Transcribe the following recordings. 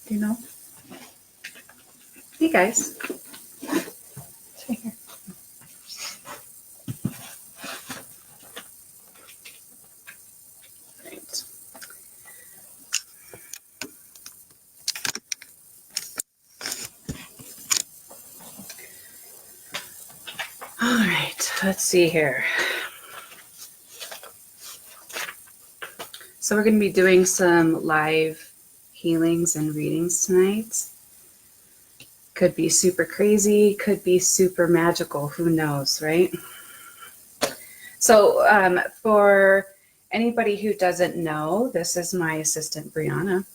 Do you know? Hey guys. It's right here. Right. All right, let's see here. So we're going to be doing some live healings and readings tonight. Could be super crazy, could be super magical, who knows, right? So for anybody who doesn't know, this is my assistant, Brianna.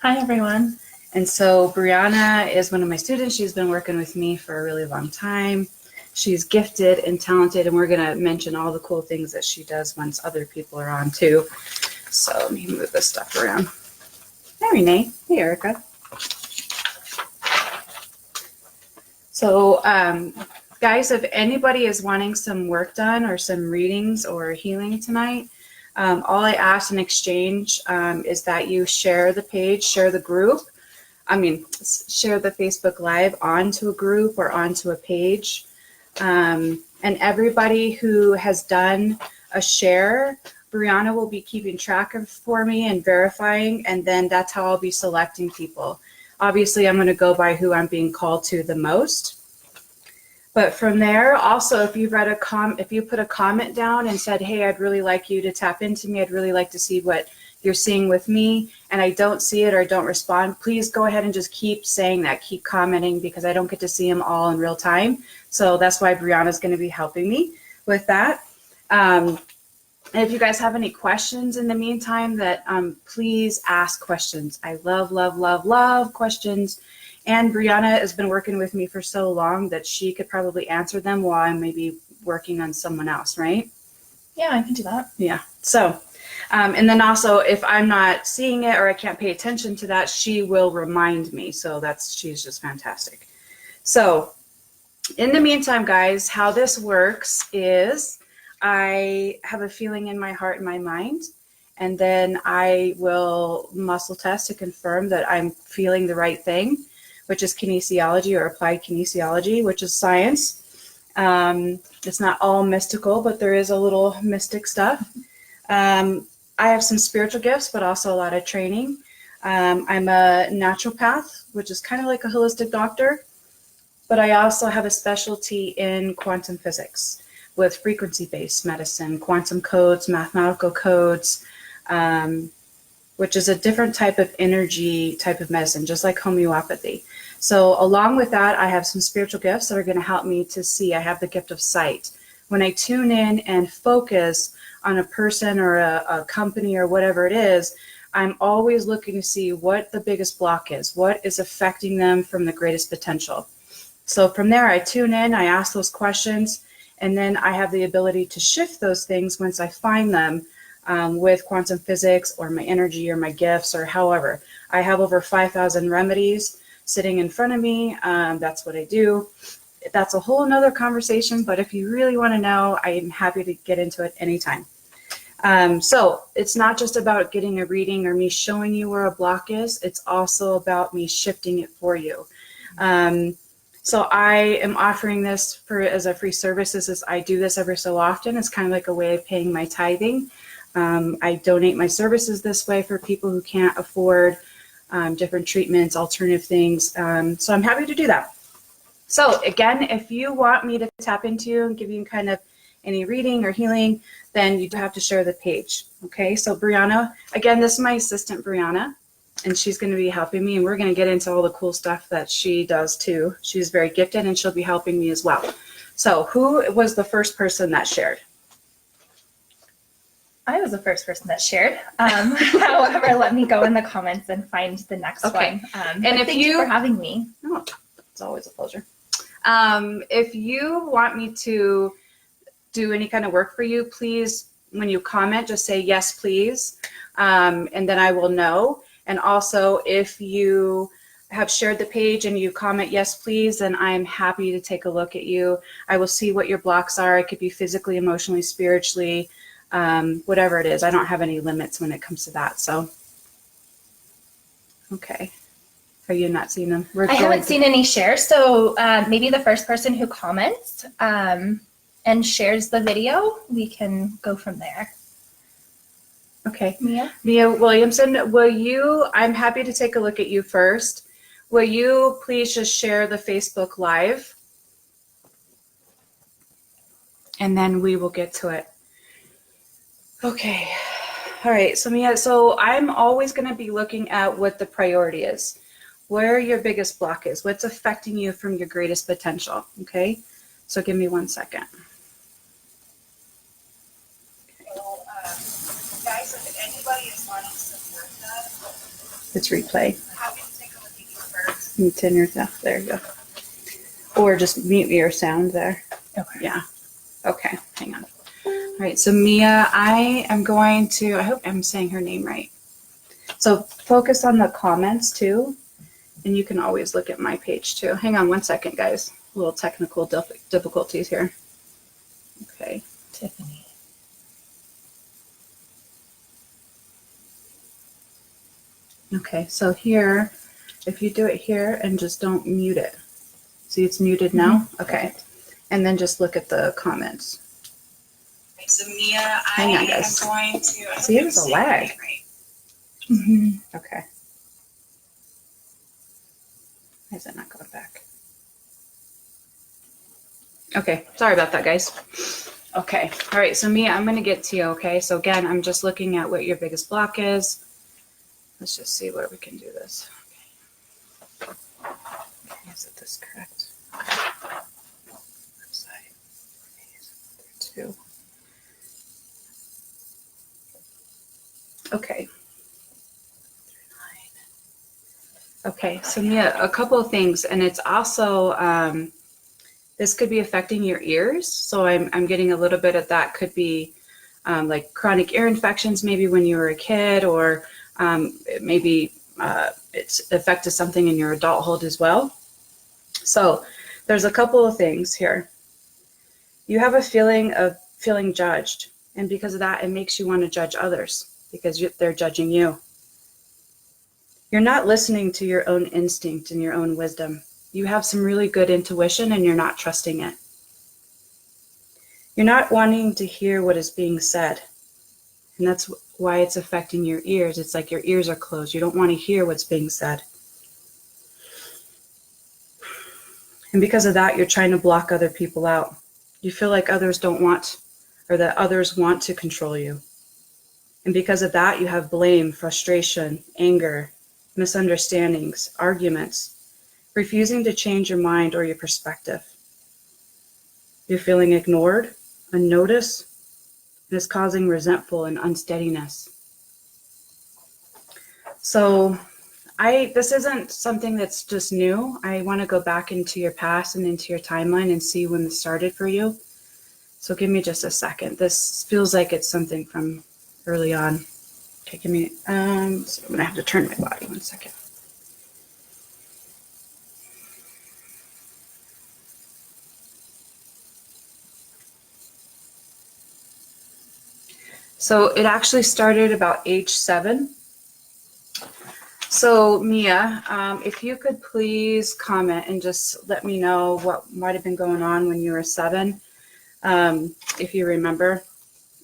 Hi, everyone. And so Brianna is one of my students. She's been working with me for a really long time. She's gifted and talented, and we're going to mention all the cool things that she does once other people are on too. So let me move this stuff around. Hi, Renee. Hey, Erica. So, guys, if anybody is wanting some work done or some readings or healing tonight, all I ask in exchange is that you share the page, share the group. Share the Facebook Live onto a group or onto a page. And everybody who has done a share, Brianna will be keeping track of for me and verifying, and then that's how I'll be selecting people. Obviously, I'm going to go by who I'm being called to the most. But from there, also, if you put a comment down and said, hey, I'd really like you to tap into me, I'd really like to see what you're seeing with me, and I don't see it or don't respond, please go ahead and just keep saying that, keep commenting, because I don't get to see them all in real time. So that's why Brianna's going to be helping me with that. And if you guys have any questions in the meantime, please ask questions. I love, love, love, love questions. And Brianna has been working with me for so long that she could probably answer them while I'm maybe working on someone else, right? Yeah, I can do that. Yeah. So, and then also if I'm not seeing it or I can't pay attention to that, she will remind me. So she's just fantastic. So in the meantime, guys, how this works is I have a feeling in my heart and my mind, and then I will muscle test to confirm that I'm feeling the right thing, which is kinesiology or applied kinesiology, which is science. It's not all mystical, but there is a little mystic stuff. I have some spiritual gifts, but also a lot of training. I'm a naturopath, which is kind of like a holistic doctor, but I also have a specialty in quantum physics with frequency-based medicine, quantum codes, mathematical codes, which is a different type of energy type of medicine, just like homeopathy. So along with that, I have some spiritual gifts that are going to help me to see. I have the gift of sight. When I tune in and focus on a person or a company or whatever it is, I'm always looking to see what the biggest block is, what is affecting them from the greatest potential. So from there, I tune in, I ask those questions, and then I have the ability to shift those things once I find them with quantum physics or my energy or my gifts or however. I have over 5,000 remedies sitting in front of me. That's what I do. That's a whole nother conversation, but if you really want to know, I'm happy to get into it anytime. So it's not just about getting a reading or me showing you where a block is. It's also about me shifting it for you. So I am offering this as a free service. I do this every so often. It's kind of like a way of paying my tithing. I donate my services this way for people who can't afford different treatments, alternative things. So I'm happy to do that. So again, if you want me to tap into you and give you kind of any reading or healing, then you do have to share the page. Okay, so Brianna, again, this is my assistant, Brianna, and she's going to be helping me, and we're going to get into all the cool stuff that she does too. She's very gifted, and she'll be helping me as well. So who was the first person that shared? I was the first person that shared. However, let me go in the comments and find the next one. And thank you for having me. Oh, it's always a pleasure. If you want me to do any kind of work for you, please, when you comment, just say yes, please, and then I will know. And also, if you have shared the page and you comment yes, please, then I'm happy to take a look at you. I will see what your blocks are. It could be physically, emotionally, spiritually, whatever it is. I don't have any limits when it comes to that. So, okay. Have you not seen them? I haven't seen any shares, so maybe the first person who comments and shares the video, we can go from there. Okay. Mia Williamson, will you, I'm happy to take a look at you first. Will you please just share the Facebook Live? And then we will get to it. Okay. All right. So Mia, so I'm always going to be looking at what the priority is, where your biggest block is, what's affecting you from your greatest potential. Okay. So give me 1 second. Guys, if anybody is wanting to support that, it's replay. I'm happy to take a look at you first. You turn your, there you go. Or just mute your sound there. Okay. Yeah. Okay. Hang on. All right. So Mia, I am going to, I hope I'm saying her name right. So focus on the comments too. And you can always look at my page too. Hang on 1 second, guys. A little technical difficulties here. Okay. Tiffany. Okay, so here, if you do it here and just don't mute it. See, it's muted now? Mm-hmm. Okay. And then just look at the comments. Okay, so Mia, hang on, guys. I'm going to... See, there's a lag. Right. Mm-hmm. Okay. Why is it not going back? Okay, sorry about that, guys. Okay, all right, so Mia, I'm going to get to you, okay? So again, I'm just looking at what your biggest block is. Let's just see where we can do this. Okay. Is it this correct? Website. 2. Okay. Okay, so Mia, a couple of things, and it's also this could be affecting your ears. So I'm getting a little bit of that. Could be like chronic ear infections, maybe when you were a kid, or maybe it's affected something in your adulthood as well. So there's a couple of things here. You have a feeling of feeling judged, and because of that, it makes you want to judge others because they're judging you. You're not listening to your own instinct and your own wisdom. You have some really good intuition and you're not trusting it. You're not wanting to hear what is being said. And that's why it's affecting your ears. It's like your ears are closed. You don't want to hear what's being said. And because of that, you're trying to block other people out. You feel like others don't want, or that others want to control you. And because of that, you have blame, frustration, anger, misunderstandings, arguments, refusing to change your mind or your perspective. You're feeling ignored, unnoticed, and it's causing resentful and unsteadiness. So this isn't something that's just new. I want to go back into your past and into your timeline and see when this started for you. So give me just a second. This feels like it's something from early on. Okay, give me, so I'm going to have to turn my body 1 second. So it actually started about age 7. So Mia, if you could please comment and just let me know what might have been going on when you were 7, if you remember.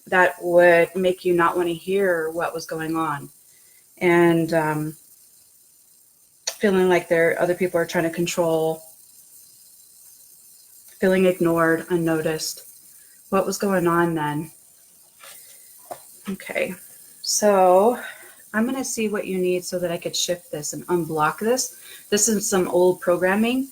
That would make you not want to hear what was going on. And feeling like other people are trying to control, feeling ignored, unnoticed. What was going on then? Okay, so I'm going to see what you need so that I could shift this and unblock this. This is some old programming.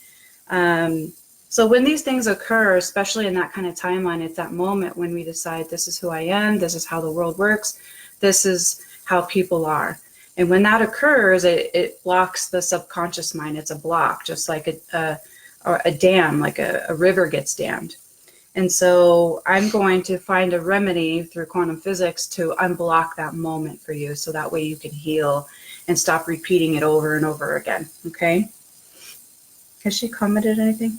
So when these things occur, especially in that kind of timeline, it's that moment when we decide this is who I am, this is how the world works, this is how people are. And when that occurs, it blocks the subconscious mind. It's a block, just like a dam, like a river gets dammed. And so I'm going to find a remedy through quantum physics to unblock that moment for you so that way you can heal and stop repeating it over and over again. Okay? Has she commented anything?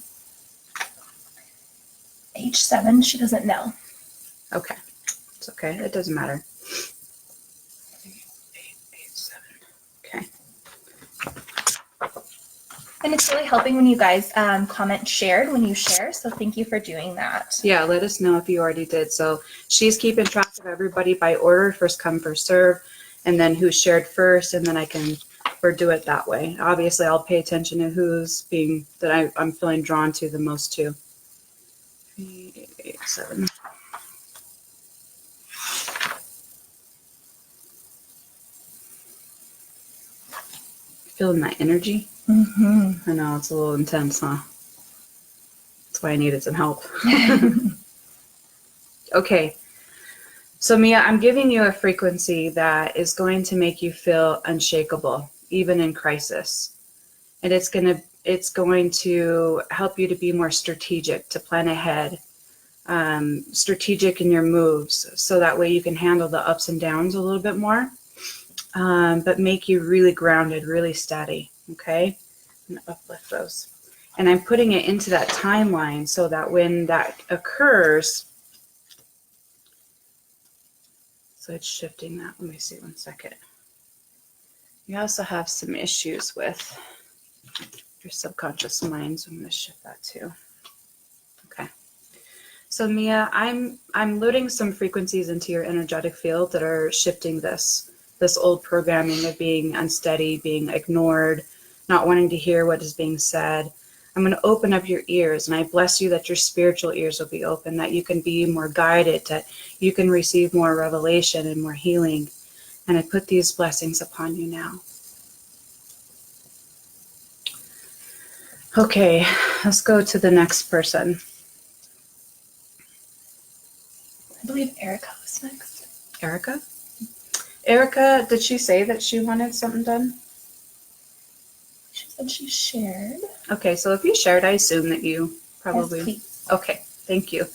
Age 7, she doesn't know. Okay. It's okay. It doesn't matter. 8, 7. Okay. And it's really helping when you guys comment shared when you share. So thank you for doing that. Yeah, let us know if you already did. So she's keeping track of everybody by order, first come, first serve, and then who shared first, and then I can or do it that way. Obviously, I'll pay attention to who's being that I'm feeling drawn to the most to. 3, 8, 7. Feeling that energy. I know it's a little intense, huh? That's why I needed some help. Okay. So Mia, I'm giving you a frequency that is going to make you feel unshakable, even in crisis. And it's going to help you to be more strategic, to plan ahead, strategic in your moves, so that way you can handle the ups and downs a little bit more, but make you really grounded, really steady. Okay, I'm gonna uplift those, and I'm putting it into that timeline so that when that occurs, so it's shifting that. Let me see 1 second. You also have some issues with your subconscious mind, so I'm going to shift that too. Okay. So Mia, I'm loading some frequencies into your energetic field that are shifting this old programming of being unsteady, being ignored, not wanting to hear what is being said. I'm going to open up your ears, and I bless you that your spiritual ears will be open, that you can be more guided, that you can receive more revelation and more healing. And I put these blessings upon you now. Okay, let's go to the next person. I believe Erica was next. Erica? Erica, did she say that she wanted something done? She said she shared. Okay, so if you shared, I assume that you probably... Yes, please. Okay, thank you.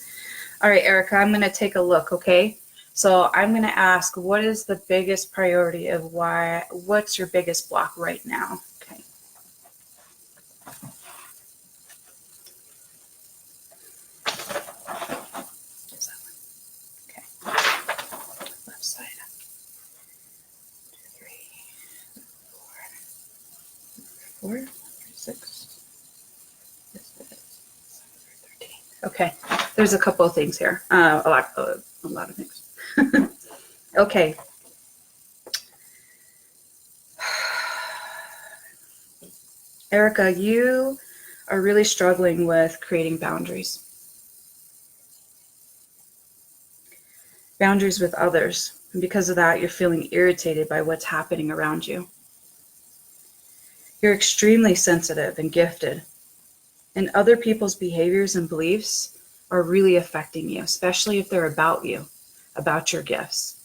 All right, Erica, I'm going to take a look, okay? So I'm going to ask, what is the biggest priority of what's your biggest block right now? Okay. Here's that one. Okay. Left side. 2, 3, 4, 4, 6. This is 13. Okay. There's a couple of things here. A lot of things. Okay. Erica, you are really struggling with creating boundaries. Boundaries with others. And because of that, you're feeling irritated by what's happening around you. You're extremely sensitive and gifted. And other people's behaviors and beliefs are really affecting you, especially if they're about you, about your gifts.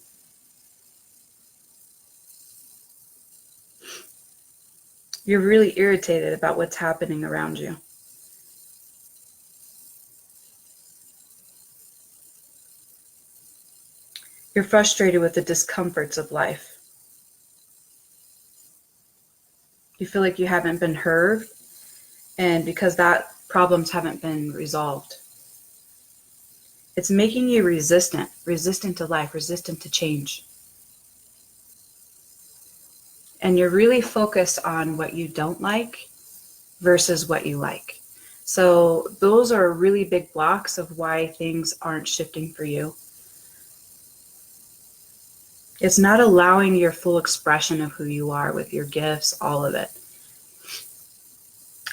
You're really irritated about what's happening around you. You're frustrated with the discomforts of life. You feel like you haven't been heard, and because that problems haven't been resolved. It's making you resistant to life, resistant to change. And you're really focused on what you don't like versus what you like. So those are really big blocks of why things aren't shifting for you. It's not allowing your full expression of who you are with your gifts, all of it.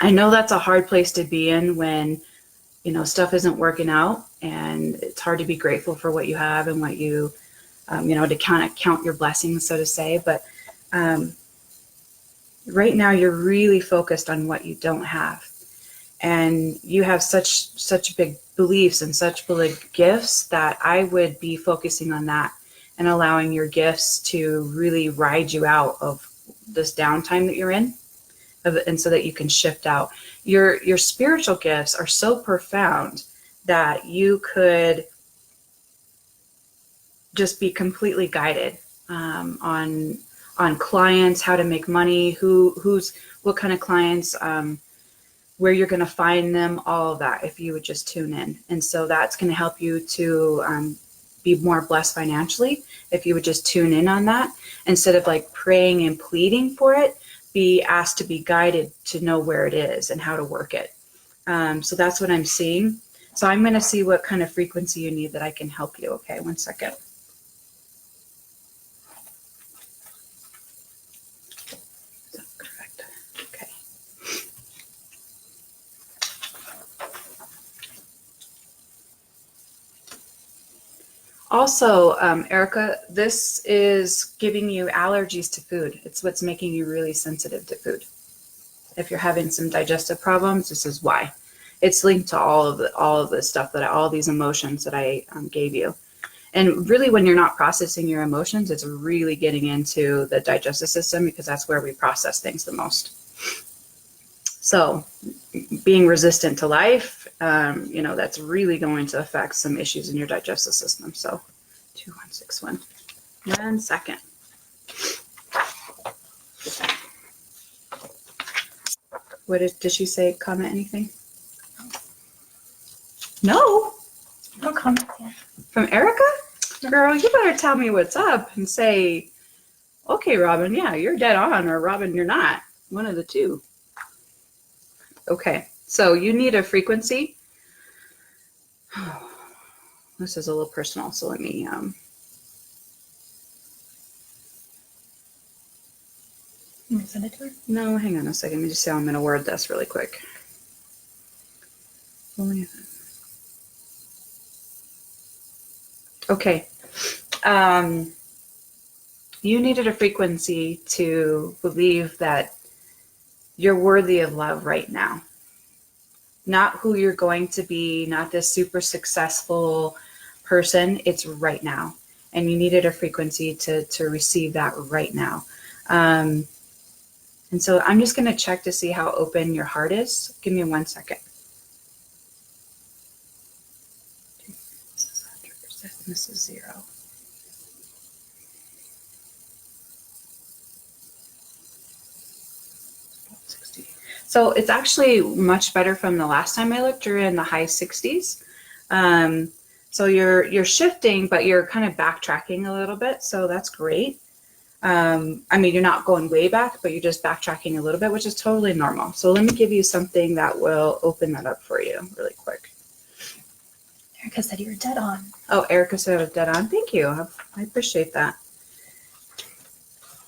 I know that's a hard place to be in when, stuff isn't working out, and it's hard to be grateful for what you have and what you, to kind of count your blessings, so to say. But right now you're really focused on what you don't have. And you have such big beliefs and such big gifts that I would be focusing on that and allowing your gifts to really ride you out of this downtime that you're in, and so that you can shift out. Your spiritual gifts are so profound that you could just be completely guided on clients, how to make money, what kind of clients, where you're going to find them, all of that, if you would just tune in. And so that's going to help you to be more blessed financially if you would just tune in on that instead of like praying and pleading for it. be asked to be guided to know where it is and how to work it. So that's what I'm seeing. So I'm going to see what kind of frequency you need that I can help you. Okay, 1 second. Correct. Okay. Also, Erica, this is giving you allergies to food. It's what's making you really sensitive to food. If you're having some digestive problems, this is why. It's linked to all of the stuff all these emotions that I gave you. And really, when you're not processing your emotions, it's really getting into the digestive system, because that's where we process things the most. So being resistant to life, that's really going to affect some issues in your digestive system. So 2161. 1 second. Did she say, comment anything? No. No comments yet. From Erica? Girl, you better tell me what's up and say, okay, Robyn, yeah, you're dead on, or Robyn, you're not. One of the two. Okay, so you need a frequency. This is a little personal, so let me You want to send it to her? No, hang on a second. Let me just see how I'm going to word this really quick. Okay. You needed a frequency to believe that you're worthy of love right now. Not who you're going to be, not this super successful person. It's right now. And you needed a frequency to receive that right now. And so I'm just going to check to see how open your heart is. Give me 1 second. This is 100%. This is 0. So it's actually much better from the last time I looked. You're in the high 60s. So you're shifting, but you're kind of backtracking a little bit. So that's great. You're not going way back, but you're just backtracking a little bit, which is totally normal. So let me give you something that will open that up for you really quick. Erica said you were dead on. Oh, Erica said I was dead on. Thank you. I appreciate that.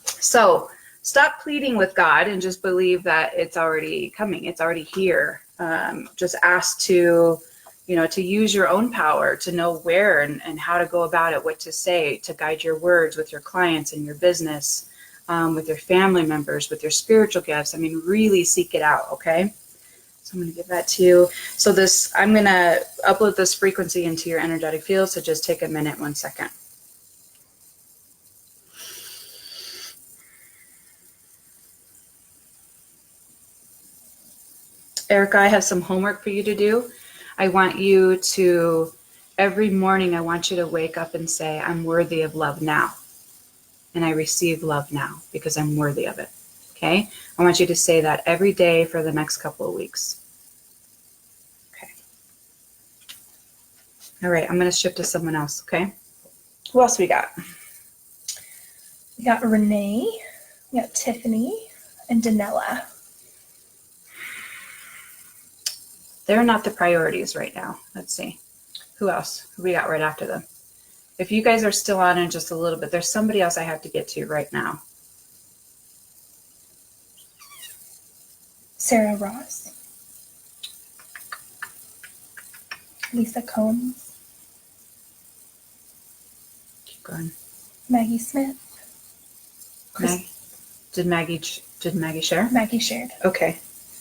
So stop pleading with God and just believe that it's already coming. It's already here. Just ask to use your own power to know where and how to go about it, what to say, to guide your words with your clients and your business, with your family members, with your spiritual gifts. Really seek it out, okay? So I'm going to give that to you. So I'm going to upload this frequency into your energetic field. So just take a minute, 1 second. Erica, I have some homework for you to do. I want you to, every morning, I want you to wake up and say, I'm worthy of love now. And I receive love now because I'm worthy of it. Okay? I want you to say that every day for the next couple of weeks. Okay. All right, I'm going to shift to someone else, okay? Who else we got? We got Renee, we got Tiffany, and Danella. They're not the priorities right now. Let's see. Who else? Who we got right after them? If you guys are still on in just a little bit, there's somebody else I have to get to right now. Sarah Ross. Lisa Combs. Keep going. Maggie Smith. Did Maggie share? Maggie shared. Okay.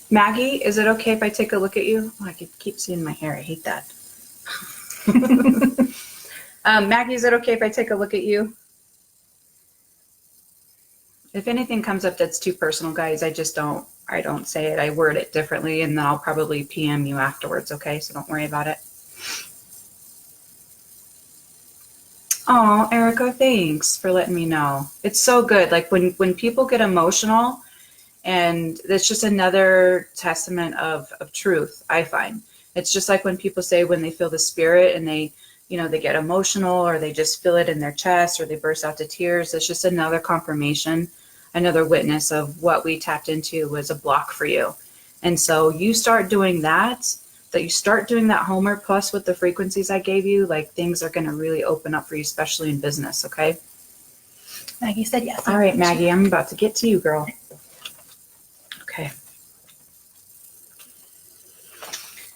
Maggie, is it okay if I take a look at you? Oh, I keep seeing my hair. I hate that. Maggie, is it okay if I take a look at you? If anything comes up that's too personal, guys, I don't say it. I word it differently, and then I'll probably PM you afterwards, okay? So don't worry about it. Oh, Erica, thanks for letting me know. It's so good. Like when people get emotional, and that's just another testament of truth, I find. It's just like when people say when they feel the spirit and they get emotional, or they just feel it in their chest, or they burst out to tears. It's just another confirmation another witness of what we tapped into was a block for you. And so you start doing that you start doing that homework plus with the frequencies I gave you, like things are going to really open up for you, especially in business. Okay. Maggie said yes. All right, Maggie, I'm about to get to you, girl. Okay.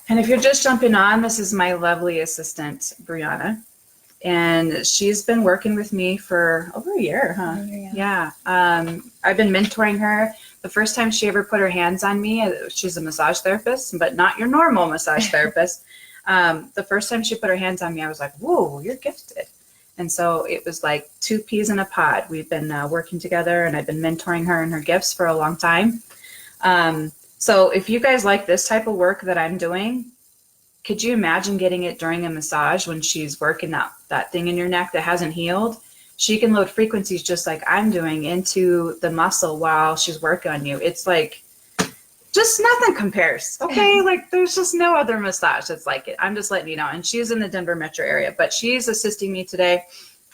And if you're just jumping on, this is my lovely assistant, Brianna. And she's been working with me for over a year, huh? Yeah. I've been mentoring her. The first time she ever put her hands on me, she's a massage therapist, but not your normal massage therapist. The first time she put her hands on me, I was like, whoa, you're gifted. And so it was like 2 peas in a pod. We've been working together, and I've been mentoring her and her gifts for a long time. So if you guys like this type of work that I'm doing, could you imagine getting it during a massage when she's working that thing in your neck that hasn't healed? She can load frequencies just like I'm doing into the muscle while she's working on you. It's like, just nothing compares. Okay. Like there's just no other massage that's like it. I'm just letting you know. And she's in the Denver metro area, but she's assisting me today.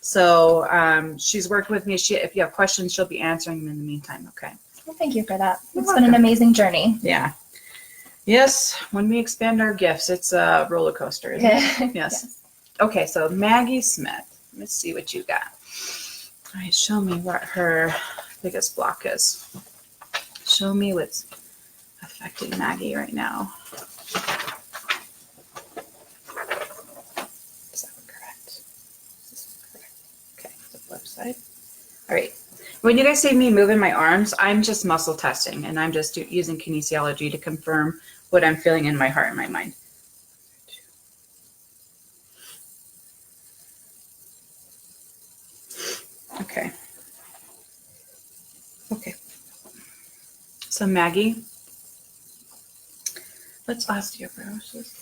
So she's worked with me. If you have questions, she'll be answering them in the meantime. Okay. Well, thank you for that. It's been an amazing journey. Yeah. Yes. When we expand our gifts, it's a roller coaster, isn't it? Yes. Okay. So Maggie Smith, let's see what you got. All right. Show me what her biggest block is. Show me what's affecting Maggie right now. Is that correct? Is this correct? Okay. The left side. All right. When you guys see me moving my arms, I'm just muscle testing, and I'm just using kinesiology to confirm what I'm feeling in my heart and my mind. Okay. Okay. So Maggie, what's osteoporosis?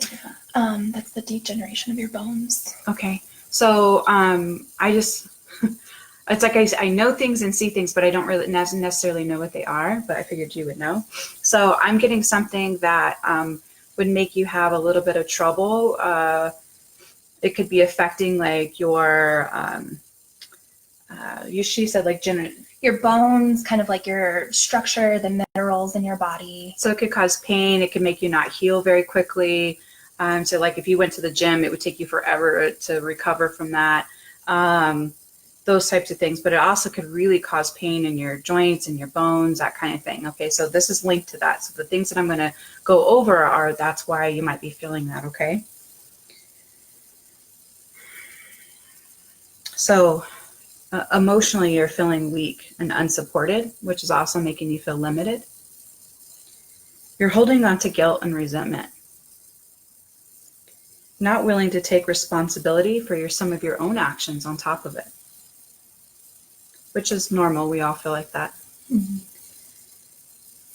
That's the degeneration of your bones. Okay. So I just, it's like I know things and see things, but I don't really necessarily know what they are, but I figured you would know. So I'm getting something that would make you have a little bit of trouble. It could be affecting like your, she said like your bones, kind of like your structure, the minerals in your body. So it could cause pain. It could make you not heal very quickly. So like if you went to the gym, it would take you forever to recover from that. Those types of things. But it also could really cause pain in your joints and your bones, that kind of thing. Okay, so this is linked to that. So the things that I'm going to go over that's why you might be feeling that, okay? So emotionally, you're feeling weak and unsupported, which is also making you feel limited. You're holding on to guilt and resentment. Not willing to take responsibility for some of your own actions on top of it, which is normal. We all feel like that. Mm-hmm.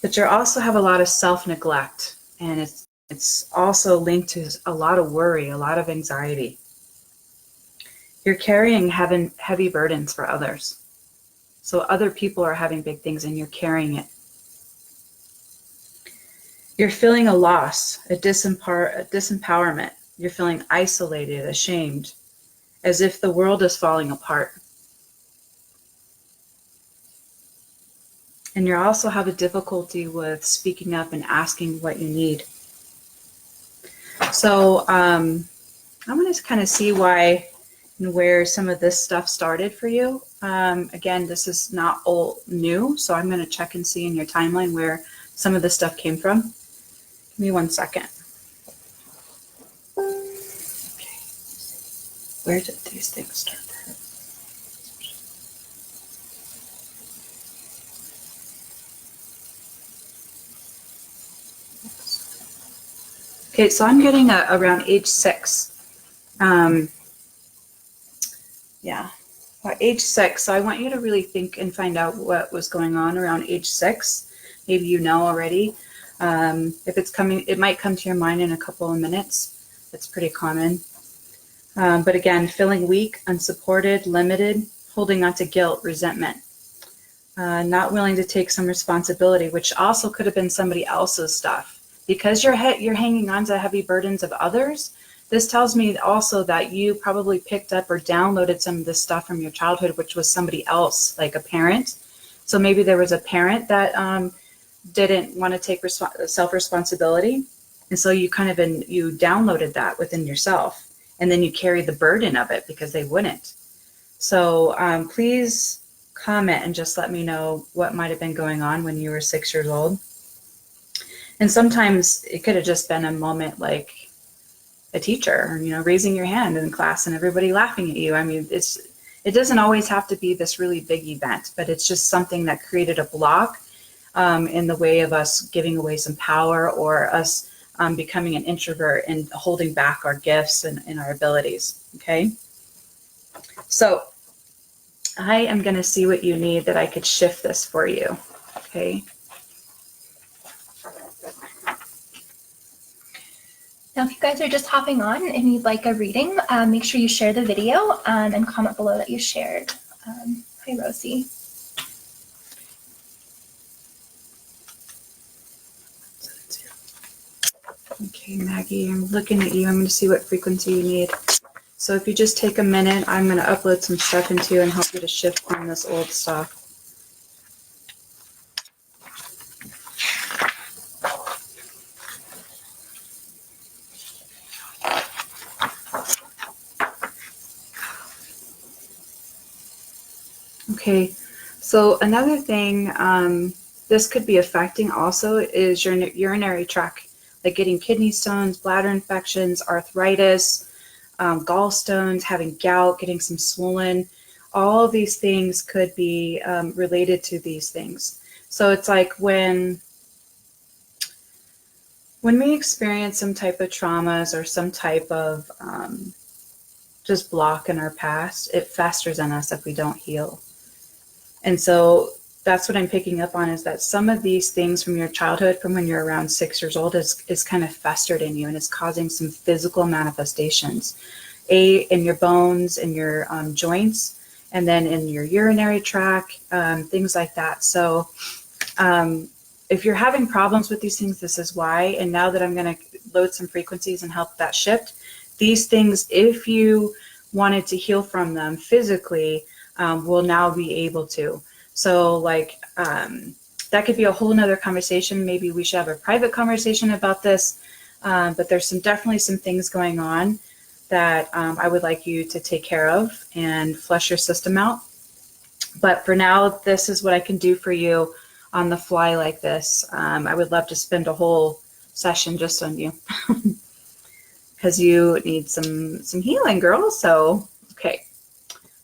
But you also have a lot of self-neglect, and it's also linked to a lot of worry, a lot of anxiety. You're carrying heavy burdens for others. So other people are having big things and you're carrying it. You're feeling a loss, a disempowerment. You're feeling isolated, ashamed, as if the world is falling apart. And you also have a difficulty with speaking up and asking what you need. So I'm going to kind of see why and where some of this stuff started for you. Again, this is not new, so I'm going to check and see in your timeline where some of this stuff came from. Give me 1 second. Okay. Where did these things start for her? Okay, so I'm getting around age 6. Yeah, well, age 6. So I want you to really think and find out what was going on around age 6. Maybe you know already. If it's coming, it might come to your mind in a couple of minutes. It's pretty common. But again, feeling weak, unsupported, limited, holding on to guilt, resentment, not willing to take some responsibility, which also could have been somebody else's stuff. Because you're hanging on to heavy burdens of others, this tells me also that you probably picked up or downloaded some of this stuff from your childhood, which was somebody else, like a parent. So maybe there was a parent that didn't want to take self-responsibility. And so you kind of you downloaded that within yourself, and then you carry the burden of it because they wouldn't. So please comment and just let me know what might have been going on when you were 6 years old. And sometimes it could have just been a moment like a teacher, you know, raising your hand in class and everybody laughing at you. I mean, it doesn't always have to be this really big event, but it's just something that created a block in the way of us giving away some power, or us becoming an introvert and holding back our gifts and our abilities. Okay. So I am going to see what you need that I could shift this for you. Okay. Now, if you guys are just hopping on and you'd like a reading, make sure you share the video and comment below that you shared. Hi, Rosie. Okay, Maggie, I'm looking at you. I'm going to see what frequency you need. So if you just take a minute, I'm going to upload some stuff into you and help you to shift from this old stuff. Okay, so another thing this could be affecting also is your urinary tract, like getting kidney stones, bladder infections, arthritis, gallstones, having gout, getting some swollen. All of these things could be related to these things. So it's like when we experience some type of traumas or some type of just block in our past, it festers in us if we don't heal. And so that's what I'm picking up on, is that some of these things from your childhood, from when you're around 6 years old, is kind of festered in you, and it's causing some physical manifestations, in your bones, in your joints, and then in your urinary tract, things like that. So if you're having problems with these things, this is why. And now that I'm going to load some frequencies and help that shift, these things, if you wanted to heal from them physically, will now be able to. So like that could be a whole nother conversation. Maybe we should have a private conversation about this. But there's definitely some things going on that I would like you to take care of and flush your system out. But for now, this is what I can do for you on the fly like this. I would love to spend a whole session just on you because you need some healing, girl. So, okay.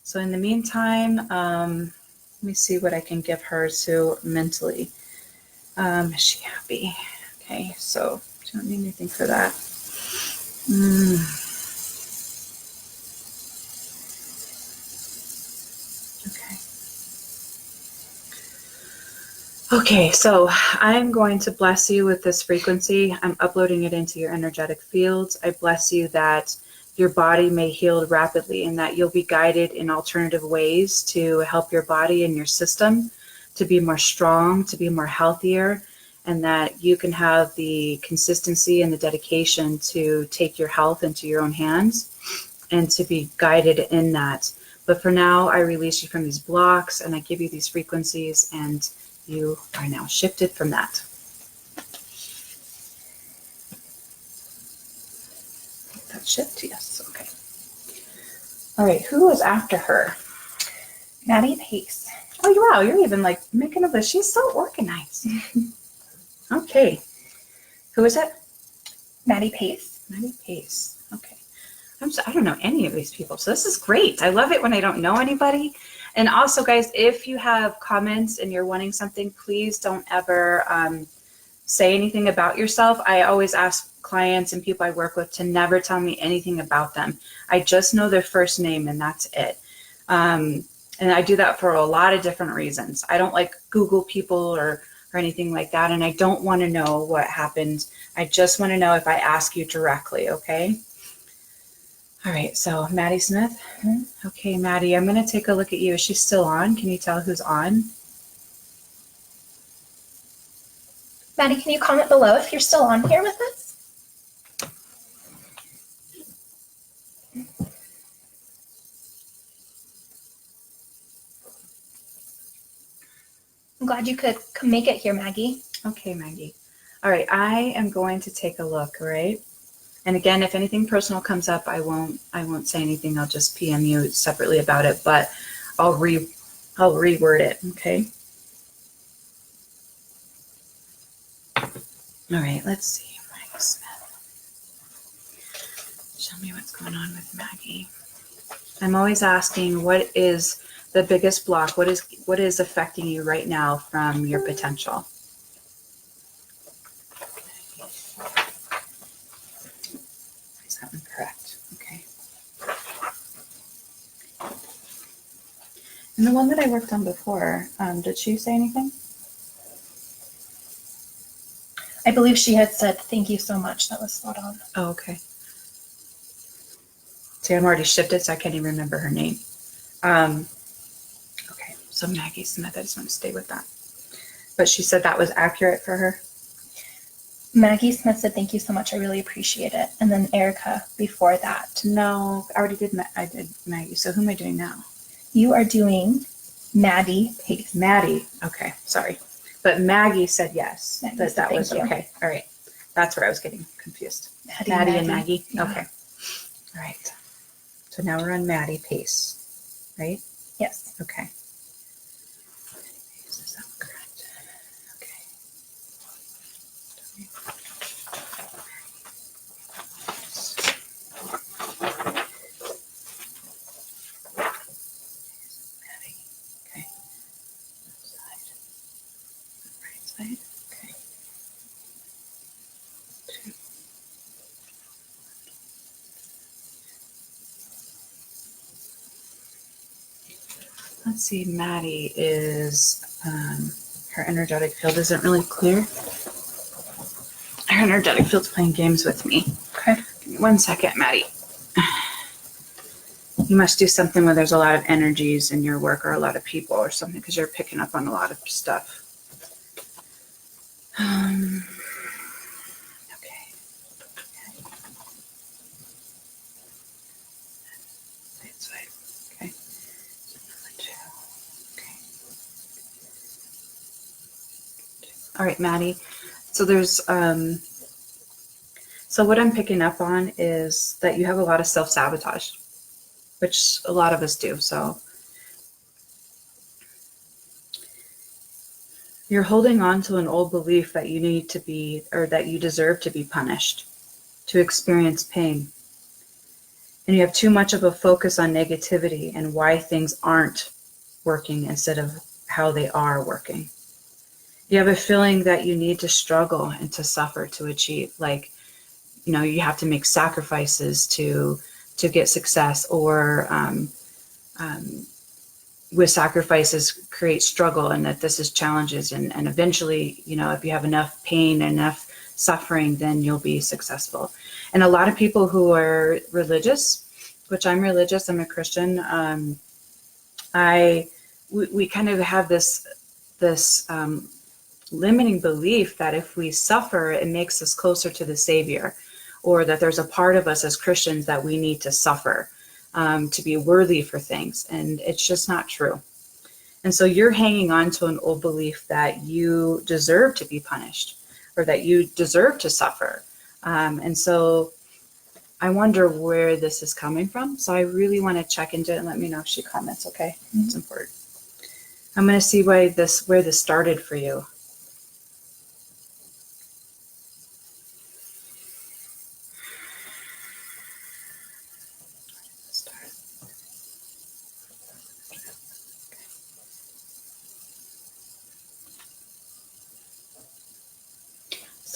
So in the meantime, let me see what I can give her so mentally. Is she happy? Okay, so I don't need anything for that. Okay, so I'm going to bless you with this frequency. I'm uploading it into your energetic fields. I bless you that your body may heal rapidly and that you'll be guided in alternative ways to help your body and your system to be more strong, to be more healthier, and that you can have the consistency and the dedication to take your health into your own hands and to be guided in that. But for now, I release you from these blocks and I give you these frequencies, and you are now shifted from that. That shift, yes, okay. All right, who was after her? Maddie Pace. Oh, wow, you're even like making a list. She's so organized. Okay, who is it? Maddie Pace. Maddie Pace, okay. I don't know any of these people, so this is great. I love it when I don't know anybody. And also, guys, if you have comments and you're wanting something, please don't ever say anything about yourself. I always ask clients and people I work with to never tell me anything about them. I just know their first name and that's it. And I do that for a lot of different reasons. I don't like Google people or anything like that. And I don't want to know what happened. I just want to know if I ask you directly, okay? All right, so Maddie Smith. Okay, Maddie, I'm going to take a look at you. Is she still on? Can you tell who's on? Maddie, can you comment below if you're still on here with us? I'm glad you could make it here, Maggie. Okay, Maggie. All right, I am going to take a look, all right? And again, if anything personal comes up, I won't say anything. I'll just PM you separately about it, but I'll reword it, okay? All right, let's see. Maggie Smith. Show me what's going on with Maggie. I'm always asking, what is the biggest block? What is affecting you right now from your potential? Is that one correct? Okay. And the one that I worked on before, did she say anything? I believe she had said, thank you so much. That was spot on. Oh, okay. See, I'm already shifted, so I can't even remember her name. Okay, so Maggie Smith, I just want to stay with that. But she said that was accurate for her? Maggie Smith said, thank you so much. I really appreciate it. And then Erica before that. No, I already did. I did Maggie. So who am I doing now? You are doing Maddie Pace. Maddie. Okay, sorry. But Maggie said yes. Maggie That said was thank you. okay. All right. That's where I was getting confused. Maddie and Maggie. Yeah. Okay. All right. So now we're on Maddie Pace, right? Yes. Okay. Is that correct? Okay. Maddie. Okay. Side. Right side. Okay. 2. Let's see, Maddie is, her energetic field isn't really clear. Her energetic field's playing games with me. Okay. Give me 1 second, Maddie. You must do something where there's a lot of energies in your work or a lot of people or something, because you're picking up on a lot of stuff. Okay. That's right. Okay. Number 2. Okay. All right, Maddie. So there's, so what I'm picking up on is that you have a lot of self-sabotage, which a lot of us do. So you're holding on to an old belief that you need to be, or that you deserve to be punished, to experience pain. And you have too much of a focus on negativity and why things aren't working instead of how they are working. You have a feeling that you need to struggle and to suffer to achieve, like, you know, you have to make sacrifices to get success, or with sacrifices create struggle, and that this is challenges, and eventually, you know, if you have enough pain, enough suffering, then you'll be successful. And a lot of people who are religious, which I'm religious, I'm a Christian, we kind of have this limiting belief that if we suffer, it makes us closer to the Savior, or that there's a part of us as Christians that we need to suffer to be worthy for things. And it's just not true. And so you're hanging on to an old belief that you deserve to be punished, or that you deserve to suffer. And so I wonder where this is coming from. So I really want to check into it and let me know if she comments, okay? Mm-hmm. It's important. I'm going to see where this started for you.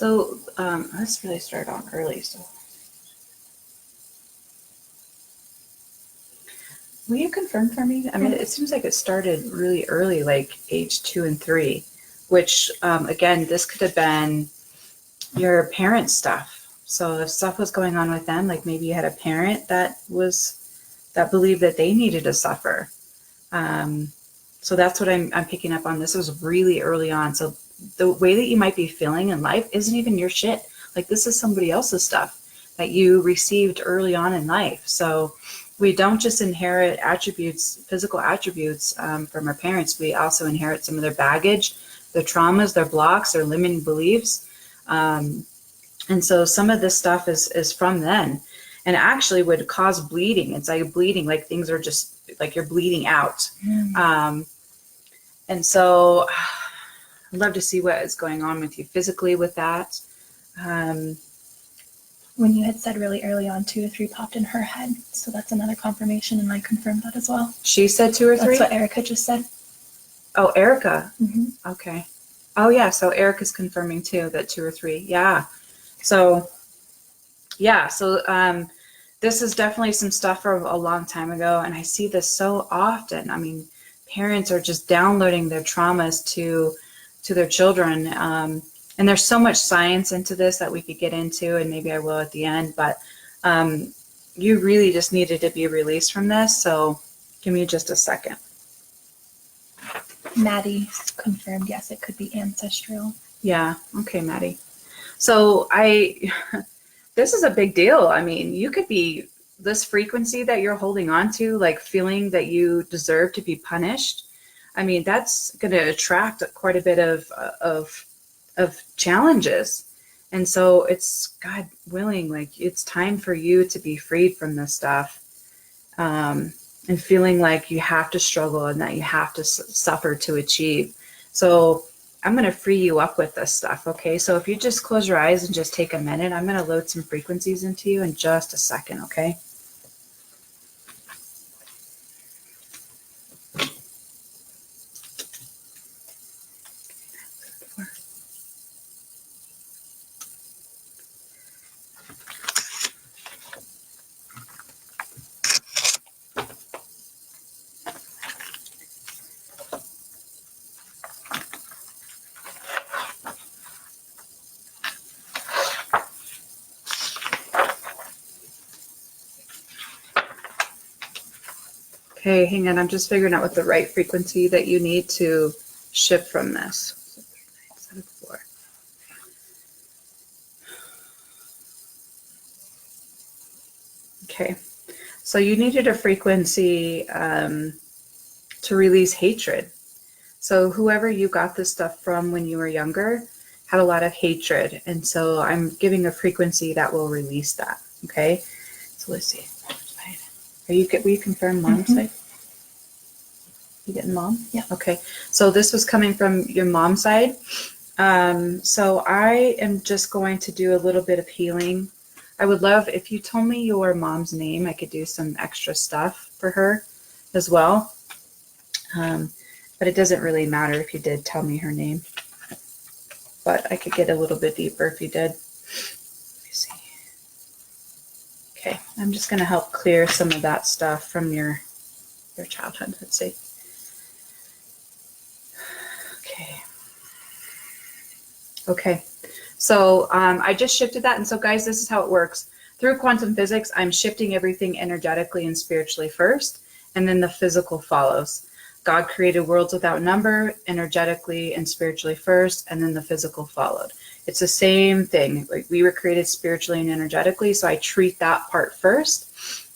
So let's really start off early. So will you confirm for me? I mean, it seems like it started really early, like age 2 and 3, which again, this could have been your parents' stuff. So if stuff was going on with them, like maybe you had a parent that believed that they needed to suffer. So that's what I'm picking up on. This was really early on. So the way that you might be feeling in life isn't even your shit. Like, this is somebody else's stuff that you received early on in life. So we don't just inherit attributes, physical attributes from our parents. We also inherit some of their baggage, their traumas, their blocks, their limiting beliefs. And so some of this stuff is from then, and actually would cause bleeding. It's like bleeding, like things are just like you're bleeding out. And so I'd love to see what is going on with you physically with that. When you had said really early on 2 or 3 popped in her head. So that's another confirmation, and I confirmed that as well. She said 2 or 3? That's what Erica just said. Oh, Erica. Mm-hmm. Okay. Oh yeah, so Erica's confirming too that 2 or 3. Yeah. So this is definitely some stuff from a long time ago, and I see this so often. I mean, parents are just downloading their traumas to their children, and there's so much science into this that we could get into, and maybe I will at the end, but you really just needed to be released from this, so give me just a second. Maddie confirmed, yes, it could be ancestral. Yeah. Okay, Maddie. So this is a big deal. I mean, you could be this frequency that you're holding on to, like feeling that you deserve to be punished. I mean, that's going to attract quite a bit of challenges. And so it's, God willing, like it's time for you to be freed from this stuff. And feeling like you have to struggle and that you have to suffer to achieve. So I'm going to free you up with this stuff. Okay. So if you just close your eyes and just take a minute, I'm going to load some frequencies into you in just a second. Okay. Okay, hang on. I'm just figuring out what the right frequency that you need to shift from this. 4. Okay, so you needed a frequency to release hatred. So whoever you got this stuff from when you were younger had a lot of hatred. And so I'm giving a frequency that will release that. Okay, so let's see. Will you confirm mom's side? You getting mom? Yeah. Okay. So this was coming from your mom's side. So I am just going to do a little bit of healing. I would love if you told me your mom's name. I could do some extra stuff for her as well. But it doesn't really matter if you did tell me her name. But I could get a little bit deeper if you did. Let me see. Okay, I'm just going to help clear some of that stuff from your childhood. Let's see. Okay. So I just shifted that. And so guys, this is how it works. Through quantum physics, I'm shifting everything energetically and spiritually first, and then the physical follows. God created worlds without number, energetically and spiritually first, and then the physical followed. It's the same thing. Like we were created spiritually and energetically, so I treat that part first,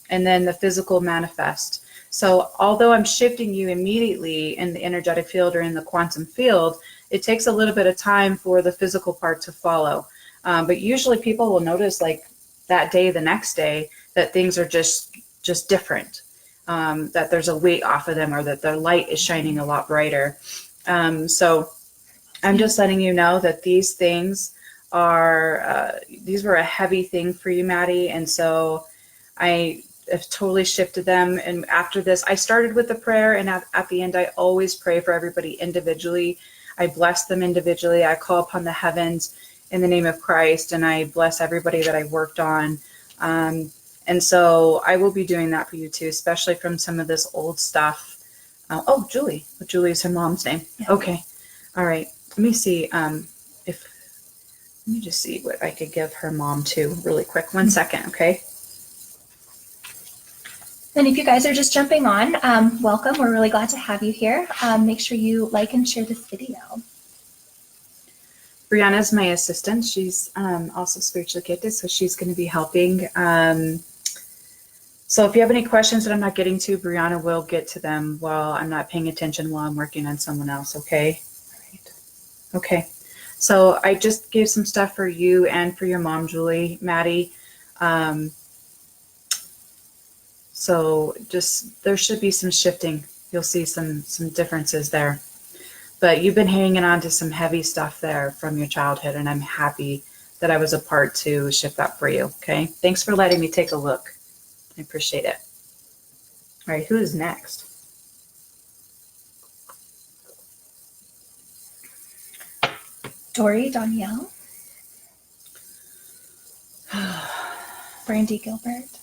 and then the physical manifest. So although I'm shifting you immediately in the energetic field or in the quantum field, it takes a little bit of time for the physical part to follow. But usually people will notice like that day, the next day, that things are just different, that there's a weight off of them or that their light is shining a lot brighter. So I'm just letting you know that these things are, these were a heavy thing for you, Maddie. And so I have totally shifted them. And after this, I started with the prayer, and at the end, I always pray for everybody individually. I bless them individually. I call upon the heavens in the name of Christ, and I bless everybody that I worked on. And so I will be doing that for you too, especially from some of this old stuff. Oh, Julie. Julie is her mom's name. Yeah. Okay. All right. Let me see let me just see what I could give her mom too really quick. 1 second. Okay. And if you guys are just jumping on, welcome. We're really glad to have you here. Make sure you like and share this video. Brianna's my assistant. She's also spiritually gifted, so she's going to be helping. So if you have any questions that I'm not getting to, Brianna will get to them while I'm not paying attention while I'm working on someone else, okay? All right. Okay. So I just gave some stuff for you and for your mom, Julie, Maddie. So just, there should be some shifting. You'll see some differences there. But you've been hanging on to some heavy stuff there from your childhood, and I'm happy that I was a part to shift that for you, okay? Thanks for letting me take a look. I appreciate it. All right, who is next? Dory Danielle. Brandy Gilbert.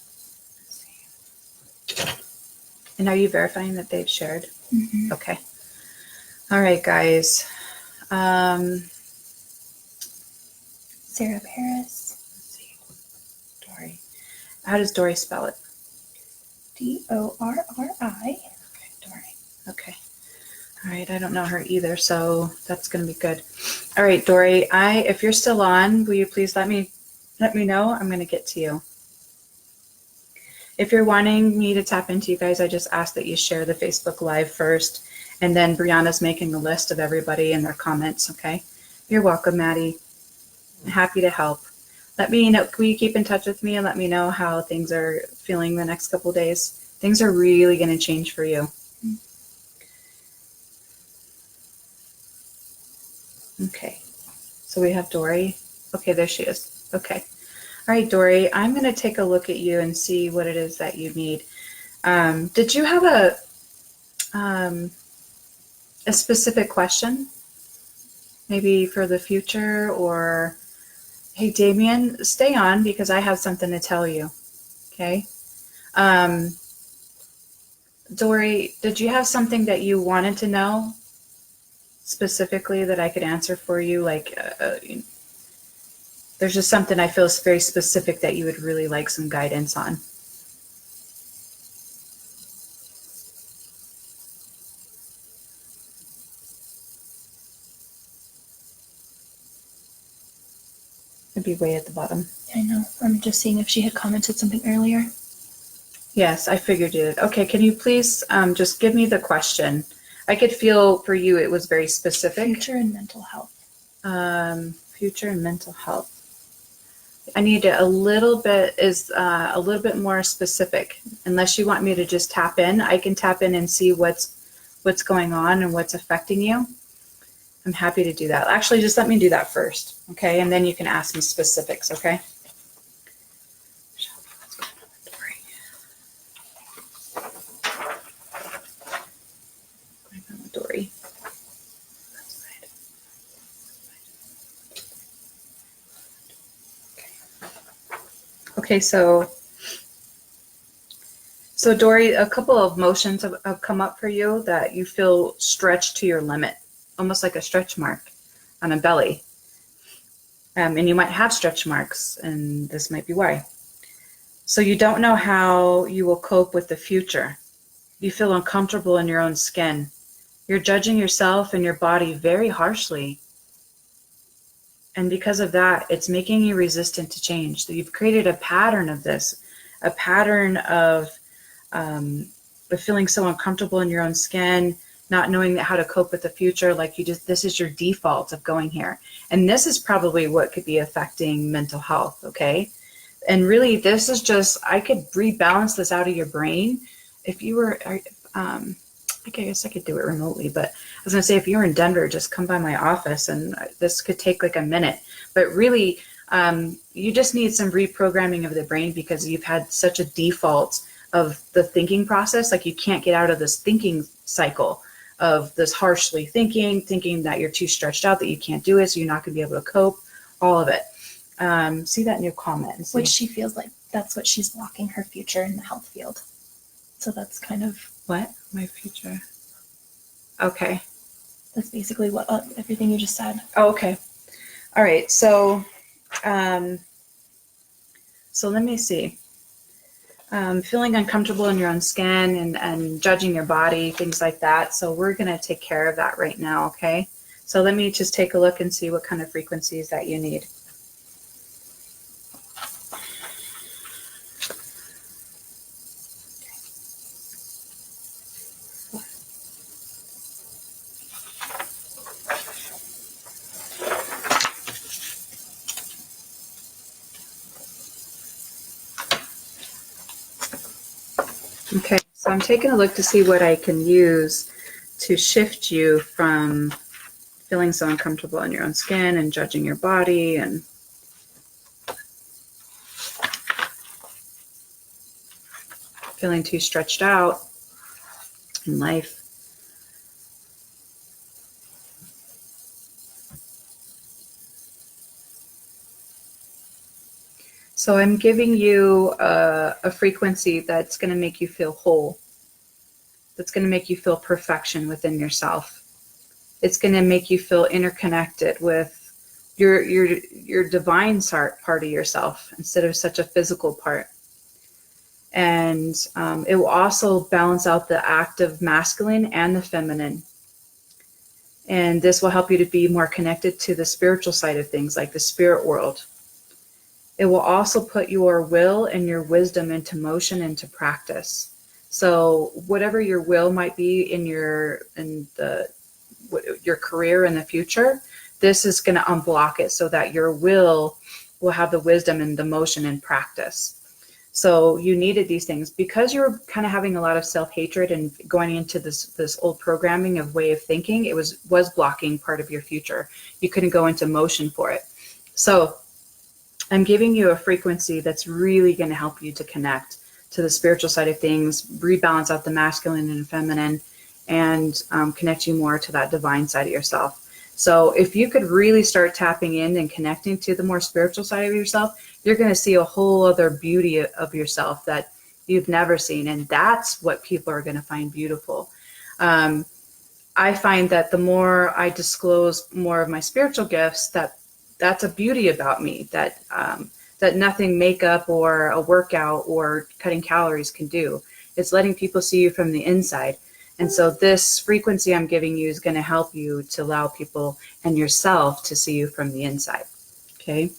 And are you verifying that they've shared? Mm-hmm. Okay. All right, guys. Sarah Paris. Let's see. Dory. How does Dory spell it? Dorri. Okay, Dory. Okay. All right, I don't know her either, so that's going to be good. All right, Dory, if you're still on, will you please let me know? I'm going to get to you. If you're wanting me to tap into you guys, I just ask that you share the Facebook Live first, and then Brianna's making a list of everybody and their comments, okay? You're welcome, Maddie. I'm happy to help. Let me know, will you keep in touch with me and let me know how things are feeling the next couple days? Things are really going to change for you. Okay, so we have Dory. Okay, there she is. Okay. All right, Dory, I'm going to take a look at you and see what it is that you need. Did you have a specific question? Maybe for the future, or, hey, Damien, stay on because I have something to tell you. Okay. Dory, did you have something that you wanted to know specifically that I could answer for you? Like, there's just something I feel is very specific that you would really like some guidance on. It'd be way at the bottom. I know. I'm just seeing if she had commented something earlier. Yes, I figured you did. Okay, can you please just give me the question? I could feel for you it was very specific. Future and mental health. Future and mental health. I need a little bit more specific. Unless you want me to just tap in, I can tap in and see what's going on and what's affecting you. I'm happy to do that. Actually, just let me do that first, okay? And then you can ask me specifics, okay? What's going on with Dory? What's going on with Dory? Okay, so Dory, a couple of motions have come up for you that you feel stretched to your limit, almost like a stretch mark on a belly. And you might have stretch marks, and this might be why. So you don't know how you will cope with the future. You feel uncomfortable in your own skin. You're judging yourself and your body very harshly. And because of that, it's making you resistant to change. So you've created a pattern of this, a pattern of feeling so uncomfortable in your own skin, not knowing how to cope with the future. Like this is your default of going here. And this is probably what could be affecting mental health, okay? And really, this is just, I could rebalance this out of your brain. If you were, I guess I could do it remotely, but I was going to say, if you're in Denver, just come by my office, and this could take like a minute. But really, you just need some reprogramming of the brain because you've had such a default of the thinking process. Like you can't get out of this thinking cycle of this harshly thinking that you're too stretched out, that you can't do it, so you're not going to be able to cope, all of it. See that new comment. Which she feels like that's what she's blocking her future in the health field. So that's kind of... What? My future? Okay. That's basically what everything you just said. Oh, okay. All right. So let me see. Feeling uncomfortable in your own skin and judging your body, things like that. So we're going to take care of that right now, okay? So let me just take a look and see what kind of frequencies that you need. Okay, so I'm taking a look to see what I can use to shift you from feeling so uncomfortable in your own skin and judging your body and feeling too stretched out in life. So I'm giving you a frequency that's going to make you feel whole. That's going to make you feel perfection within yourself. It's going to make you feel interconnected with your divine part of yourself instead of such a physical part. And it will also balance out the active masculine and the feminine. And this will help you to be more connected to the spiritual side of things, like the spirit world. It will also put your will and your wisdom into motion, into practice. So whatever your will might be in your career in the future, this is going to unblock it so that your will have the wisdom and the motion and practice. So you needed these things because you were kind of having a lot of self-hatred and going into this old programming of way of thinking. It was blocking part of your future. You couldn't go into motion for it. So I'm giving you a frequency that's really going to help you to connect to the spiritual side of things, rebalance out the masculine and feminine, and connect you more to that divine side of yourself. So if you could really start tapping in and connecting to the more spiritual side of yourself, you're going to see a whole other beauty of yourself that you've never seen. And that's what people are going to find beautiful. I find that the more I disclose more of my spiritual gifts, that's a beauty about me that nothing makeup or a workout or cutting calories can do. It's letting people see you from the inside. And so this frequency I'm giving you is going to help you to allow people and yourself to see you from the inside. Okay.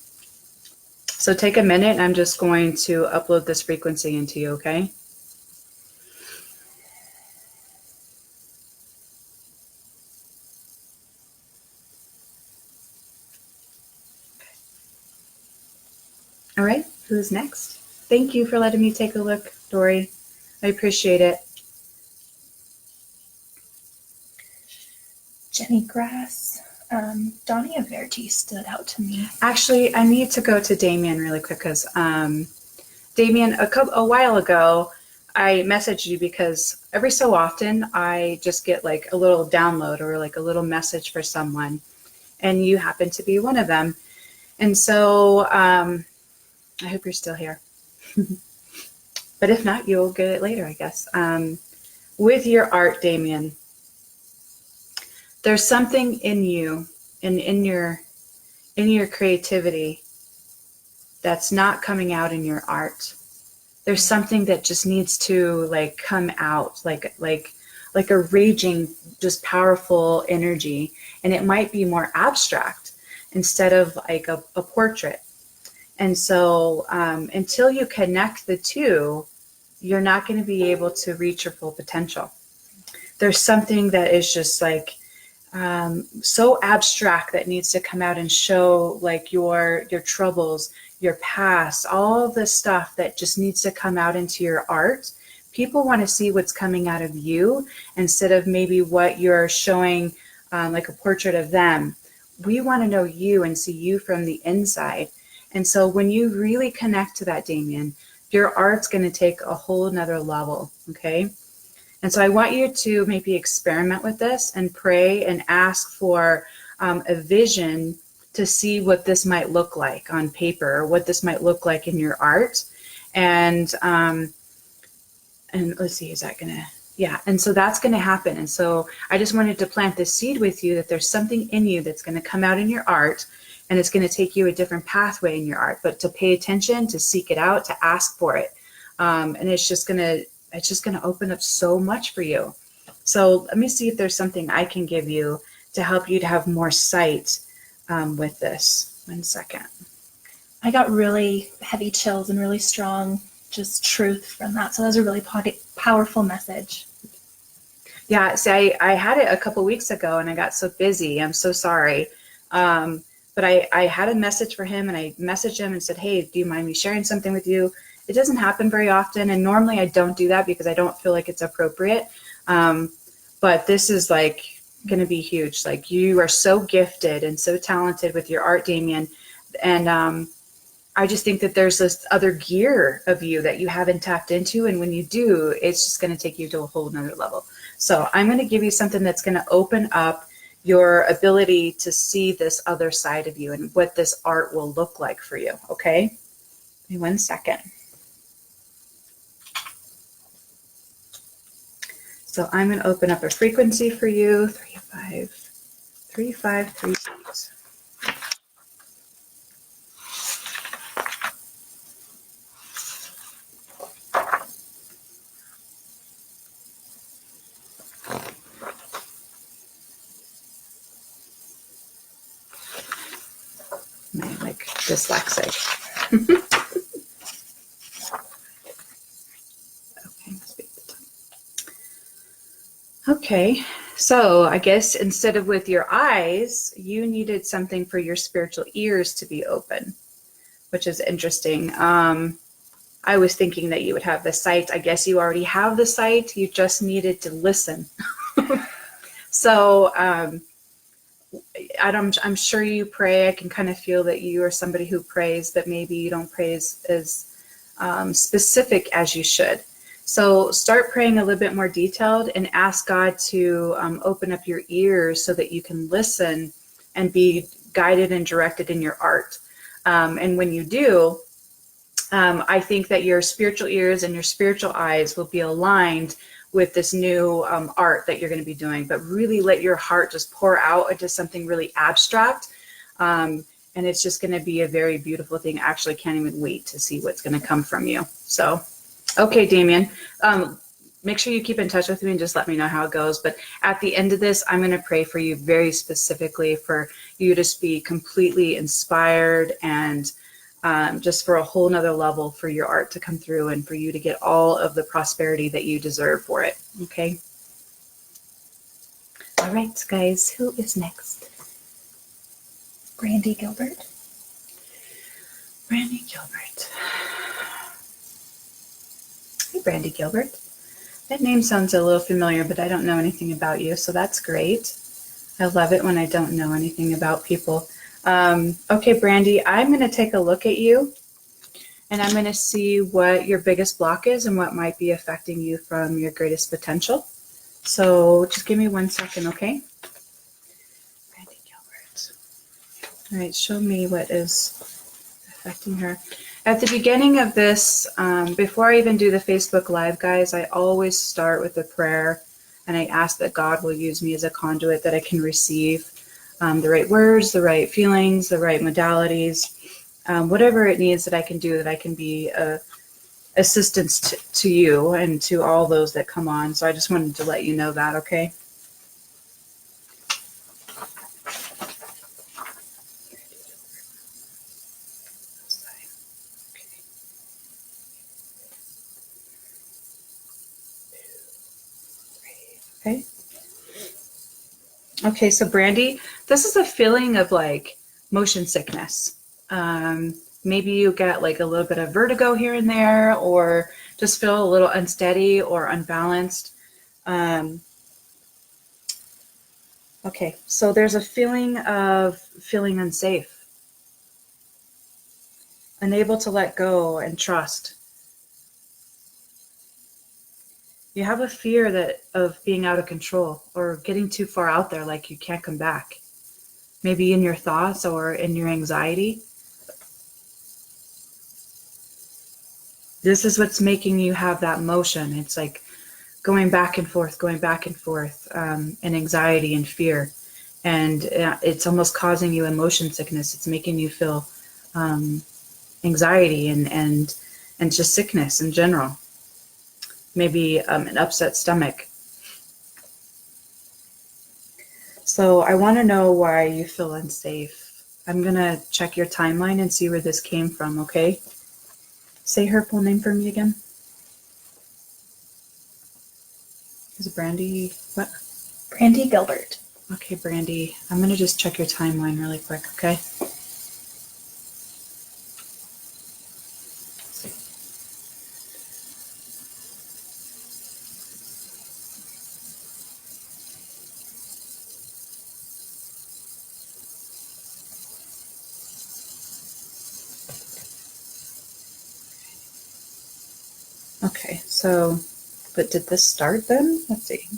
So take a minute and I'm just going to upload this frequency into you. Okay. All right. Who's next? Thank you for letting me take a look, Dory. I appreciate it. Jenny Grass. Donnie Averti stood out to me. Actually, I need to go to Damien really quick because Damien, a while ago, I messaged you because every so often I just get like a little download or like a little message for someone, and you happen to be one of them. And so I hope you're still here. But if not, you'll get it later, I guess. With your art, Damien, there's something in you and in your creativity that's not coming out in your art. There's something that just needs to like come out, like a raging, just powerful energy. And it might be more abstract instead of like a portrait. And so until you connect the two, you're not going to be able to reach your full potential. There's something that is just like so abstract that needs to come out and show like your troubles, your past, all this stuff that just needs to come out into your art. People want to see what's coming out of you instead of maybe what you're showing, like a portrait of them. We want to know you and see you from the inside. And so when you really connect to that, Damien, your art's going to take a whole nother level. Okay. And so I want you to maybe experiment with this and pray and ask for a vision to see what this might look like on paper or what this might look like in your art. And let's see, is that going to, yeah. And so that's going to happen. And so I just wanted to plant this seed with you that there's something in you that's going to come out in your art, and it's going to take you a different pathway in your art, but to pay attention, to seek it out, to ask for it. And it's just going to open up so much for you. So let me see if there's something I can give you to help you to have more sight with this. 1 second. I got really heavy chills and really strong just truth from that. So that was a really powerful message. Yeah, see, I had it a couple weeks ago and I got so busy. I'm so sorry. But I had a message for him and I messaged him and said, hey, do you mind me sharing something with you? It doesn't happen very often, and normally I don't do that because I don't feel like it's appropriate. But this is like going to be huge. Like, you are so gifted and so talented with your art, Damien. And I just think that there's this other gear of you that you haven't tapped into. And when you do, it's just going to take you to a whole nother level. So I'm going to give you something that's going to open up your ability to see this other side of you and what this art will look like for you. Okay? Give me 1 second. So I'm going to open up a frequency for you, 3538. I'm like dyslexic. Okay, so I guess instead of with your eyes, you needed something for your spiritual ears to be open, which is interesting. I was thinking that you would have the sight. I guess you already have the sight. You just needed to listen. So I'm sure you pray. I can kind of feel that you are somebody who prays, but maybe you don't pray as specific as you should. So start praying a little bit more detailed and ask God to open up your ears so that you can listen and be guided and directed in your art. And when you do, I think that your spiritual ears and your spiritual eyes will be aligned with this new art that you're going to be doing. But really let your heart just pour out into something really abstract. And it's just going to be a very beautiful thing. I actually can't even wait to see what's going to come from you. So, okay, Damien, make sure you keep in touch with me and just let me know how it goes. But at the end of this, I'm going to pray for you very specifically for you to be completely inspired and just for a whole nother level for your art to come through and for you to get all of the prosperity that you deserve for it. Okay. All right, guys, who is next? Brandy Gilbert. Brandy Gilbert. Hey, Brandy Gilbert. That name sounds a little familiar, but I don't know anything about you, so that's great. I love it when I don't know anything about people. Okay, Brandy, I'm going to take a look at you, and I'm going to see what your biggest block is and what might be affecting you from your greatest potential. So just give me 1 second, okay? Brandy Gilbert. All right, show me what is affecting her. At the beginning of this, before I even do the Facebook Live, guys, I always start with a prayer, and I ask that God will use me as a conduit that I can receive the right words, the right feelings, the right modalities, whatever it needs that I can do, that I can be assistance to you and to all those that come on. So I just wanted to let you know that, okay? Okay. Okay, so Brandy, this is a feeling of like motion sickness. Maybe you get like a little bit of vertigo here and there, or just feel a little unsteady or unbalanced. Okay, so there's a feeling of feeling unsafe, unable to let go and trust. You have a fear of being out of control or getting too far out there, like you can't come back. Maybe in your thoughts or in your anxiety. This is what's making you have that motion. It's like going back and forth, and anxiety and fear. And it's almost causing you emotion sickness. It's making you feel anxiety and just sickness in general. Maybe an upset stomach. So I want to know why you feel unsafe. I'm going to check your timeline and see where this came from, okay? Say her full name for me again. Is it Brandy? What? Brandy Gilbert. Okay, Brandy. I'm going to just check your timeline really quick, okay? Okay, so, but did this start then? Let's see.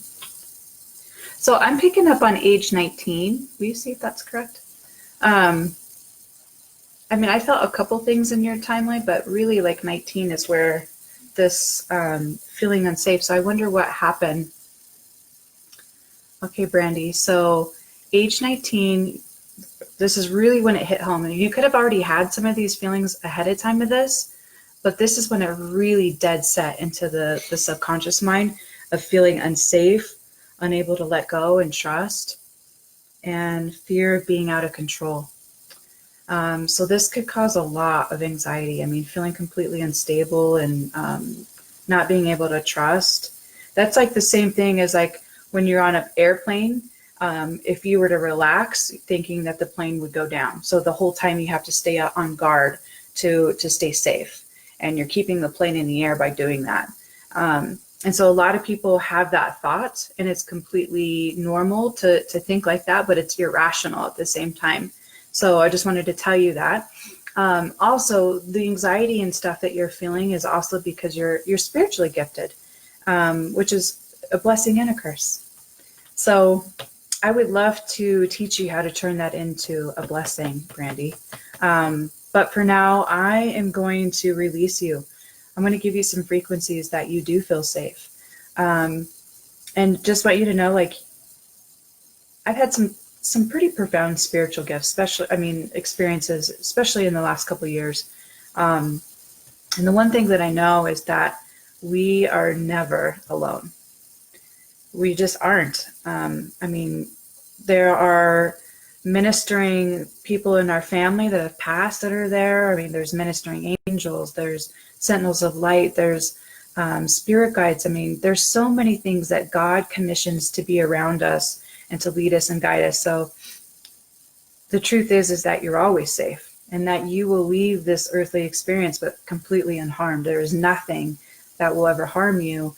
So I'm picking up on age 19. Will you see if that's correct? I mean, I felt a couple things in your timeline, but really like 19 is where this feeling unsafe. So I wonder what happened. Okay, Brandy. So age 19, this is really when it hit home. And you could have already had some of these feelings ahead of time of this, but this is when it really dead set into the subconscious mind of feeling unsafe, unable to let go and trust, and fear of being out of control. So this could cause a lot of anxiety. I mean, feeling completely unstable and not being able to trust. That's like the same thing as like when you're on an airplane. If you were to relax, thinking that the plane would go down. So the whole time you have to stay on guard to stay safe. And you're keeping the plane in the air by doing that. And so a lot of people have that thought, and it's completely normal to think like that, but it's irrational at the same time. So I just wanted to tell you that. Also, the anxiety and stuff that you're feeling is also because you're spiritually gifted, which is a blessing and a curse. So I would love to teach you how to turn that into a blessing, Brandy. But for now, I am going to release you. I'm going to give you some frequencies that you do feel safe. And just want you to know, like, I've had some pretty profound spiritual gifts, experiences, especially in the last couple of years. And the one thing that I know is that we are never alone. We just aren't. There are ministering people in our family that have passed that are there. I mean, there's ministering angels, there's sentinels of light, there's spirit guides. I mean, there's so many things that God commissions to be around us and to lead us and guide us. So the truth is that you're always safe, and that you will leave this earthly experience but completely unharmed. There is nothing that will ever harm you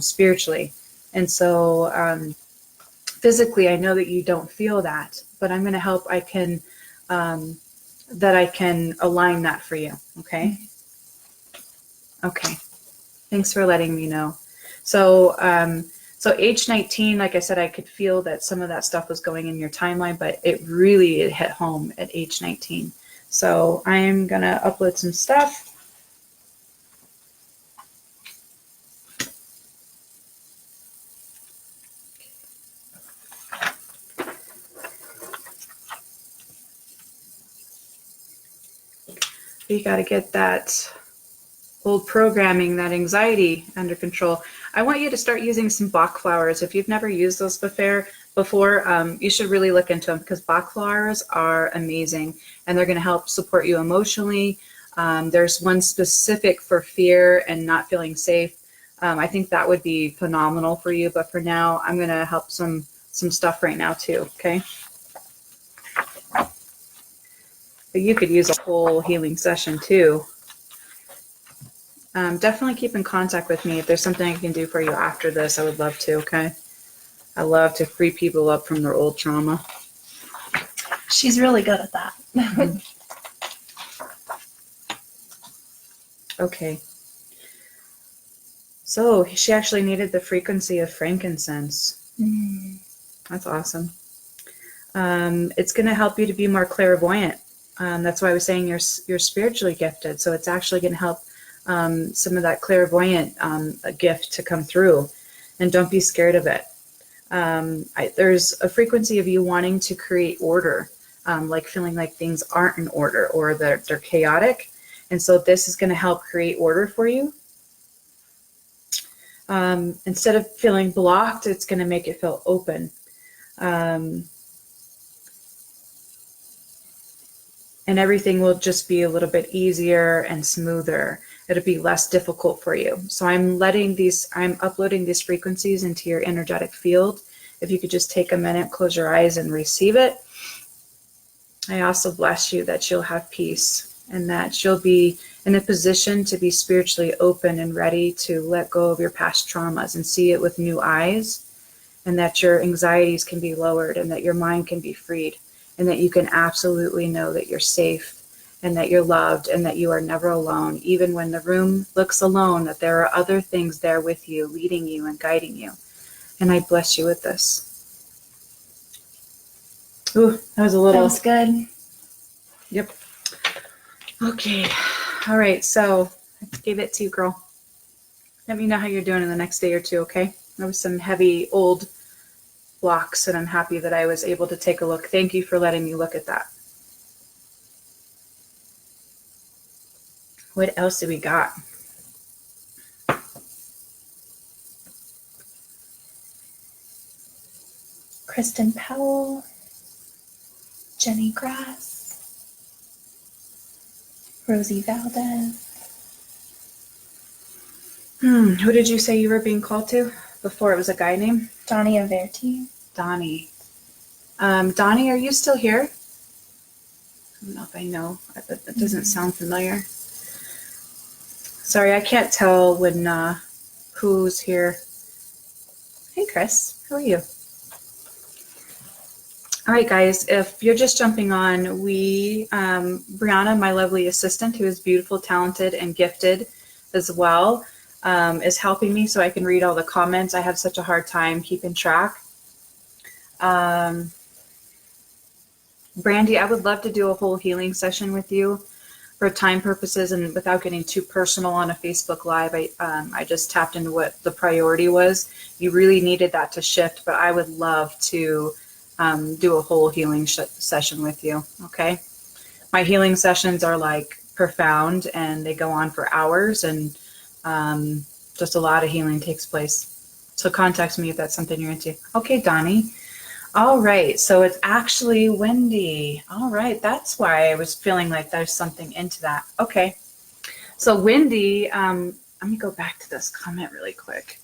spiritually. And so physically, I know that you don't feel that, but I'm going to help. I can align that for you. Okay. Okay. Thanks for letting me know. So age 19, like I said, I could feel that some of that stuff was going in your timeline, but it hit home at age 19. So I'm going to upload some stuff. You got to get that old programming, that anxiety under control. I want you to start using some Bach flowers. If you've never used those before, you should really look into them, because Bach flowers are amazing, and they're going to help support you emotionally. There's one specific for fear and not feeling safe. I think that would be phenomenal for you. But for now, I'm going to help some stuff right now too. Okay. But you could use a whole healing session too. Definitely keep in contact with me. If there's something I can do for you after this, I would love to, okay? I love to free people up from their old trauma. She's really good at that. Mm-hmm. Okay. So she actually needed the frequency of frankincense. That's awesome. It's going to help you to be more clairvoyant. That's why I was saying you're spiritually gifted. So it's actually going to help some of that clairvoyant gift to come through, and don't be scared of it. There's a frequency of you wanting to create order, like feeling like things aren't in order or they're chaotic. And so this is going to help create order for you. Instead of feeling blocked, it's going to make it feel open. And everything will just be a little bit easier and smoother. It'll be less difficult for you. So I'm uploading these frequencies into your energetic field. If you could just take a minute, close your eyes and receive it. I also bless you that you'll have peace, and that you'll be in a position to be spiritually open and ready to let go of your past traumas and see it with new eyes, and that your anxieties can be lowered, and that your mind can be freed, and that you can absolutely know that you're safe and that you're loved and that you are never alone. Even when the room looks alone, that there are other things there with you, leading you and guiding you. And I bless you with this. Ooh, that was a little. That was good. Yep. Okay. All right. So I gave it to you, girl. Let me know how you're doing in the next day or two, okay? There was some heavy old blocks, and I'm happy that I was able to take a look. Thank you for letting me look at that. What else do we got? Kristen Powell, Jenny Grass, Rosie Valdez. Who did you say you were being called to before? It was a guy named? Donnie Averti. Donnie. Donnie, are you still here? I don't know if I know. That doesn't sound familiar. Sorry, I can't tell when who's here. Hey, Chris. How are you? All right, guys, if you're just jumping on, Brianna, my lovely assistant, who is beautiful, talented, and gifted as well, is helping me so I can read all the comments. I have such a hard time keeping track. Brandy, I would love to do a whole healing session with you for time purposes and without getting too personal on a Facebook Live. I just tapped into what the priority was. You really needed that to shift, but I would love to do a whole healing session with you, okay? My healing sessions are like profound and they go on for hours, and just a lot of healing takes place. So contact me if that's something you're into. Okay, Donnie. All right, so it's actually Wendy. All right, that's why I was feeling like there's something into that. Okay, so Wendy, let me go back to this comment really quick.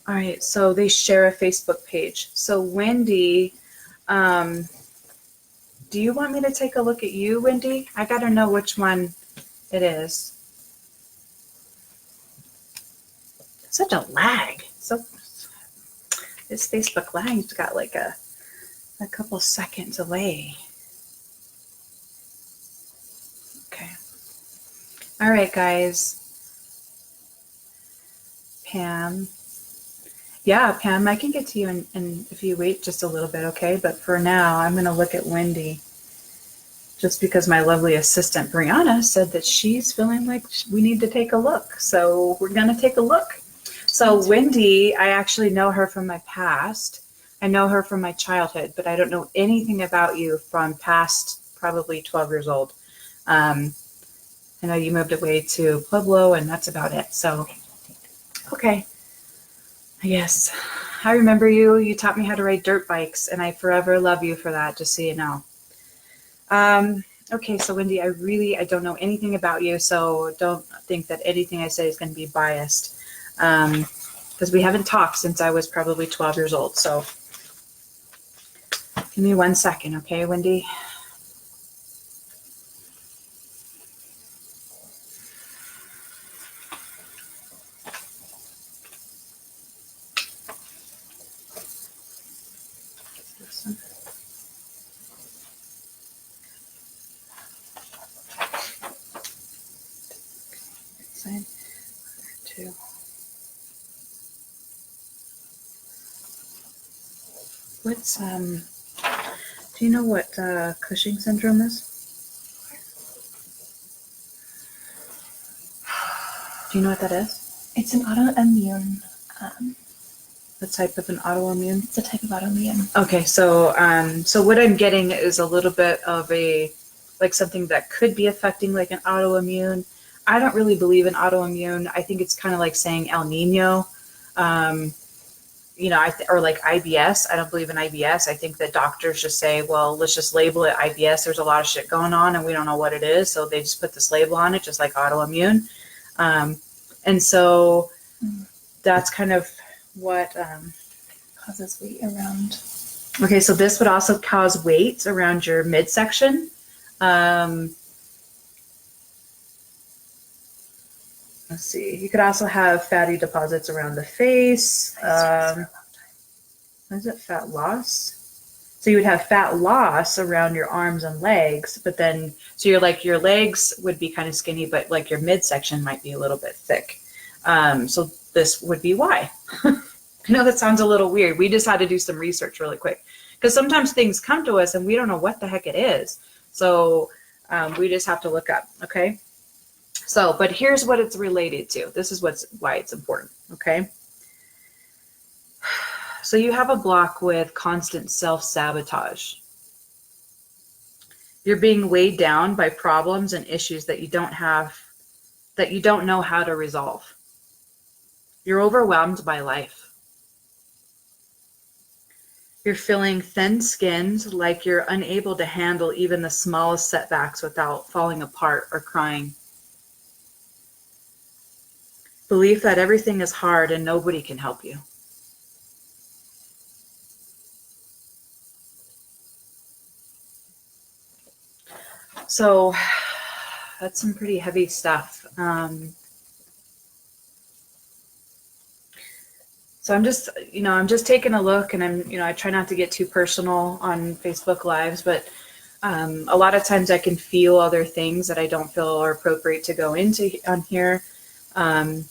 All right, so they share a Facebook page. So Wendy, do you want me to take a look at you, Wendy? I got to know which one it is. Such a lag. So this Facebook Live's got like a couple second delay. Okay. All right, guys. Pam. Yeah, Pam, I can get to you in if you wait just a little bit, okay? But for now, I'm going to look at Wendy. Just because my lovely assistant, Brianna, said that she's feeling like we need to take a look. So we're going to take a look. So Wendy, I actually know her from my past. I know her from my childhood, but I don't know anything about you from past probably 12 years old. I know you moved away to Pueblo, and that's about it. So, okay. Yes, I remember you. You taught me how to ride dirt bikes, and I forever love you for that, just so you know. Okay, so Wendy, I don't know anything about you, so don't think that anything I say is going to be biased. Because we haven't talked since I was probably 12 years old. So give me 1 second, okay, Wendy? Side, 2. What's do you know what Cushing syndrome is? Do you know what that is? It's an autoimmune. The type of an autoimmune? It's a type of autoimmune. Okay, so so what I'm getting is a little bit of like something that could be affecting like an autoimmune. I don't really believe in autoimmune. I think it's kind of like saying El Nino, or like IBS. I don't believe in IBS. I think that doctors just say, well, let's just label it IBS. There's a lot of shit going on and we don't know what it is. So they just put this label on it, just like autoimmune. And so that's kind of what Causes weight around. Okay, so this would also cause weight around your midsection. Let's see. You could also have fatty deposits around the face. Is it fat loss? So you would have fat loss around your arms and legs, but then, so you're like, your legs would be kind of skinny, but like your midsection might be a little bit thick. So this would be why. I know that sounds a little weird. We just had to do some research really quick, because sometimes things come to us and we don't know what the heck it is. So we just have to look up, okay? So, but here's what it's related to. This is why it's important, okay? So you have a block with constant self-sabotage. You're being weighed down by problems and issues that you don't know how to resolve. You're overwhelmed by life. You're feeling thin-skinned, like you're unable to handle even the smallest setbacks without falling apart or crying. Belief that everything is hard and nobody can help you. So that's some pretty heavy stuff. So I'm just taking a look, and I try not to get too personal on Facebook Lives, but a lot of times I can feel other things that I don't feel are appropriate to go into on here. But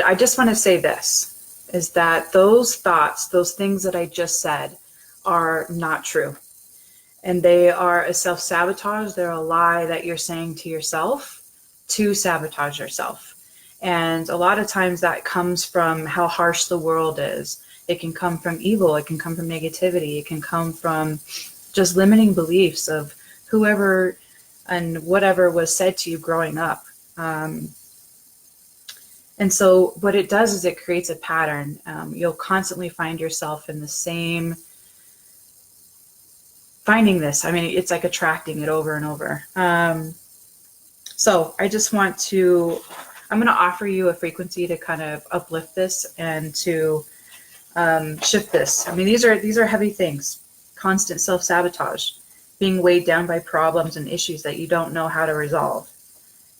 I just want to say this, is that those thoughts, those things that I just said, are not true. And they are a self-sabotage. They're a lie that you're saying to yourself to sabotage yourself. And a lot of times that comes from how harsh the world is. It can come from evil. It can come from negativity. It can come from just limiting beliefs of whoever and whatever was said to you growing up. And so what it does is it creates a pattern. You'll constantly find yourself in the same, finding this. I mean, it's like attracting it over and over. So I just want to, I'm going to offer you a frequency to kind of uplift this and to shift this. I mean, these are heavy things. Constant self-sabotage, being weighed down by problems and issues that you don't know how to resolve,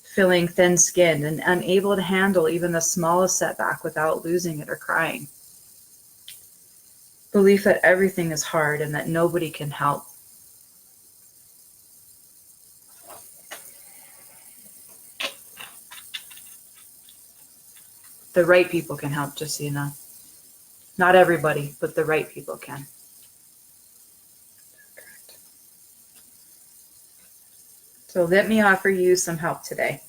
feeling thin-skinned and unable to handle even the smallest setback without losing it or crying. Belief that everything is hard and that nobody can help. The right people can help, just so you know. Not everybody, but the right people can. So let me offer you some help today.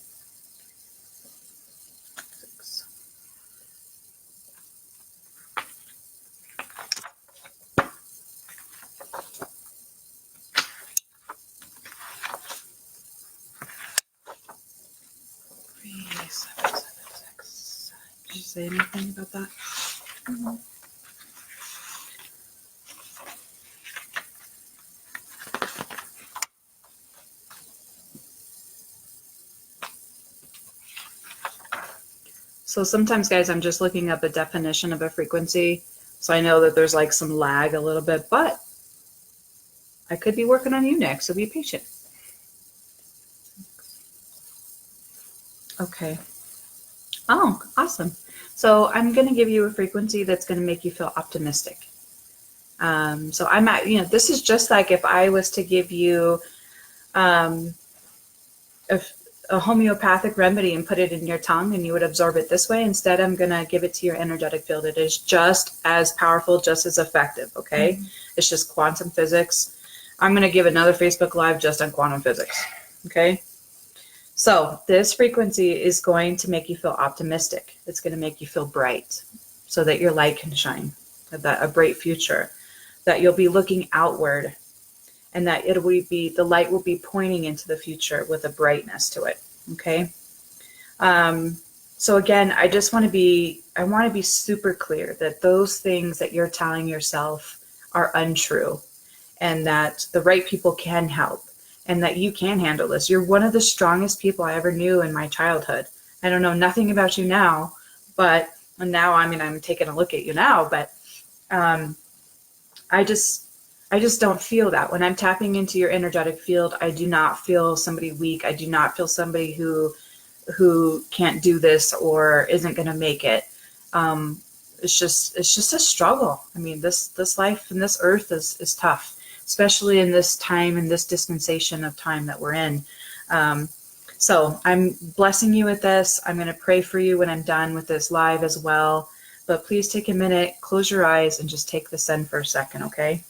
Did you say anything about that? Mm-hmm. So sometimes, guys, I'm just looking up a definition of a frequency. So I know that there's like some lag a little bit, but I could be working on you next, so be patient. Okay. Oh, awesome. So I'm going to give you a frequency that's going to make you feel optimistic. So I'm at, this is just like if I was to give you a homeopathic remedy and put it in your tongue and you would absorb it this way. Instead, I'm going to give it to your energetic field. It is just as powerful, just as effective. Okay. Mm-hmm. It's just quantum physics. I'm going to give another Facebook Live just on quantum physics. Okay. So this frequency is going to make you feel optimistic. It's going to make you feel bright so that your light can shine, that a bright future, that you'll be looking outward, and that the light will be pointing into the future with a brightness to it. Okay. So again, I want to be super clear that those things that you're telling yourself are untrue, and that the right people can help, and that you can handle this. You're one of the strongest people I ever knew in my childhood. I don't know nothing about you now, but now, I'm taking a look at you now, but I just don't feel that. When I'm tapping into your energetic field, I do not feel somebody weak. I do not feel somebody who can't do this or isn't going to make it. it's just a struggle. I mean, this life and this earth is tough, especially in this time, in this dispensation of time that we're in. So I'm blessing you with this. I'm going to pray for you when I'm done with this live as well. But please take a minute, close your eyes, and just take this in for a second, okay?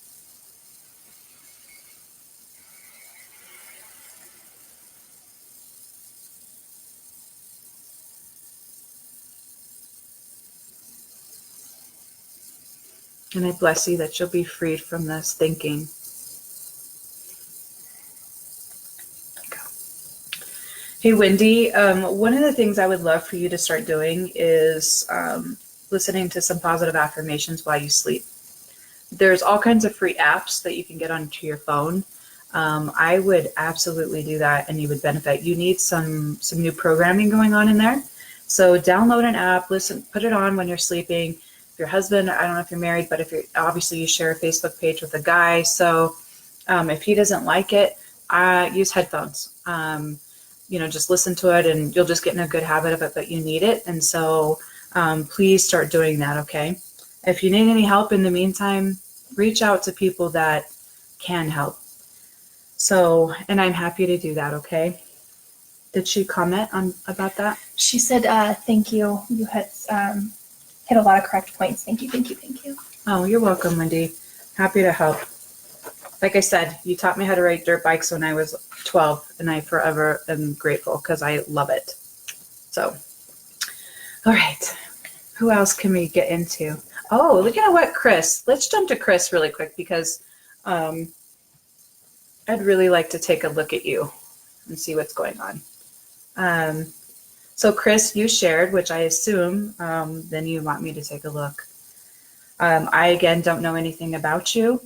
And I bless you that you'll be freed from this thinking. Hey, Wendy, one of the things I would love for you to start doing is listening to some positive affirmations while you sleep. There's all kinds of free apps that you can get onto your phone. I would absolutely do that, and you would benefit. You need some new programming going on in there. So download an app, listen, put it on when you're sleeping. If your husband, I don't know if you're married, but if you're, obviously you share a Facebook page with a guy. So if he doesn't like it, use headphones. Just listen to it, and you'll just get in a good habit of it, but you need it. And so please start doing that, okay? If you need any help in the meantime, reach out to people that can help. So, and I'm happy to do that, okay? Did she comment on about that? She said, thank you. You had hit a lot of correct points. Thank you, thank you, thank you. Oh, you're welcome, Wendy. Happy to help. Like I said, you taught me how to ride dirt bikes when I was 12, and I forever am grateful because I love it. So, all right. Who else can we get into? Oh, look at what, Chris. Let's jump to Chris really quick because I'd really like to take a look at you and see what's going on. So Chris, you shared, which I assume then you want me to take a look. I, again, don't know anything about you.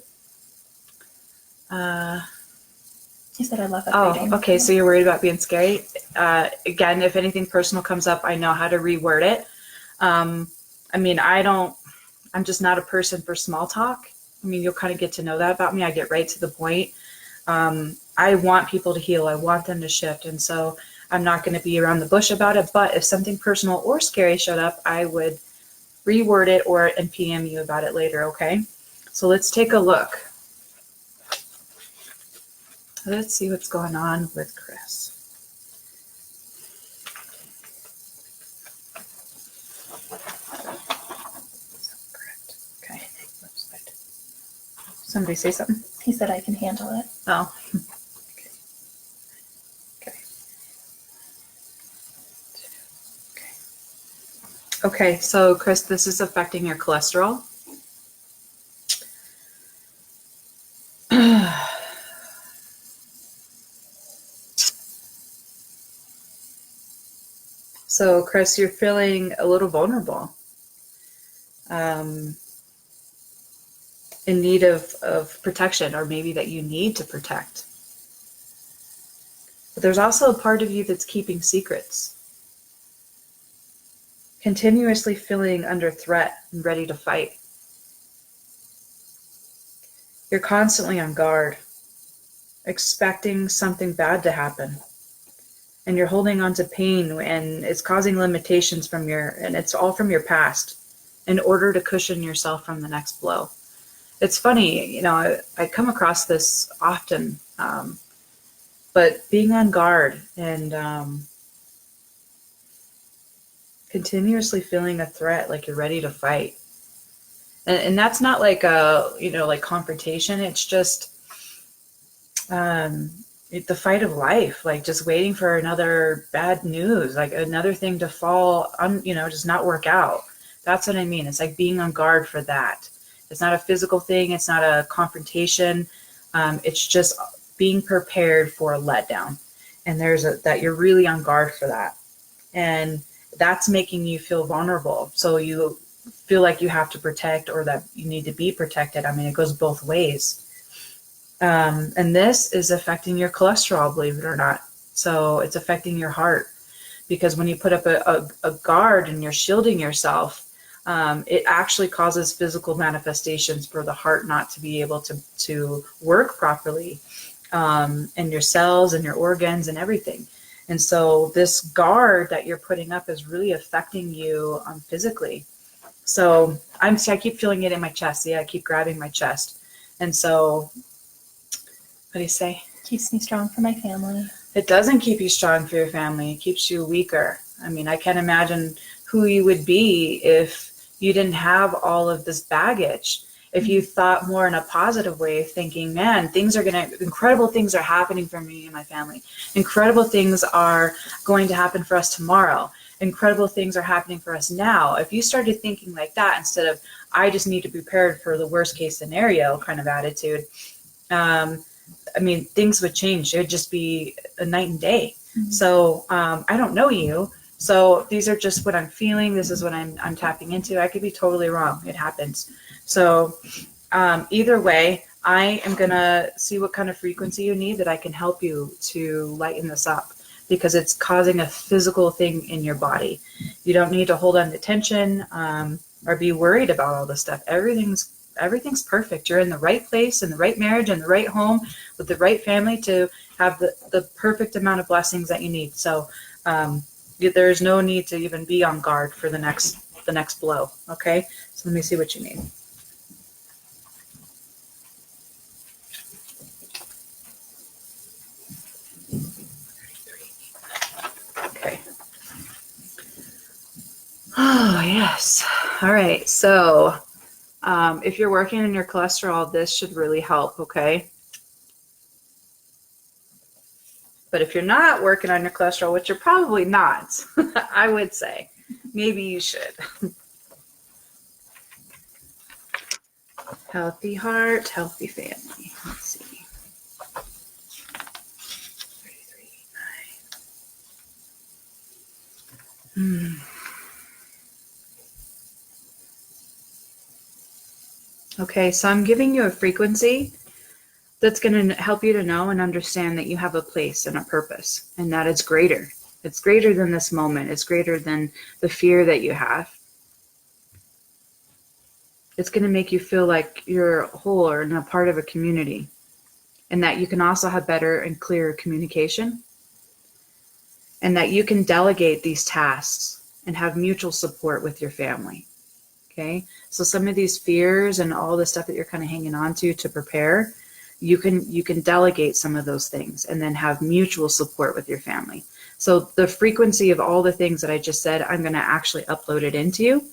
He said, I love updating. Oh, okay. So you're worried about being scary. Again, if anything personal comes up, I know how to reword it. I mean, I'm just not a person for small talk. I mean, you'll kind of get to know that about me. I get right to the point. I want people to heal. I want them to shift. And so I'm not going to be around the bush about it. But if something personal or scary showed up, I would reword it and PM you about it later. Okay. So let's take a look. Let's see what's going on with Chris. Okay. Somebody say something? He said, I can handle it. Oh. Okay, so Chris, this is affecting your cholesterol. So Chris, you're feeling a little vulnerable, in need of protection, or maybe that you need to protect. But there's also a part of you that's keeping secrets, continuously feeling under threat and ready to fight. You're constantly on guard, expecting something bad to happen. And you're holding on to pain, and it's causing limitations and it's all from your past in order to cushion yourself from the next blow. It's funny, I come across this often, but being on guard and continuously feeling a threat, like you're ready to fight. And that's not like like confrontation. It's just the fight of life, like just waiting for another bad news, like another thing to fall on, just not work out. That's what I mean. It's like being on guard for that. It's not a physical thing. It's not a confrontation. It's just being prepared for a letdown. And that you're really on guard for that. And that's making you feel vulnerable. So you feel like you have to protect, or that you need to be protected. I mean, it goes both ways. And this is affecting your cholesterol, believe it or not. So it's affecting your heart, because when you put up a guard and you're shielding yourself, it actually causes physical manifestations for the heart not to be able to work properly, and your cells and your organs and everything. And so this guard that you're putting up is really affecting you physically. So I keep feeling it in my chest. Yeah, I keep grabbing my chest. And so, what do you say? Keeps me strong for my family. It doesn't keep you strong for your family. It keeps you weaker. I mean, I can't imagine who you would be if you didn't have all of this baggage. If you thought more in a positive way, thinking, man, incredible things are happening for me and my family. Incredible things are going to happen for us tomorrow. Incredible things are happening for us now. If you started thinking like that instead of, I just need to be prepared for the worst case scenario kind of attitude, I mean, things would change. It would just be a night and day. Mm-hmm. So I don't know you. So these are just what I'm feeling. This is what I'm tapping into. I could be totally wrong. It happens. So either way, I am going to see what kind of frequency you need that I can help you to lighten this up, because it's causing a physical thing in your body. You don't need to hold on to tension or be worried about all this stuff. Everything's perfect. You're in the right place, in the right marriage, in the right home, with the right family to have the perfect amount of blessings that you need. So there's no need to even be on guard for the next blow. Okay, so let me see what you need. Okay. Oh yes. All right. So if you're working on your cholesterol, this should really help. Okay. But if you're not working on your cholesterol, which you're probably not, I would say, maybe you should. Healthy heart, healthy family. Let's see. 33, 9. Okay, so I'm giving you a frequency that's going to help you to know and understand that you have a place and a purpose, and that it's greater. It's greater than this moment. It's greater than the fear that you have. It's going to make you feel like you're whole or a part of a community, and that you can also have better and clearer communication, and that you can delegate these tasks and have mutual support with your family. Okay, so some of these fears and all the stuff that you're kind of hanging on to prepare, you can delegate some of those things and then have mutual support with your family. So the frequency of all the things that I just said, I'm going to actually upload it into you.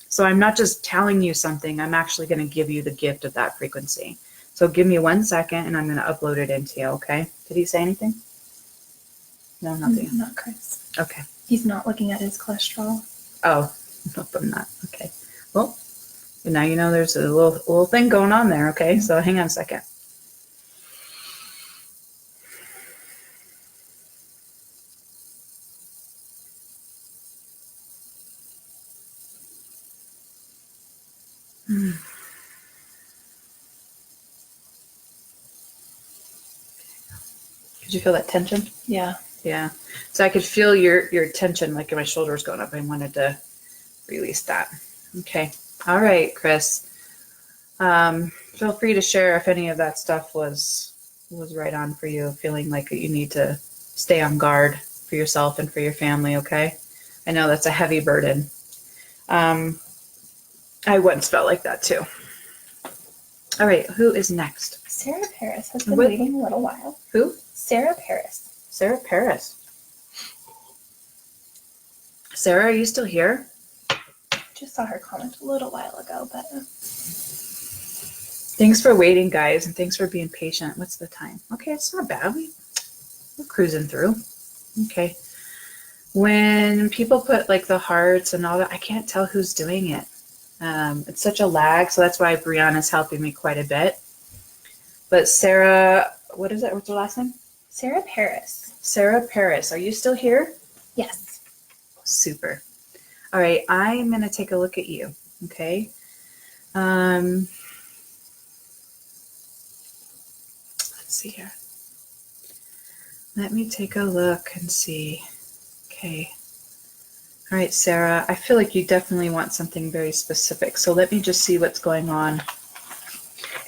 So I'm not just telling you something, I'm actually going to give you the gift of that frequency. So give me 1 second and I'm going to upload it into you, okay? Did he say anything? No, nothing. Not Chris. Okay. He's not looking at his cholesterol. Oh, nope, I'm not. Okay. Well, now you know there's a little thing going on there, okay? So hang on a second. Could you feel that tension? Yeah. Yeah. So I could feel your tension, like my shoulders going up. I wanted to release that. Okay. All right, Chris. Feel free to share if any of that stuff was right on for you, feeling like you need to stay on guard for yourself and for your family, okay? I know that's a heavy burden. I once felt like that too. All right, who is next? Sarah Paris has been waiting a little while. Who? Sarah Paris. Sarah Paris. Sarah, are you still here? Just saw her comment a little while ago, but... Thanks for waiting, guys, and thanks for being patient. What's the time? Okay, it's not bad. We're cruising through. Okay. When people put like the hearts and all that, I can't tell who's doing it. It's such a lag, so that's why Brianna's helping me quite a bit. But Sarah, what is it? What's her last name? Sarah Paris. Sarah Paris. Are you still here? Yes. Super. All right, I'm going to take a look at you, okay? Let's see here. Let me take a look and see. Okay. All right, Sarah, I feel like you definitely want something very specific. So let me just see what's going on.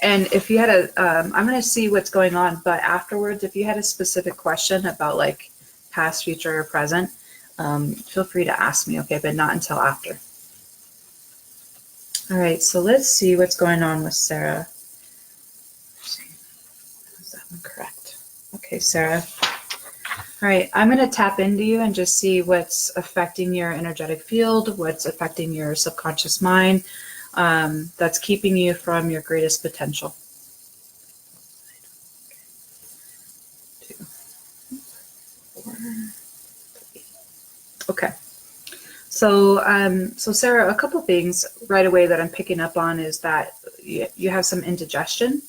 And if you had I'm going to see what's going on, but afterwards, if you had a specific question about like past, future, or present, feel free to ask me, okay? But not until after. All right, so let's see what's going on with Sarah. Is that one correct? Okay, Sarah. All right, I'm going to tap into you and just see what's affecting your energetic field, what's affecting your subconscious mind, that's keeping you from your greatest potential. 2, 4, 3. Okay. So Sarah, a couple things right away that I'm picking up on is that you have some indigestion.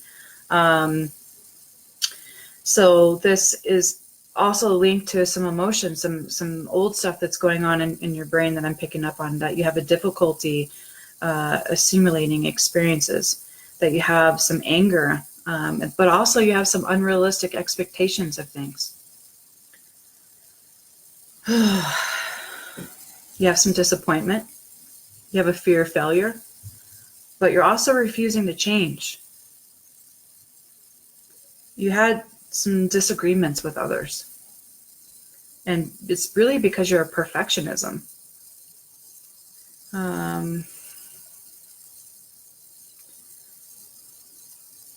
So this is also linked to some emotions, some old stuff that's going on in your brain that I'm picking up on, that you have a difficulty assimilating experiences, that you have some anger, but also you have some unrealistic expectations of things. You have some disappointment. You have a fear of failure, but you're also refusing to change. You had some disagreements with others, and it's really because you're a perfectionism.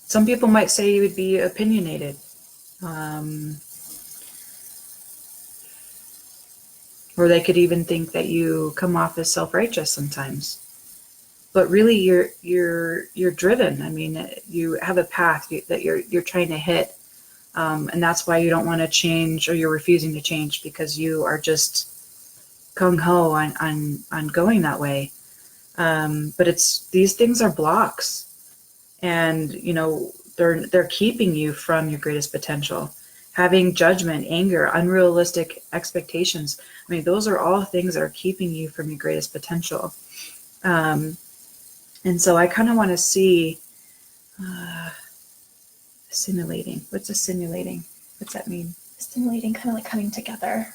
Some people might say you would be opinionated. Or they could even think that you come off as self-righteous sometimes. But really you're driven. I mean, you have a path that you're trying to hit. And that's why you don't want to change, or you're refusing to change, because you are just gung-ho on going that way. But these things are blocks, and they're keeping you from your greatest potential. Having judgment, anger, unrealistic expectations. I mean, those are all things that are keeping you from your greatest potential. And so I kind of want to see assimilating. What's assimilating? What's that mean? Assimilating, kind of like coming together.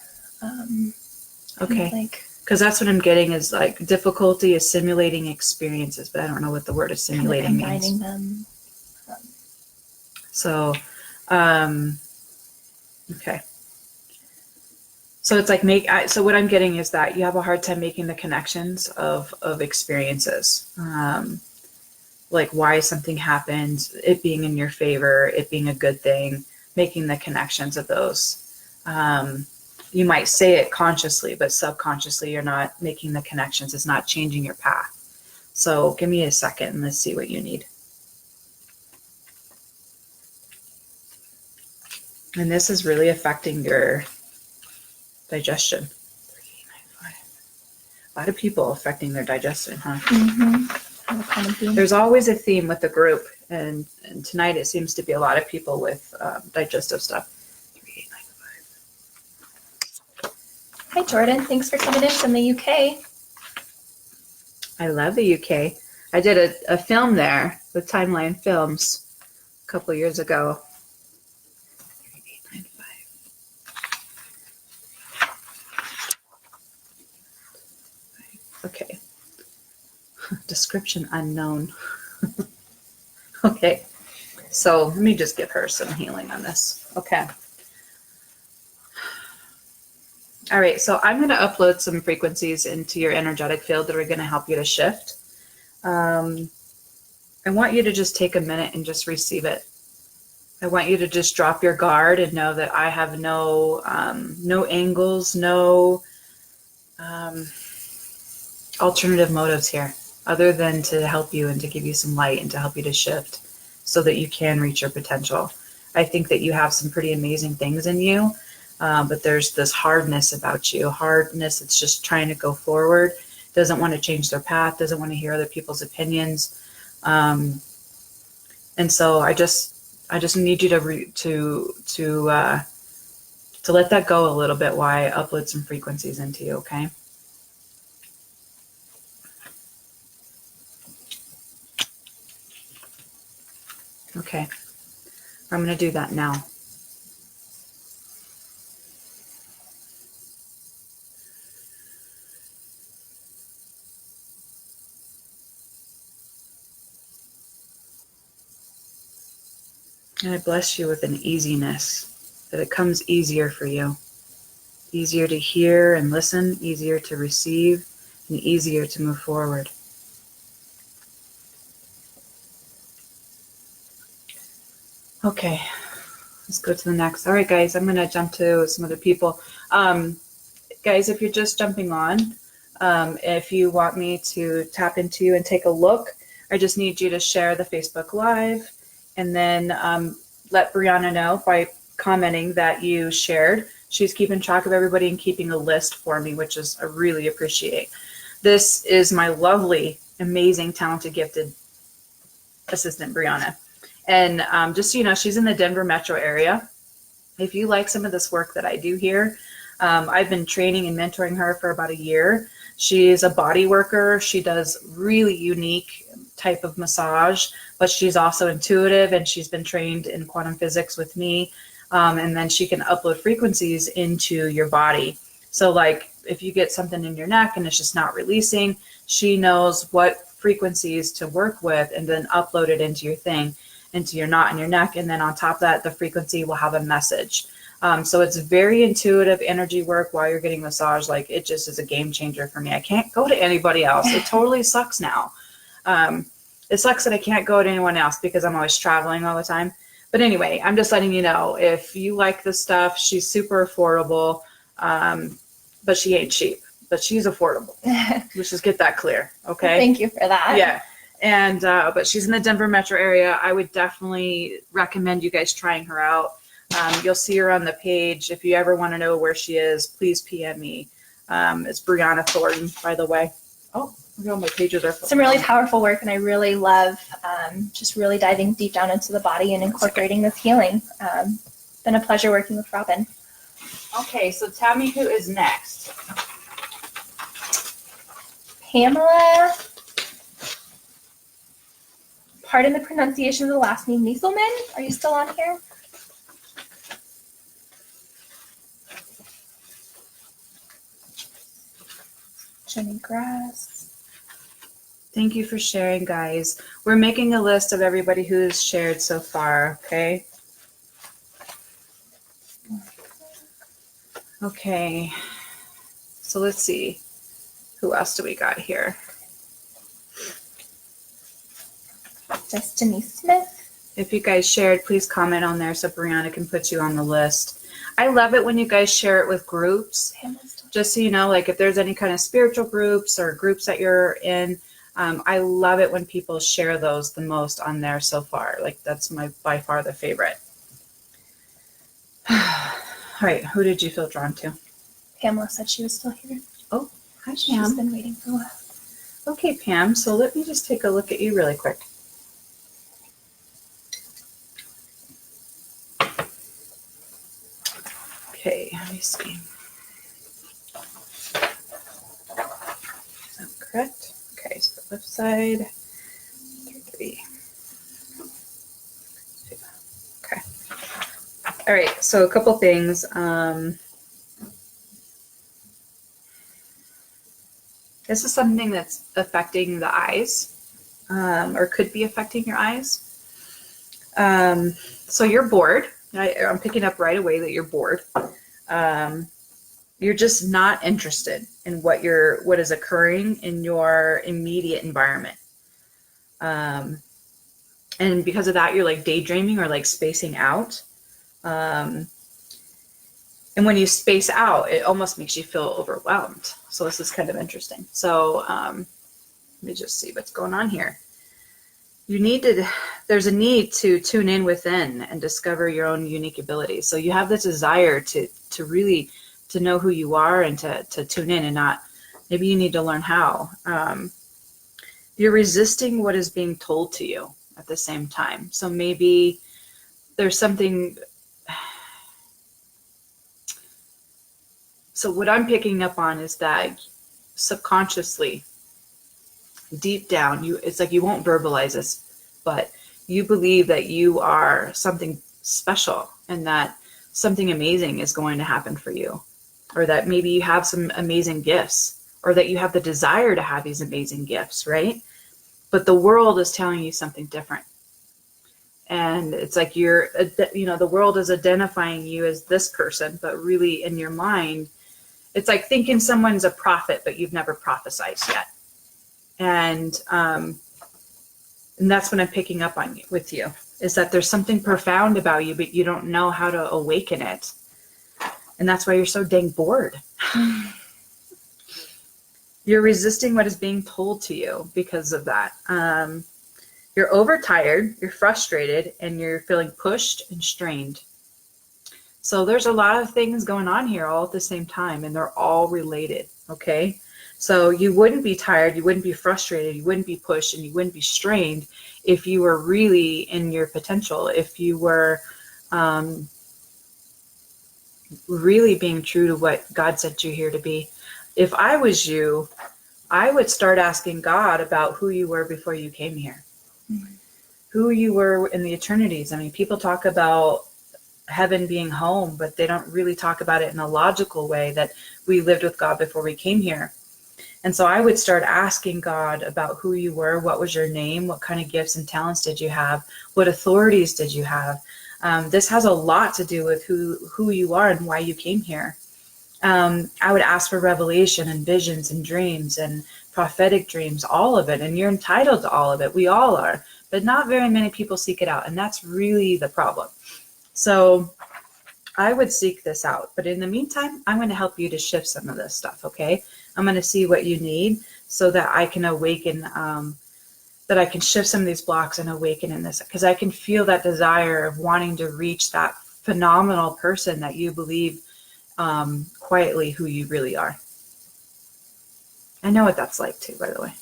Okay. Because that's what I'm getting is like difficulty assimilating experiences, but I don't know what the word assimilating means. Combining them. So, okay. So it's like so what I'm getting is that you have a hard time making the connections of experiences. Like why something happened, it being in your favor, it being a good thing, making the connections of those. You might say it consciously, but subconsciously you're not making the connections. It's not changing your path. So give me a second and let's see what you need. And this is really affecting your digestion. 3895. A lot of people affecting their digestion, huh? Mm-hmm. There's always a theme with the group, and tonight it seems to be a lot of people with digestive stuff. 3895. Hi, Jordan. Thanks for coming in from the UK. I love the UK. I did a film there with Timeline Films a couple years ago. 3895. Okay. Description unknown. Okay. So let me just give her some healing on this. Okay. All right. So I'm going to upload some frequencies into your energetic field that are going to help you to shift. I want you to just take a minute and just receive it. I want you to just drop your guard and know that I have no angles, no alternative motives here, other than to help you and to give you some light and to help you to shift so that you can reach your potential. I think that you have some pretty amazing things in you, but there's this hardness about you. Hardness, it's just trying to go forward, doesn't want to change their path, doesn't want to hear other people's opinions. And so I just need you to let that go a little bit while I upload some frequencies into you, okay? Okay, I'm going to do that now. And I bless you with an easiness, that it comes easier for you. Easier to hear and listen, easier to receive, and easier to move forward. Okay, let's go to the next. All right, guys, I'm going to jump to some other people. Guys, if you're just jumping on, if you want me to tap into you and take a look, I just need you to share the Facebook Live and then let Brianna know by commenting that you shared. She's keeping track of everybody and keeping a list for me, which is I really appreciate. This is my lovely, amazing, talented, gifted assistant, Brianna. And just so you know, she's in the Denver metro area. If you like some of this work that I do here, I've been training and mentoring her for about a year. She's a body worker. She does really unique type of massage, but she's also intuitive, and she's been trained in quantum physics with me. And then she can upload frequencies into your body. So like if you get something in your neck and it's just not releasing, she knows what frequencies to work with and then upload it into your thing, into your knot in your neck. And then on top of that, the frequency will have a message. So it's very intuitive energy work while you're getting massage. Like it just is a game changer for me. I can't go to anybody else. It totally sucks now. It sucks that I can't go to anyone else because I'm always traveling all the time. But anyway, I'm just letting you know, if you like this stuff, she's super affordable, but she ain't cheap, but she's affordable. Let's just get that clear. Okay. Well, thank you for that. Yeah. And, but she's in the Denver metro area. I would definitely recommend you guys trying her out. You'll see her on the page. If you ever want to know where she is, please PM me. It's Brianna Thornton, by the way. Oh, look at all my pages are. Some really powerful work, and I really love just really diving deep down into the body and incorporating this healing. It's been a pleasure working with Robyn. Okay, so tell me who is next. Pamela. Pardon the pronunciation of the last name, Nieselman. Are you still on here? Jenny Grass. Thank you for sharing, guys. We're making a list of everybody who's shared so far, okay? Okay, so let's see. Who else do we got here? Destiny Smith. If you guys shared, please comment on there so Brianna can put you on the list. I love it when you guys share it with groups. Just so you know, like if there's any kind of spiritual groups or groups that you're in, I love it when people share those the most on there so far. Like that's my by far the favorite. All right, who did you feel drawn to? Pamela said she was still here. Oh, hi She's Pam. been waiting for a while. Okay, Pam, so let me just take a look at you really quick. Okay, let me see. Is that correct? Okay, so the left side, 3. Okay. All right, so a couple things. This is something that's affecting the eyes, or could be affecting your eyes. So you're bored. I'm picking up right away that you're bored. You're just not interested in what is occurring in your immediate environment. And because of that, you're like daydreaming or like spacing out. And when you space out, it almost makes you feel overwhelmed. So this is kind of interesting. So let me just see what's going on here. There's a need to tune in within and discover your own unique abilities. So you have this desire to really to know who you are and to tune in and not, maybe you need to learn how. You're resisting what is being told to you at the same time. So maybe there's something. So what I'm picking up on is that subconsciously, deep down, it's like you won't verbalize this, but you believe that you are something special and that something amazing is going to happen for you, or that maybe you have some amazing gifts, or that you have the desire to have these amazing gifts, right? But the world is telling you something different. And it's like the world is identifying you as this person, but really in your mind, it's like thinking someone's a prophet, but you've never prophesied yet. And that's what I'm picking up on with you. is that there's something profound about you, but you don't know how to awaken it. And that's why you're so dang bored. You're resisting what is being told to you because of that. You're overtired, you're frustrated, and you're feeling pushed and strained. So there's a lot of things going on here all at the same time, and they're all related, okay? So you wouldn't be tired, you wouldn't be frustrated, you wouldn't be pushed, and you wouldn't be strained if you were really in your potential, if you were really being true to what God sent you here to be. If I was you, I would start asking God about who you were before you came here, who you were in the eternities. I mean, people talk about heaven being home, but they don't really talk about it in a logical way, that we lived with God before we came here. And so I would start asking God about who you were, what was your name, what kind of gifts and talents did you have, what authorities did you have. This has a lot to do with who you are and why you came here. I would ask for revelation and visions and dreams and prophetic dreams, all of it. And you're entitled to all of it. We all are, but not very many people seek it out. And that's really the problem. So I would seek this out. But in the meantime, I'm going to help you to shift some of this stuff, okay? I'm going to see what you need so that I can awaken, that I can shift some of these blocks and awaken in this. Because I can feel that desire of wanting to reach that phenomenal person that you believe quietly who you really are. I know what that's like too, by the way.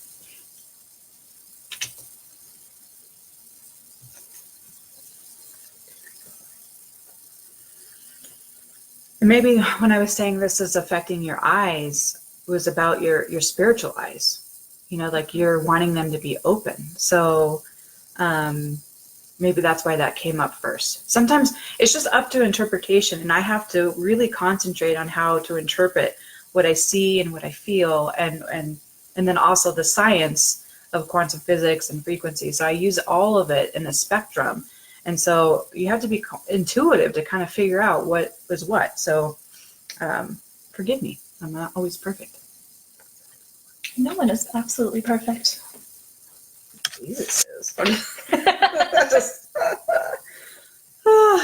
And maybe when I was saying this is affecting your eyes, it was about your spiritual eyes. You know, like you're wanting them to be open. So maybe that's why that came up first. Sometimes it's just up to interpretation, and I have to really concentrate on how to interpret what I see and what I feel, and then also the science of quantum physics and frequency. So I use all of it in a spectrum. And so you have to be intuitive to kind of figure out what is what. So forgive me, I'm not always perfect. No one is absolutely perfect. Jesus is.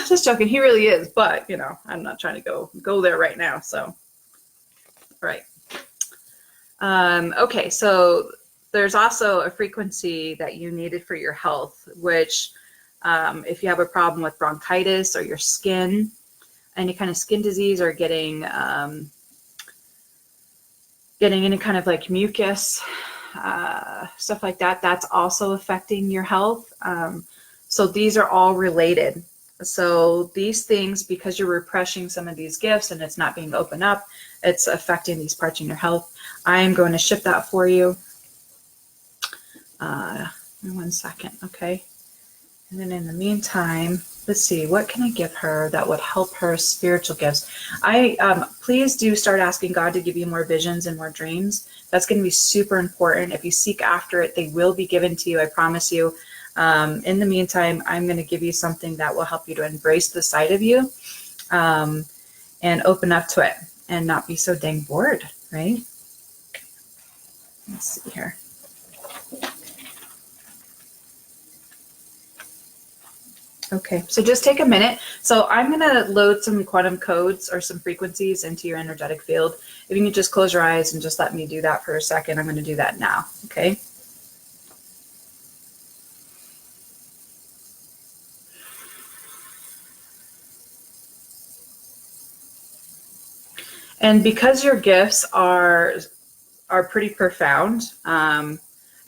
Just joking. He really is, but you know, I'm not trying to go there right now. So, right. Okay. So there's also a frequency that you needed for your health, which, if you have a problem with bronchitis or your skin, any kind of skin disease, or getting any kind of like mucus, stuff like that, that's also affecting your health. So these are all related. So these things, because you're repressing some of these gifts and it's not being opened up, it's affecting these parts in your health. I am going to ship that for you. In 1 second, okay? And then in the meantime, let's see, what can I give her that would help her spiritual gifts? Please do start asking God to give you more visions and more dreams. That's going to be super important. If you seek after it, they will be given to you, I promise you. In the meantime, I'm going to give you something that will help you to embrace the side of you, and open up to it and not be so dang bored, right? Let's see here. Okay, so just take a minute. So I'm going to load some quantum codes or some frequencies into your energetic field. If you can just close your eyes and just let me do that for a second, I'm going to do that now, okay? And because your gifts are pretty profound, I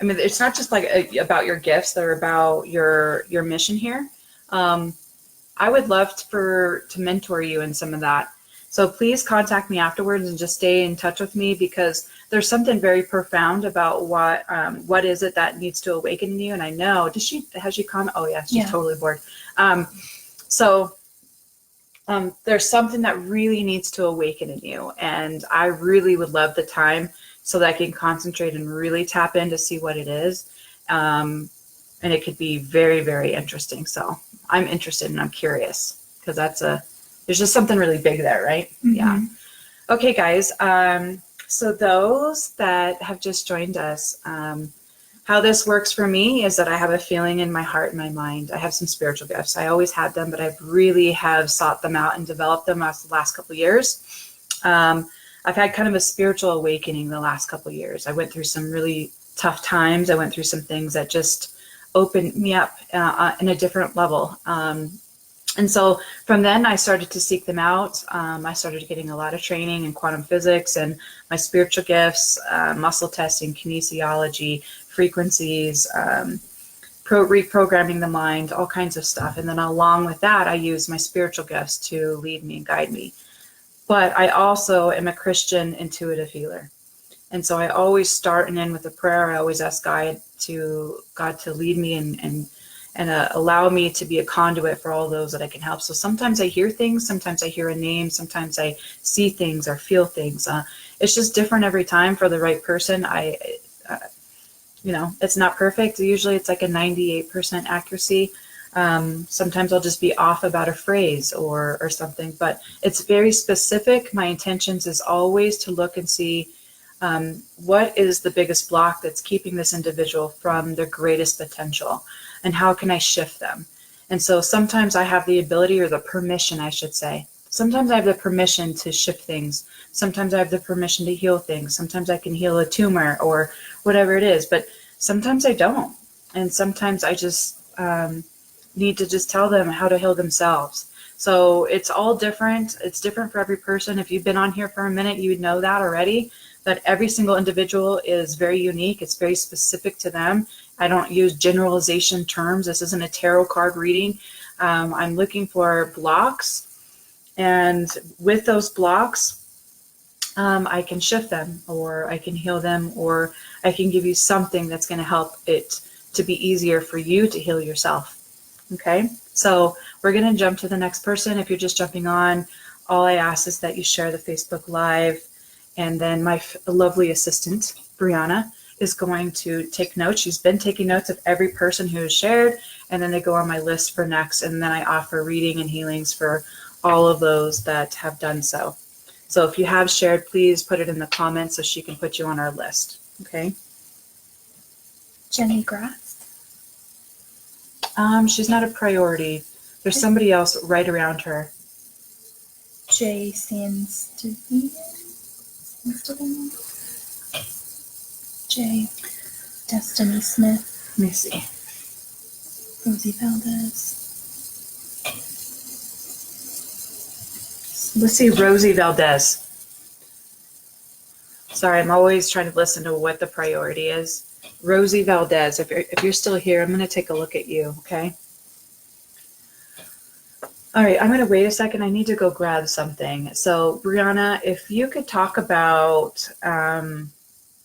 mean, it's not just like about your gifts, they're about your mission here. I would love to mentor you in some of that. So please contact me afterwards and just stay in touch with me, because there's something very profound about what is it that needs to awaken in you. And I know, has she come? Oh yeah, she's totally bored. There's something that really needs to awaken in you. And I really would love the time so that I can concentrate and really tap in to see what it is. And it could be very, very interesting. So I'm interested and I'm curious, because there's just something really big there, right? Mm-hmm. Yeah. Okay, guys. So those that have just joined us, How this works for me is that I have a feeling in my heart and my mind. I have some spiritual gifts. I always had them, but I've really have sought them out and developed them the last couple of years. I've had kind of a spiritual awakening the last couple of years. I went through some really tough times. I went through some things that just opened me up in a different level. And so from then I started to seek them out. I started getting a lot of training in quantum physics and my spiritual gifts, muscle testing, kinesiology, frequencies, reprogramming the mind, all kinds of stuff. And then along with that, I use my spiritual gifts to lead me and guide me. But I also am a Christian intuitive healer. And so I always start and end with a prayer. I always ask God to lead me and allow me to be a conduit for all those that I can help. So sometimes I hear things, sometimes I hear a name, sometimes I see things or feel things. It's just different every time for the right person. It's not perfect. Usually it's like a 98% accuracy. Sometimes I'll just be off about a phrase or something, but it's very specific. My intentions is always to look and see what is the biggest block that's keeping this individual from their greatest potential, and how can I shift them? And so sometimes I have the ability, or the permission, I should say. Sometimes I have the permission to shift things. Sometimes I have the permission to heal things. Sometimes I can heal a tumor or whatever it is, but sometimes I don't. And sometimes I just need to just tell them how to heal themselves. So it's all different. It's different for every person. If you've been on here for a minute, you would know that already, that every single individual is very unique. It's very specific to them. I don't use generalization terms. This isn't a tarot card reading. I'm looking for blocks, and with those blocks, I can shift them, or I can heal them, or I can give you something that's going to help it to be easier for you to heal yourself. Okay, so we're going to jump to the next person. If you're just jumping on, all I ask is that you share the Facebook Live, and then my lovely assistant, Brianna, is going to take notes. She's been taking notes of every person who has shared, and then they go on my list for next, and then I offer reading and healings for all of those that have done so. So if you have shared, please put it in the comments so she can put you on our list. Okay. Jenny Grass. She's not a priority. There's somebody else right around her. Jay Sanstevian. Jay. Destiny Smith. Let me see. Rosie Valdez. Let's see, Rosie Valdez. Sorry, I'm always trying to listen to what the priority is. Rosie Valdez, if you're still here, I'm going to take a look at you, okay? All right, I'm going to wait a second. I need to go grab something. So, Brianna, if you could talk about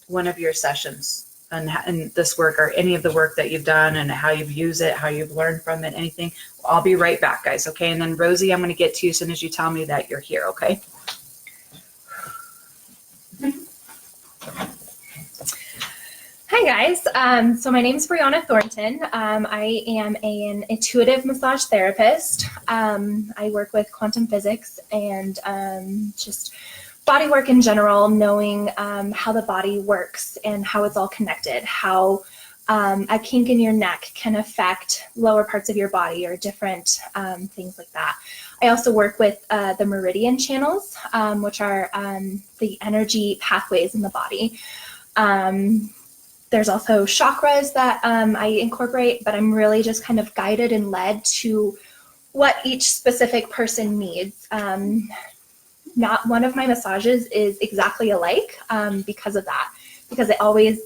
one of your sessions and this work, or any of the work that you've done and how you've used it, how you've learned from it, anything. I'll be right back, guys, okay? And then, Rosie, I'm going to get to you as soon as you tell me that you're here, okay? Hi guys, so my name is Brianna Thornton. I am an intuitive massage therapist. I work with quantum physics and just body work in general, knowing how the body works and how it's all connected, how a kink in your neck can affect lower parts of your body or different things like that. I also work with the meridian channels, which are the energy pathways in the body. There's also chakras that I incorporate, but I'm really just kind of guided and led to what each specific person needs. Not one of my massages is exactly alike because of that, because it always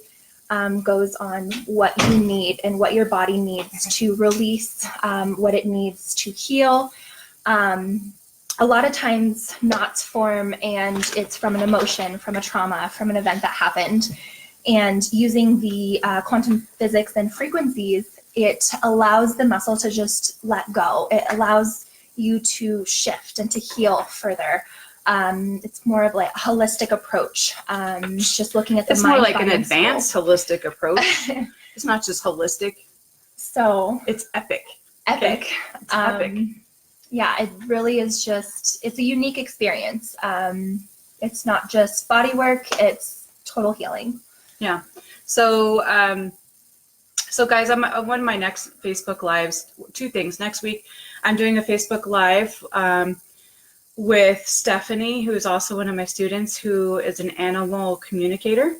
goes on what you need and what your body needs to release, what it needs to heal. A lot of times knots form, and it's from an emotion, from a trauma, from an event that happened. And using the quantum physics and frequencies, it allows the muscle to just let go. It allows you to shift and to heal further. It's more of like a holistic approach, just looking at the mind. It's more like an advanced holistic approach. It's not just holistic. So it's epic. Epic. Okay. It's epic. Yeah, it really is just, it's a unique experience. It's not just body work, it's total healing. Yeah. So So guys, I'm one of my next Facebook Lives, two things. Next week, I'm doing a Facebook Live with Stephanie, who is also one of my students, who is an animal communicator.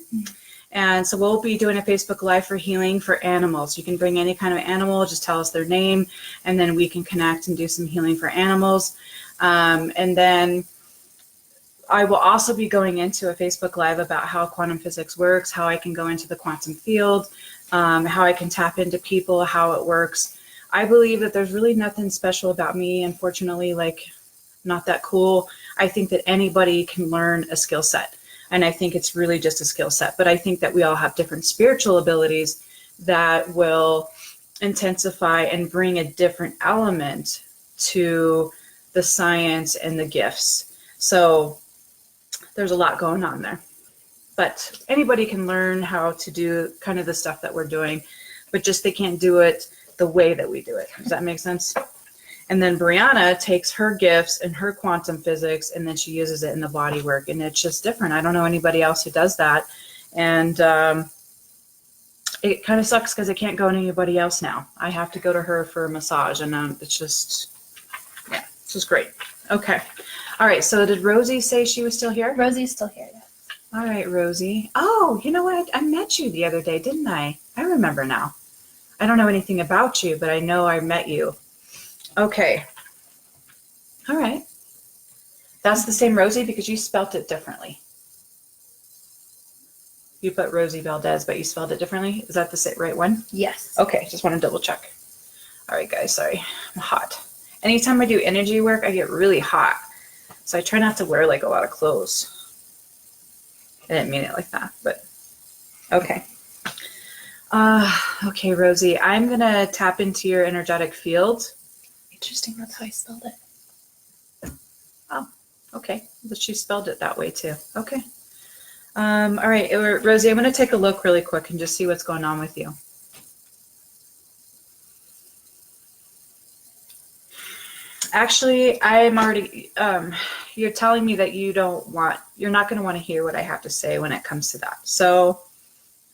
And so we'll be doing a Facebook Live for healing for animals. You can bring any kind of animal, just tell us their name, and then we can connect and do some healing for animals. And then I will also be going into a Facebook Live about how quantum physics works, how I can go into the quantum field, how I can tap into people, how it works. I believe that there's really nothing special about me, unfortunately, like not that cool. I think that anybody can learn a skill set. And I think it's really just a skill set. But I think that we all have different spiritual abilities that will intensify and bring a different element to the science and the gifts. So there's a lot going on there. But anybody can learn how to do kind of the stuff that we're doing, but just they can't do it the way that we do it. Does that make sense? And then Brianna takes her gifts and her quantum physics, and then she uses it in the body work. And it's just different. I don't know anybody else who does that. And it kind of sucks because I can't go to anybody else now. I have to go to her for a massage. And it's just, yeah, it's just great. Okay. All right. So did Rosie say she was still here? Rosie's still here, yes. All right, Rosie. Oh, you know what? I met you the other day, didn't I? I remember now. I don't know anything about you, but I know I met you. Okay. All right. That's the same Rosie because you spelt it differently. You put Rosie Valdez, but you spelled it differently. Is that the right one? Yes. Okay. Just want to double check. All right, guys. Sorry. I'm hot. Anytime I do energy work, I get really hot. So I try not to wear like a lot of clothes. I didn't mean it like that, but okay. Okay, Rosie, I'm going to tap into your energetic field. Interesting. That's how I spelled it. Oh, okay. But she spelled it that way too. Okay. All right, Rosie, I'm going to take a look really quick and just see what's going on with you. Actually, I'm already, you're telling me that you're not going to want to hear what I have to say when it comes to that. So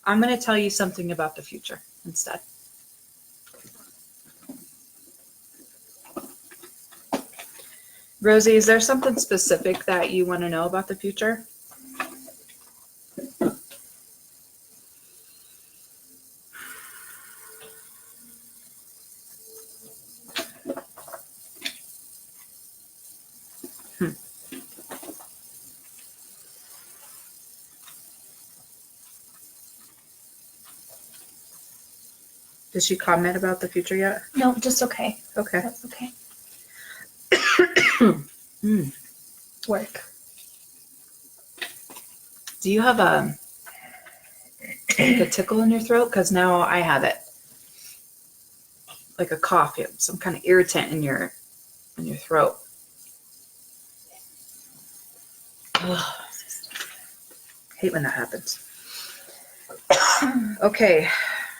I'm going to tell you something about the future instead. Rosie, is there something specific that you want to know about the future? Did she comment about the future yet? No, just okay. Okay. That's okay. Mm. Work. Do you have like a tickle in your throat? Because now I have it. Like a cough, some kind of irritant in your throat. Ugh. Hate when that happens. Okay.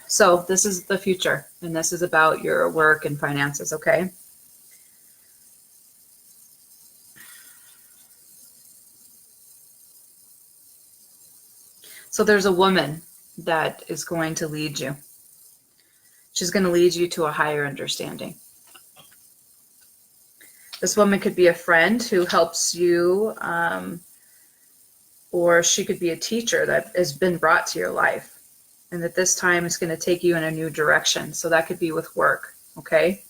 So this is the future, and this is about your work and finances, okay? So there's a woman that is going to lead you. She's going to lead you to a higher understanding. This woman could be a friend who helps you, or she could be a teacher that has been brought to your life. And that this time is going to take you in a new direction. So that could be with work, okay?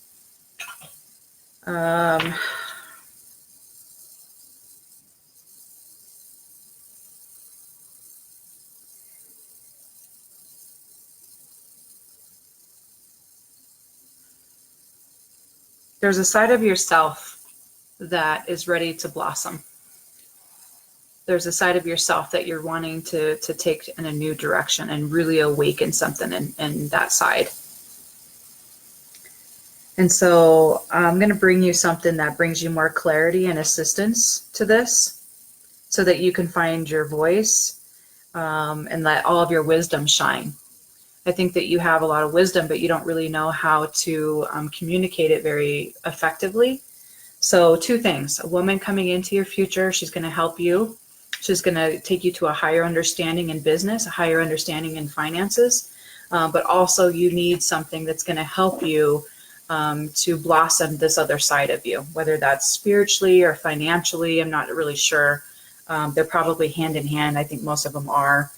There's a side of yourself that is ready to blossom. There's a side of yourself that you're wanting to take in a new direction and really awaken something in that side. And so I'm going to bring you something that brings you more clarity and assistance to this so that you can find your voice and let all of your wisdom shine. I think that you have a lot of wisdom, but you don't really know how to communicate it very effectively. So two things: a woman coming into your future, she's going to help you. She's going to take you to a higher understanding in business, a higher understanding in finances. but also you need something that's going to help you to blossom this other side of you, whether that's spiritually or financially. I'm not really sure. They're probably hand in hand. I think most of them are.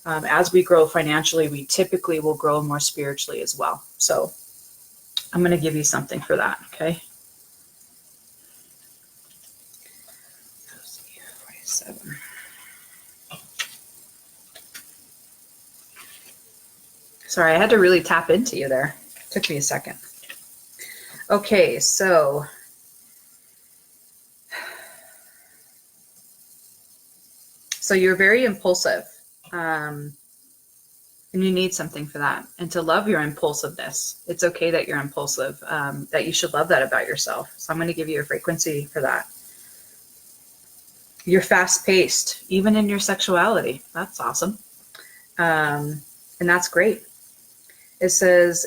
As we grow financially, we typically will grow more spiritually as well. So I'm going to give you something for that. Okay. 47. Sorry, I had to really tap into you there. Took me a second. Okay, so you're very impulsive, and you need something for that. And to love your impulsiveness, it's okay that you're impulsive, that you should love that about yourself. So I'm going to give you a frequency for that. You're fast-paced, even in your sexuality. That's awesome. And that's great. It says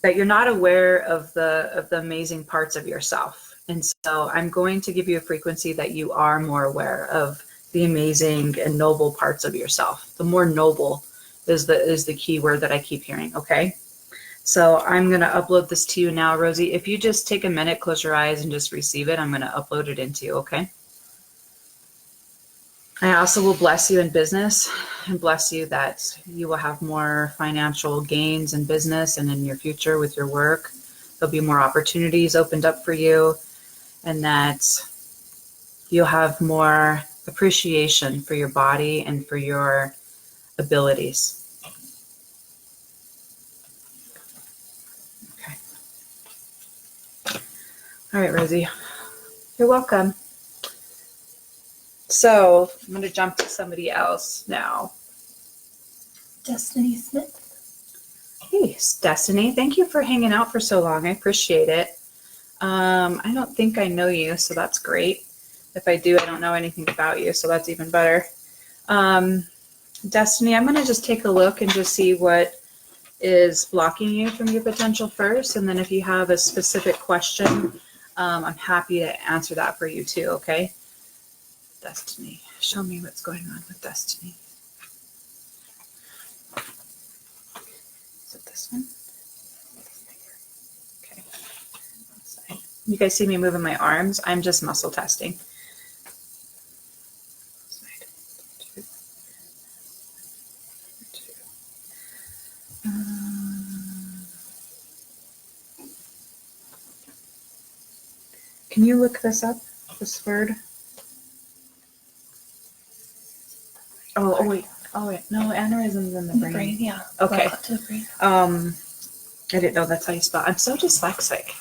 that you're not aware of the amazing parts of yourself. And so I'm going to give you a frequency that you are more aware of the amazing and noble parts of yourself. The more noble is the key word that I keep hearing. Okay. So I'm going to upload this to you now, Rosie. If you just take a minute, close your eyes and just receive it, I'm going to upload it into you. Okay. I also will bless you in business and bless you that you will have more financial gains in business and in your future with your work. There'll be more opportunities opened up for you, and that you'll have more appreciation for your body and for your abilities. Okay. All right, Rosie. You're welcome. So I'm going to jump to somebody else now. Destiny Smith. Hey, Destiny. Thank you for hanging out for so long. I appreciate it. I don't think I know you, so that's great. If I do, I don't know anything about you, so that's even better. Destiny, I'm going to just take a look and just see what is blocking you from your potential first. And then if you have a specific question, I'm happy to answer that for you too, okay? Destiny. Show me what's going on with Destiny. Is it this one? Okay. You guys see me moving my arms? I'm just muscle testing. Can you look this up, this word? Oh wait. No, aneurysm's in the brain. Yeah. Okay. To the brain. I didn't know that's how you spell. I'm so dyslexic.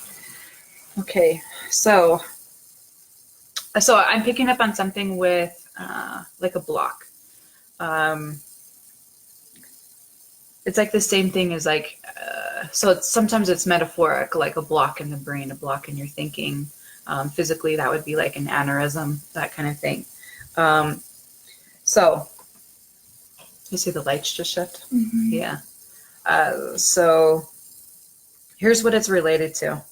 Okay, so I'm picking up on something with like a block. It's like the same thing as like, so sometimes it's metaphoric, like a block in the brain, a block in your thinking. Physically, that would be like an aneurysm, that kind of thing. So you see the lights just shift? Mm-hmm. Yeah. So here's what it's related to.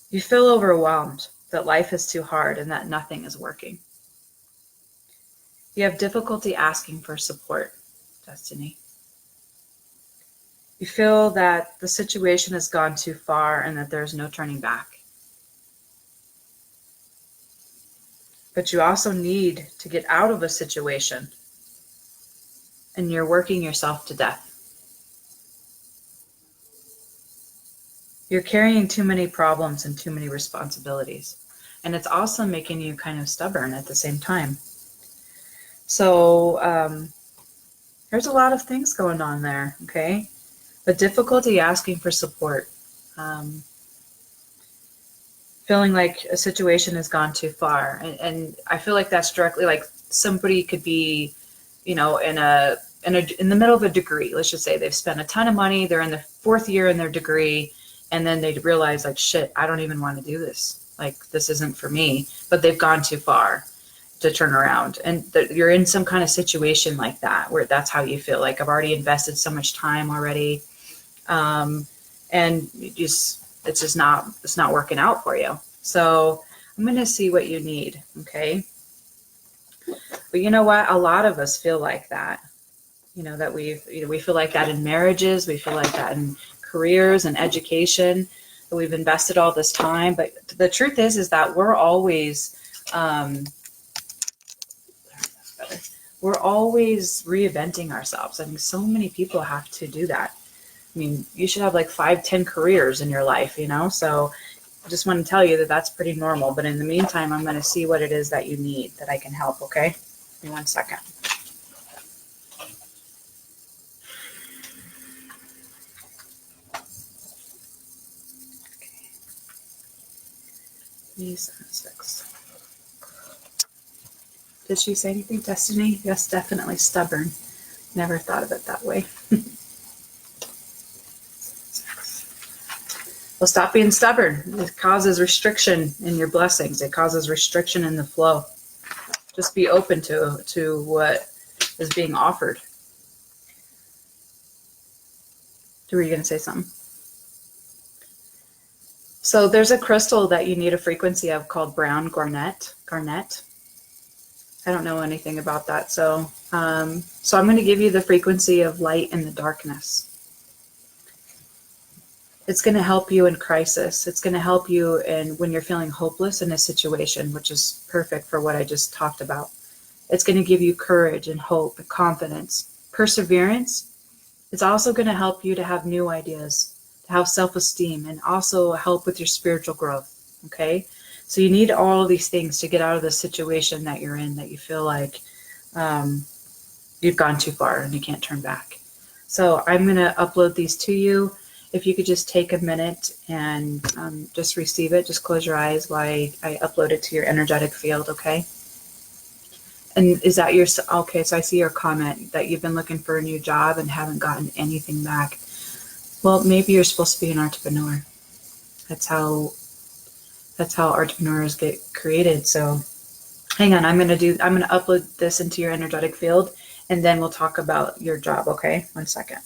You feel overwhelmed, that life is too hard and that nothing is working. You have difficulty asking for support, Destiny. You feel that the situation has gone too far and that there's no turning back. But you also need to get out of a situation, and you're working yourself to death. You're carrying too many problems and too many responsibilities. And it's also making you kind of stubborn at the same time. So there's a lot of things going on there, okay? But difficulty asking for support. Feeling like a situation has gone too far. And I feel like that's directly like somebody could be, you know, in the middle of a degree. Let's just say they've spent a ton of money. They're in the 4th year in their degree. And then they realize like, shit, I don't even want to do this. Like, this isn't for me, but they've gone too far to turn around. And you're in some kind of situation like that, where that's how you feel like, I've already invested so much time already. And it's not working out for you. So I'm going to see what you need. Okay. But you know what? A lot of us feel like that. That we feel like that in marriages, we feel like that in careers and education, that we've invested all this time. But the truth is that um, we're always reinventing ourselves. I mean, so many people have to do that. I mean, you should have like 5, 10 careers in your life, so I just want to tell you that that's pretty normal. But in the meantime, I'm going to see what it is that you need that I can help. Okay. Give me 1 second. Okay. 6. Did she say anything? Destiny? Yes, definitely stubborn. Never thought of it that way. Well, stop being stubborn. It causes restriction in your blessings. It causes restriction in the flow. Just be open to what is being offered. Were you going to say something? So there's a crystal that you need a frequency of called brown garnet. I don't know anything about that. So I'm going to give you the frequency of light in the darkness. It's going to help you in crisis. It's going to help you when you're feeling hopeless in a situation, which is perfect for what I just talked about. It's going to give you courage and hope and confidence, perseverance. It's also going to help you to have new ideas, to have self-esteem, and also help with your spiritual growth. Okay? So you need all of these things to get out of the situation that you're in, that you feel like you've gone too far and you can't turn back. So I'm going to upload these to you. If you could just take a minute and just receive it, just close your eyes while I upload it to your energetic field, okay? And is that your, okay, so I see your comment that you've been looking for a new job and haven't gotten anything back. Well, maybe you're supposed to be an entrepreneur. That's how entrepreneurs get created. So hang on, I'm going to upload this into your energetic field, and then we'll talk about your job, okay? 1 second.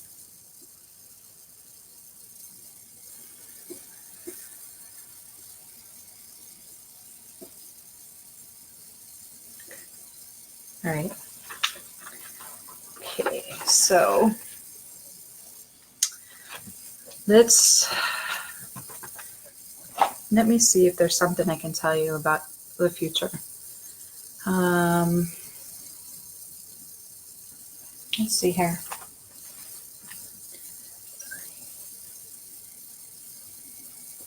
All right. Okay, so let me see if there's something I can tell you about the future. Let's see here.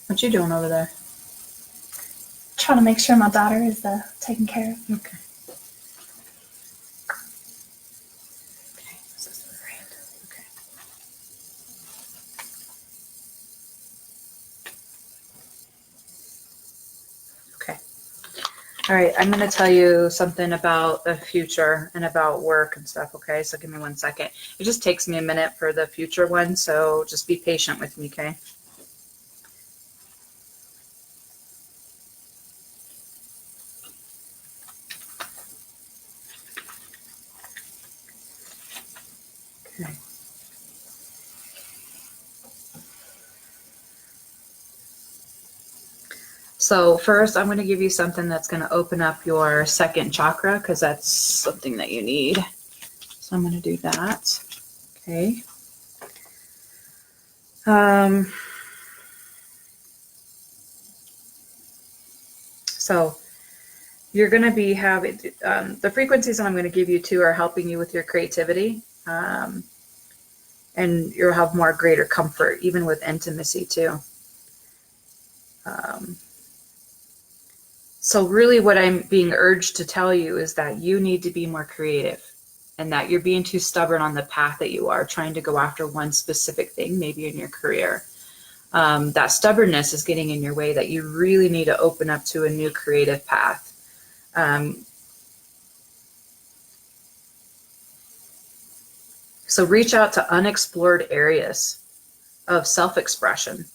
What you doing over there? Trying to make sure my daughter is taken care of. Okay. All right, I'm going to tell you something about the future and about work and stuff, okay? So give me 1 second. It just takes me a minute for the future one, so just be patient with me, okay? Okay. So first, I'm going to give you something that's going to open up your second chakra, because that's something that you need. So I'm going to do that. Okay. So you're going to be having the frequencies that I'm going to give you too are helping you with your creativity, and you'll have more greater comfort, even with intimacy too. So really what I'm being urged to tell you is that you need to be more creative, and that you're being too stubborn on the path that you are trying to go after one specific thing, maybe in your career. That stubbornness is getting in your way, that you really need to open up to a new creative path. So reach out to unexplored areas of self-expression,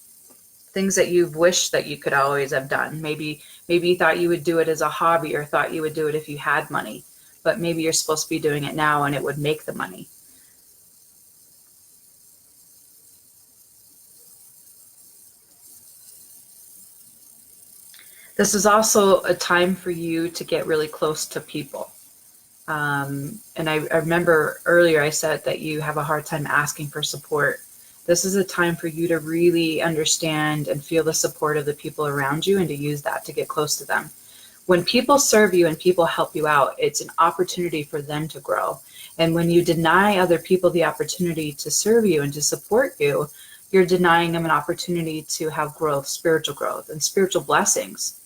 things that you've wished that you could always have done. Maybe you thought you would do it as a hobby, or thought you would do it if you had money, but maybe you're supposed to be doing it now and it would make the money. This is also a time for you to get really close to people. And I remember earlier I said that you have a hard time asking for support. This is a time for you to really understand and feel the support of the people around you and to use that to get close to them. When people serve you and people help you out, it's an opportunity for them to grow. And when you deny other people the opportunity to serve you and to support you, you're denying them an opportunity to have growth and spiritual blessings.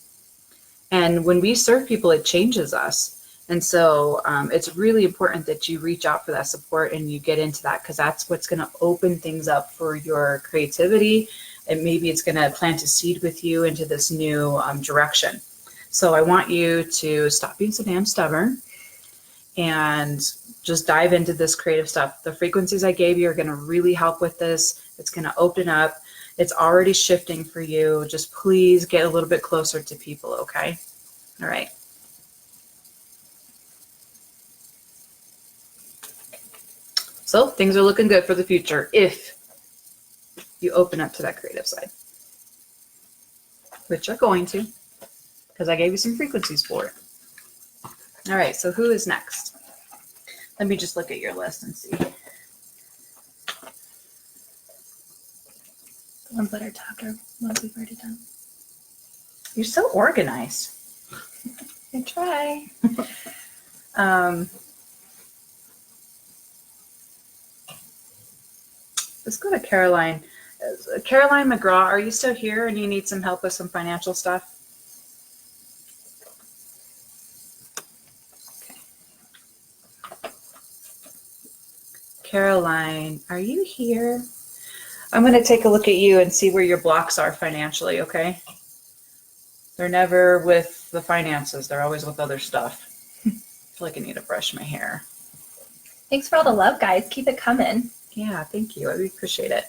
And when we serve people, it changes us. And so it's really important that you reach out for that support and you get into that, because that's what's going to open things up for your creativity. And maybe it's going to plant a seed with you into this new direction. So I want you to stop being so damn stubborn and just dive into this creative stuff. The frequencies I gave you are going to really help with this. It's going to open up. It's already shifting for you. Just please get a little bit closer to people, okay? All right. So things are looking good for the future if you open up to that creative side, which you're going to, because I gave you some frequencies for it. All right, so who is next? Let me just look at your list and see. The ones that are tapped are ones we've already done. You're so organized. I try. Let's go to Caroline. Caroline McGraw, are you still here and you need some help with some financial stuff? Okay. Caroline, are you here? I'm going to take a look at you and see where your blocks are financially, okay? They're never with the finances. They're always with other stuff. I feel like I need to brush my hair. Thanks for all the love, guys. Keep it coming. Yeah, thank you. I really appreciate it.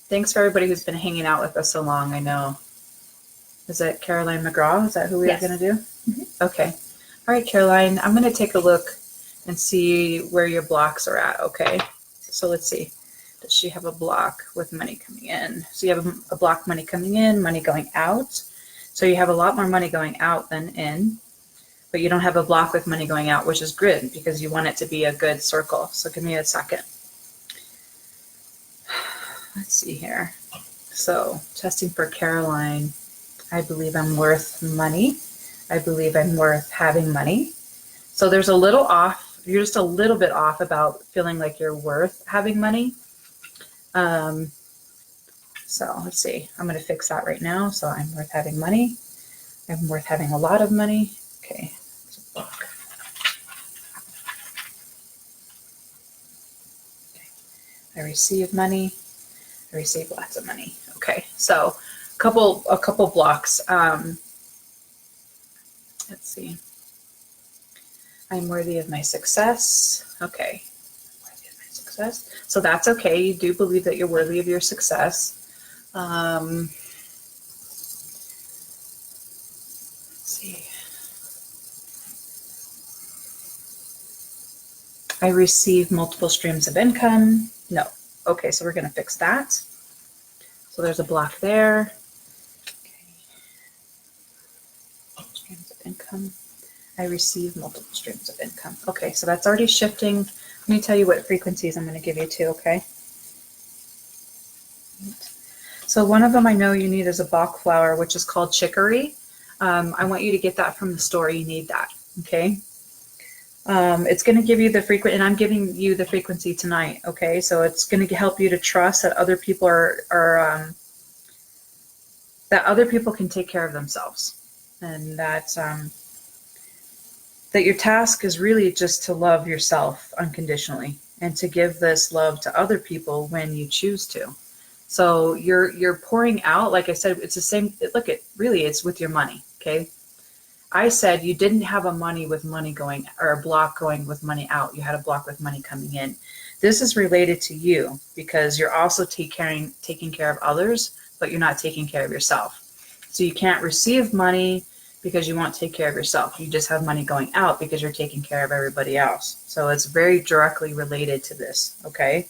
Thanks for everybody who's been hanging out with us so long. I know. Is it Caroline McGraw? Is that who we are going to do? Mm-hmm. Okay. All right, Caroline, I'm going to take a look and see where your blocks are at, okay? So let's see. Does she have a block with money coming in? So you have a block money coming in, money going out. So you have a lot more money going out than in. But you don't have a block with money going out, which is good because you want it to be a good circle. So give me a second. Let's see here. So testing for Caroline. I believe I'm worth money. I believe I'm worth having money. So there's a little off. You're just a little bit off about feeling like you're worth having money. So let's see. I'm going to fix that right now. So I'm worth having money. I'm worth having a lot of money. Okay. Okay. I receive money. I receive lots of money. Okay. So a couple blocks. Let's see. I'm worthy of my success. Okay. I'm worthy of my success. So that's okay. You do believe that you're worthy of your success. Let's see. I receive multiple streams of income. No. Okay, so we're going to fix that. So there's a block there. Okay. Streams of income. I receive multiple streams of income. Okay, so that's already shifting. Let me tell you what frequencies I'm going to give you too, okay? So one of them I know you need is a Bach flower, which is called chicory. I want you to get that from the store. You need that, okay? It's going to give you the frequency, and I'm giving you the frequency tonight, okay? So it's going to help you to trust that other people that other people can take care of themselves, and that your task is really just to love yourself unconditionally and to give this love to other people when you choose to. So you're pouring out, like I said, it's the same. Look, it's with your money, okay? I said you didn't have a money with money going, or a block going with money out. You had a block with money coming in. This is related to you because you're also taking care of others, but you're not taking care of yourself. So you can't receive money because you won't take care of yourself. You just have money going out because you're taking care of everybody else. So it's very directly related to this, okay?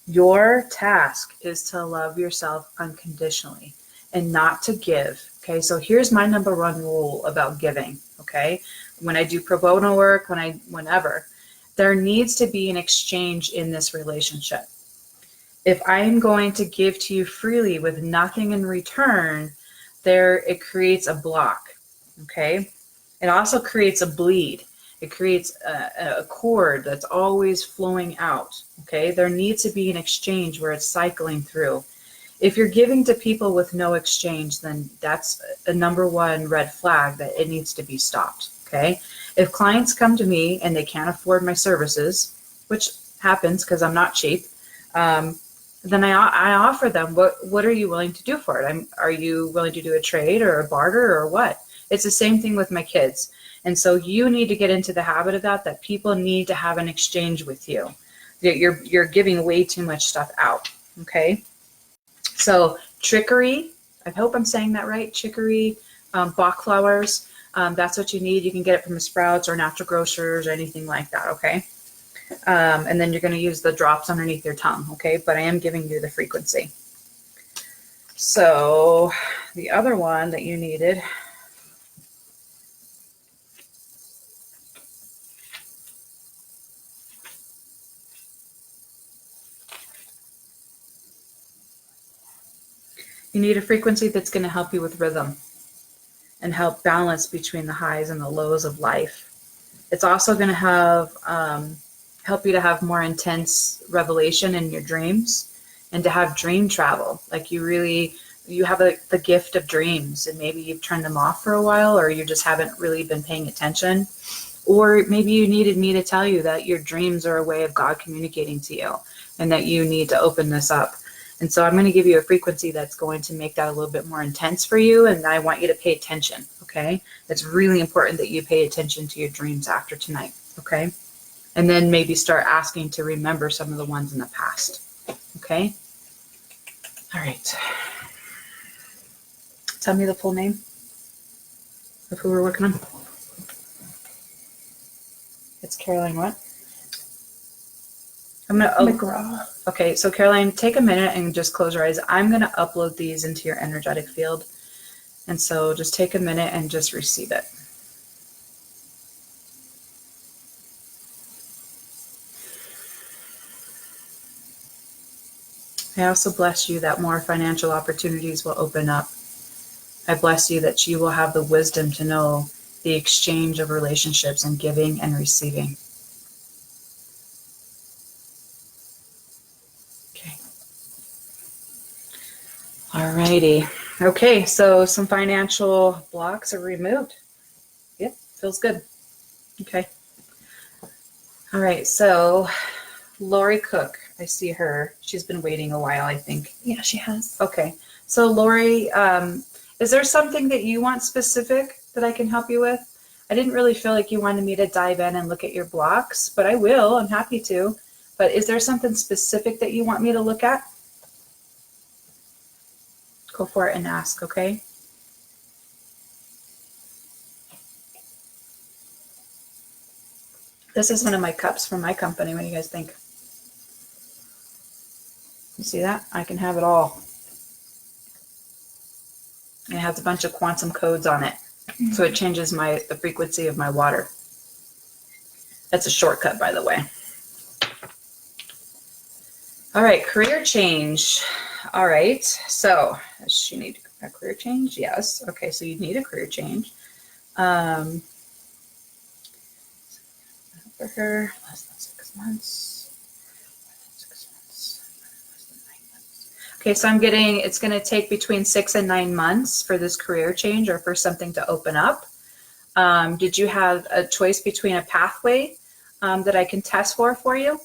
Your task is to love yourself unconditionally and not to give, Okay, so here's my number one rule about giving. Okay, when I do pro bono work, whenever, there needs to be an exchange in this relationship. If I am going to give to you freely with nothing in return, it creates a block. Okay, it also creates a bleed. It creates a cord that's always flowing out. Okay, there needs to be an exchange where it's cycling through. If you're giving to people with no exchange, then that's a number one red flag that it needs to be stopped. Okay, if clients come to me and they can't afford my services, which happens because I'm not cheap, then I offer them, what are you willing to do for it? Are you willing to do a trade or a barter or what? It's the same thing with my kids. And so you need to get into the habit of that people need to have an exchange with you. You're giving way too much stuff out. Okay. So chicory, I hope I'm saying that right. Chicory, Bach flowers, that's what you need. You can get it from the Sprouts or Natural Grocers or anything like that. Okay. And then you're going to use the drops underneath your tongue. Okay. But I am giving you the frequency. So the other one that you needed, you need a frequency that's going to help you with rhythm and help balance between the highs and the lows of life. It's also going to have help you to have more intense revelation in your dreams and to have dream travel. Like you have the gift of dreams, and maybe you've turned them off for a while, or you just haven't really been paying attention. Or maybe you needed me to tell you that your dreams are a way of God communicating to you and that you need to open this up. And so I'm going to give you a frequency that's going to make that a little bit more intense for you. And I want you to pay attention. Okay. It's really important that you pay attention to your dreams after tonight. Okay. And then maybe start asking to remember some of the ones in the past. Okay. All right. Tell me the full name of who we're working on. It's Caroline what? I'm going to McGraw. Okay, so Caroline, take a minute and just close your eyes. I'm going to upload these into your energetic field. And so just take a minute and just receive it. I also bless you that more financial opportunities will open up. I bless you that you will have the wisdom to know the exchange of relationships and giving and receiving. Alrighty. Okay, so some financial blocks are removed. Yep, feels good. Okay. All right, so Lori Cook, I see her. She's been waiting a while, I think. Yeah, she has. Okay, so Lori, is there something that you want specific that I can help you with? I didn't really feel like you wanted me to dive in and look at your blocks, but I will. I'm happy to. But is there something specific that you want me to look at? Go for it and ask, okay? This is one of my cups from my company. What do you guys think? You see that? I can have it all. It has a bunch of quantum codes on it. Mm-hmm. So it changes the frequency of my water. That's a shortcut, by the way. All right, career change. All right, so does she need a career change? Yes. Okay, so you need a career change. For her, less than 6 months. Less than 9 months. Okay, so I'm getting, it's going to take between 6 and 9 months for this career change or for something to open up. Did you have a choice between a pathway that I can test for you?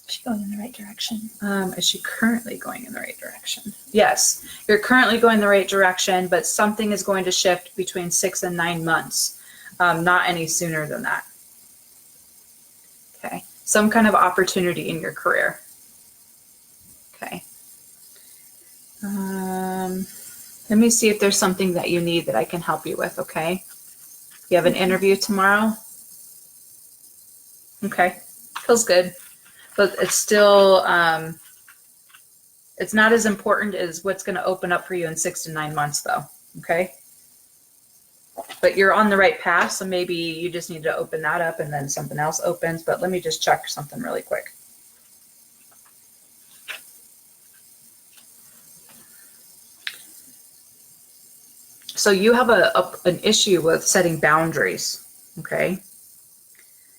Is she going in the right direction? Is she currently going in the right direction? Yes, you're currently going in the right direction, but something is going to shift between 6 and 9 months, not any sooner than that. Okay, some kind of opportunity in your career. Okay. Let me see if there's something that you need that I can help you with, okay? You have an interview tomorrow? Okay, feels good. But it's still, it's not as important as what's going to open up for you in 6 to 9 months, though. Okay. But you're on the right path. So maybe you just need to open that up and then something else opens. But let me just check something really quick. So you have an issue with setting boundaries. Okay.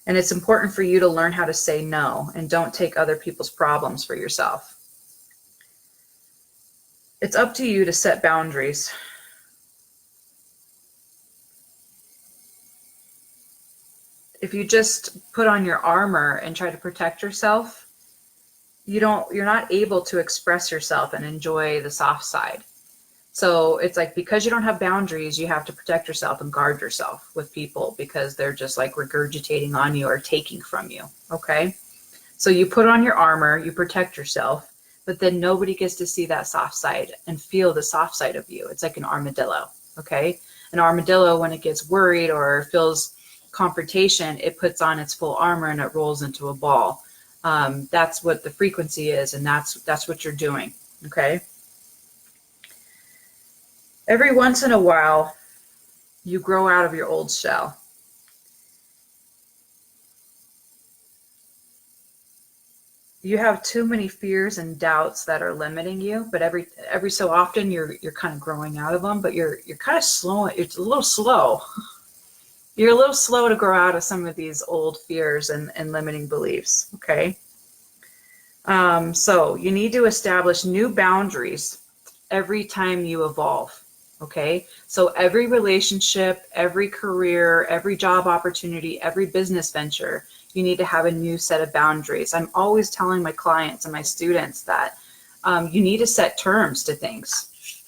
And it's important for you to learn how to say no and don't take other people's problems for yourself. It's up to you to set boundaries. If you just put on your armor and try to protect yourself, you're not able to express yourself and enjoy the soft side. So it's like, because you don't have boundaries, you have to protect yourself and guard yourself with people because they're just like regurgitating on you or taking from you. Okay. So you put on your armor, you protect yourself, but then nobody gets to see that soft side and feel the soft side of you. It's like an armadillo. Okay. An armadillo, when it gets worried or feels confrontation, it puts on its full armor and it rolls into a ball. That's what the frequency is. And that's what you're doing. Okay. Every once in a while, you grow out of your old shell. You have too many fears and doubts that are limiting you, but every so often you're kind of growing out of them, but you're kind of slow. It's a little slow. You're a little slow to grow out of some of these old fears and limiting beliefs. Okay. So you need to establish new boundaries every time you evolve. Okay. So every relationship, every career, every job opportunity, every business venture, you need to have a new set of boundaries. I'm always telling my clients and my students that you need to set terms to things.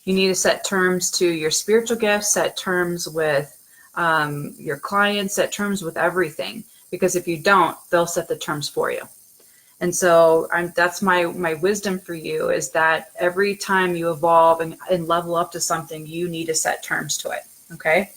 You need to set terms to your spiritual gifts, set terms with your clients, set terms with everything. Because if you don't, they'll set the terms for you. And so that's my wisdom for you, is that every time you evolve and level up to something, you need to set terms to it. Okay.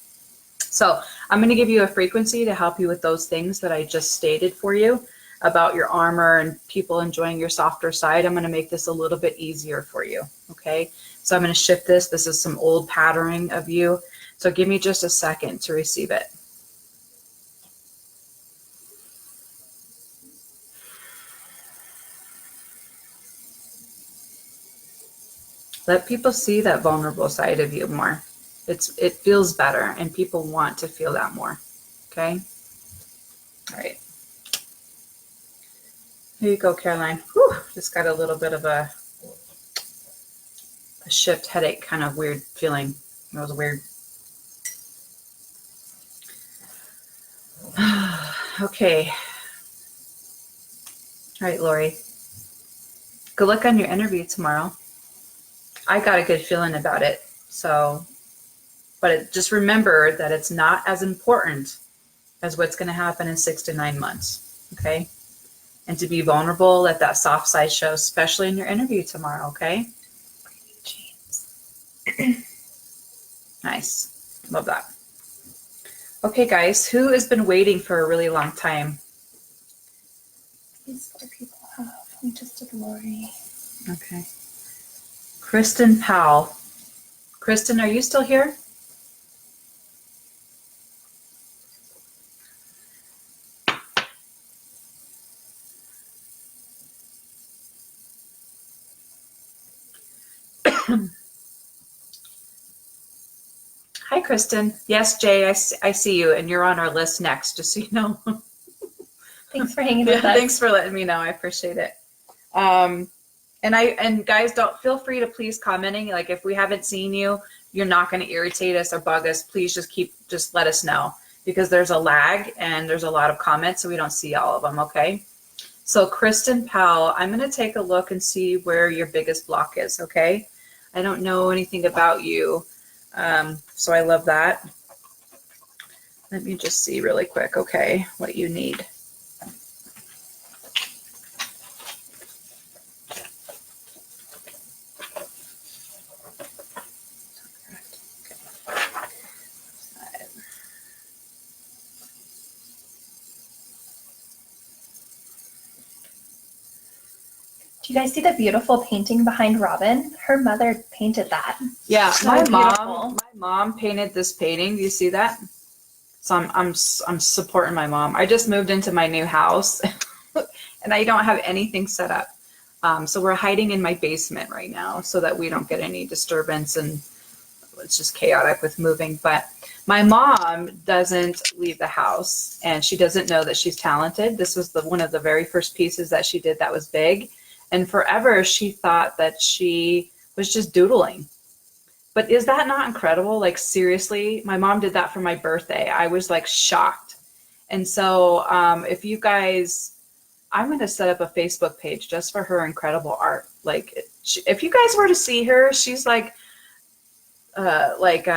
So I'm going to give you a frequency to help you with those things that I just stated for you about your armor and people enjoying your softer side. I'm going to make this a little bit easier for you. Okay. So I'm going to shift this. This is some old patterning of you. So give me just a second to receive it. Let people see that vulnerable side of you more. It feels better, and people want to feel that more. Okay. All right. Here you go, Caroline. Whew, just got a little bit of a shift headache, kind of weird feeling. It was weird. Okay. All right, Lori. Good luck on your interview tomorrow. I got a good feeling about it. So, but just remember that it's not as important as what's going to happen in 6 to 9 months. Okay. And to be vulnerable, let that soft side show, especially in your interview tomorrow. Okay. Nice. Love that. Okay, guys, who has been waiting for a really long time? These 4 people have. We just did Lori. Okay. Kristen Powell. Kristen, are you still here? Hi, Kristen. Yes, Jay, I see you, and you're on our list next, just so you know. Thanks for hanging with us. Thanks for letting me know. I appreciate it. And guys, don't feel free to please commenting. Like, if we haven't seen you, you're not going to irritate us or bug us. Please just let us know, because there's a lag and there's a lot of comments, so we don't see all of them. Okay. So Kristen Powell, I'm going to take a look and see where your biggest block is. Okay. I don't know anything about you. So I love that. Let me just see really quick. Okay. What you need. Do you guys see the beautiful painting behind Robyn? Her mother painted that. Yeah, So my beautiful. mom painted this painting. Do you see that? So I'm supporting my mom. I just moved into my new house and I don't have anything set up. So we're hiding in my basement right now so that we don't get any disturbance, and it's just chaotic with moving. But my mom doesn't leave the house, and she doesn't know that she's talented. This was one of the very first pieces that she did that was big. And forever she thought that she was just doodling. But is that not incredible? Like, seriously, my mom did that for my birthday. I was like shocked. And so if you guys, I'm going to set up a Facebook page just for her incredible art. Like, if you guys were to see her, she's like what's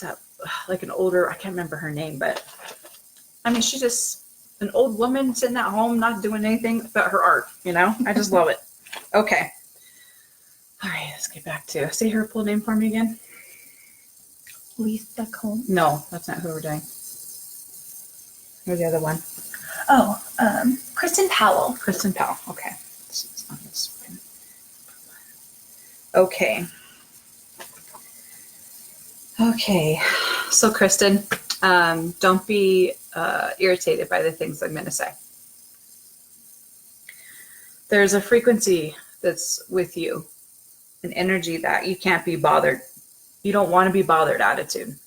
that? Like an older, I can't remember her name, but I mean, she's just an old woman sitting at home, not doing anything but her art, you know? I just love it. Okay. All right, let's get back to, say her full name for me again. Lisa Combs. No, that's not who we're doing. Who's the other one? Oh, Kristen Powell. Kristen Powell. Okay. It's on this one. Okay. Okay. So Kristen, don't be irritated by the things I'm going to say. There's a frequency that's with you, an energy that you can't be bothered. You don't want to be bothered attitude.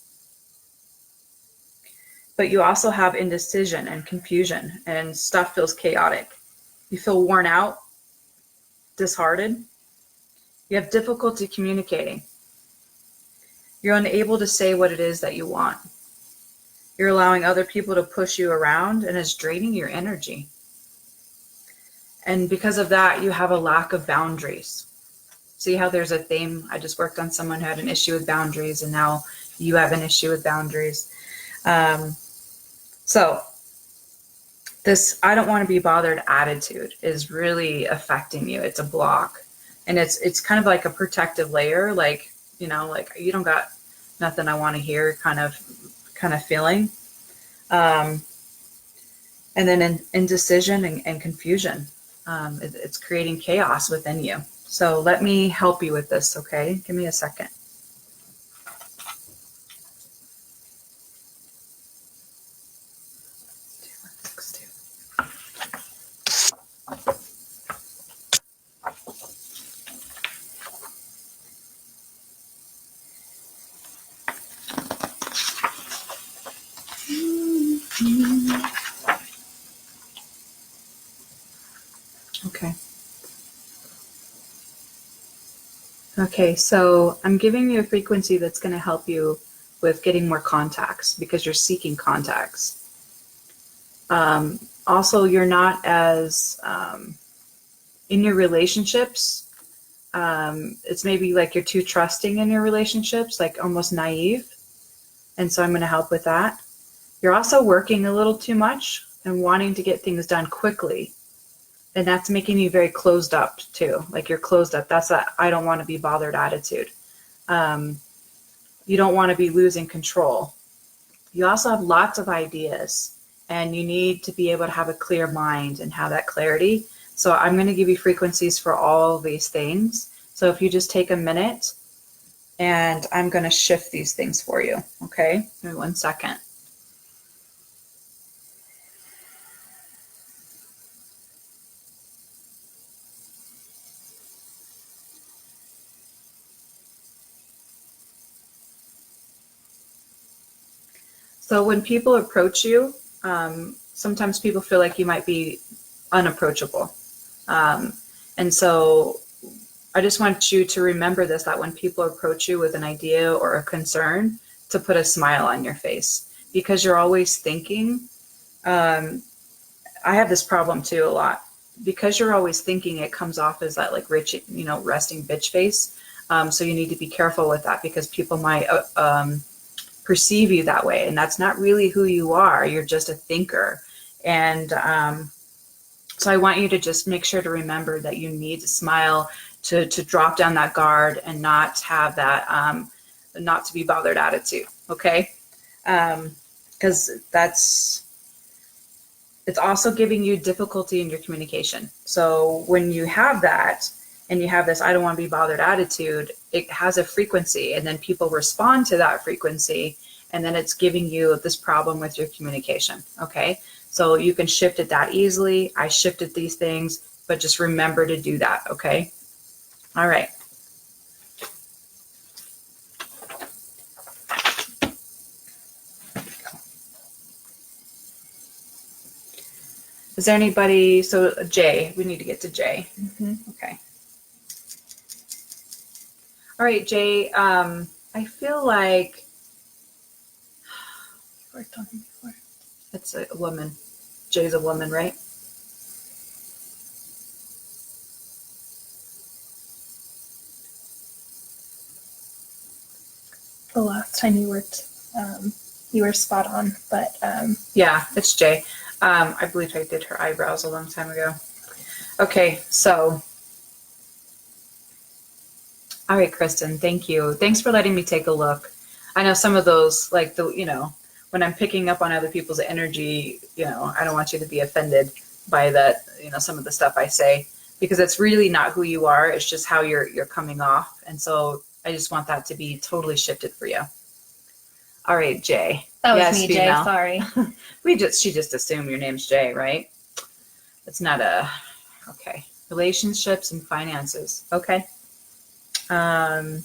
But you also have indecision and confusion, and stuff feels chaotic. You feel worn out, disheartened. You have difficulty communicating. You're unable to say what it is that you want. You're allowing other people to push you around, and it's draining your energy. And because of that, you have a lack of boundaries. See how there's a theme? I just worked on someone who had an issue with boundaries, and now you have an issue with boundaries. So this I don't want to be bothered attitude is really affecting you. It's a block. And it's kind of like a protective layer, like, you know, like you don't got nothing I want to hear kind of feeling. And then indecision and confusion. It's creating chaos within you. So let me help you with this, okay? Give me a second. Okay. Okay, so I'm giving you a frequency that's going to help you with getting more contacts because you're seeking contacts. Also, you're not as, in your relationships, it's maybe like you're too trusting in your relationships, like almost naive. And so I'm going to help with that. You're also working a little too much and wanting to get things done quickly. And that's making you very closed up too. Like you're closed up. That's a I don't want to be bothered attitude. You don't want to be losing control. You also have lots of ideas, and you need to be able to have a clear mind and have that clarity. So I'm going to give you frequencies for all of these things. So if you just take a minute, and I'm going to shift these things for you. Okay, give me 1 second. So when people approach you, sometimes people feel like you might be unapproachable. And so I just want you to remember this, that when people approach you with an idea or a concern, to put a smile on your face, because you're always thinking. I have this problem too a lot. Because you're always thinking, it comes off as that like rich, you know, resting bitch face. So you need to be careful with that, because people might perceive you that way, and that's not really who you are. You're just a thinker. And so I want you to just make sure to remember that you need to smile, to drop down that guard and not have that not to be bothered attitude. Okay, because It's also giving you difficulty in your communication. So when you have that and you have this I don't want to be bothered attitude, it has a frequency, and then people respond to that frequency, and then it's giving you this problem with your communication. Okay. So you can shift it that easily. I shifted these things, but just remember to do that. Okay. All right. Is there anybody? So Jay, we need to get to Jay. Okay. All right, Jay. I feel like you worked on him before. It's a woman. Jay's a woman, right? The last time you worked, you were spot on, but yeah, it's Jay. I believe I did her eyebrows a long time ago. Okay, so all right, Kristen, thank you. Thanks for letting me take a look. I know some of those, like when I'm picking up on other people's energy, I don't want you to be offended by that, some of the stuff I say, because it's really not who you are. It's just how you're coming off. And so I just want that to be totally shifted for you. All right, Jay. That was yes, me, female. Jay. Sorry. She just assumed your name's Jay, right? It's not okay. Relationships and finances. Okay. Well,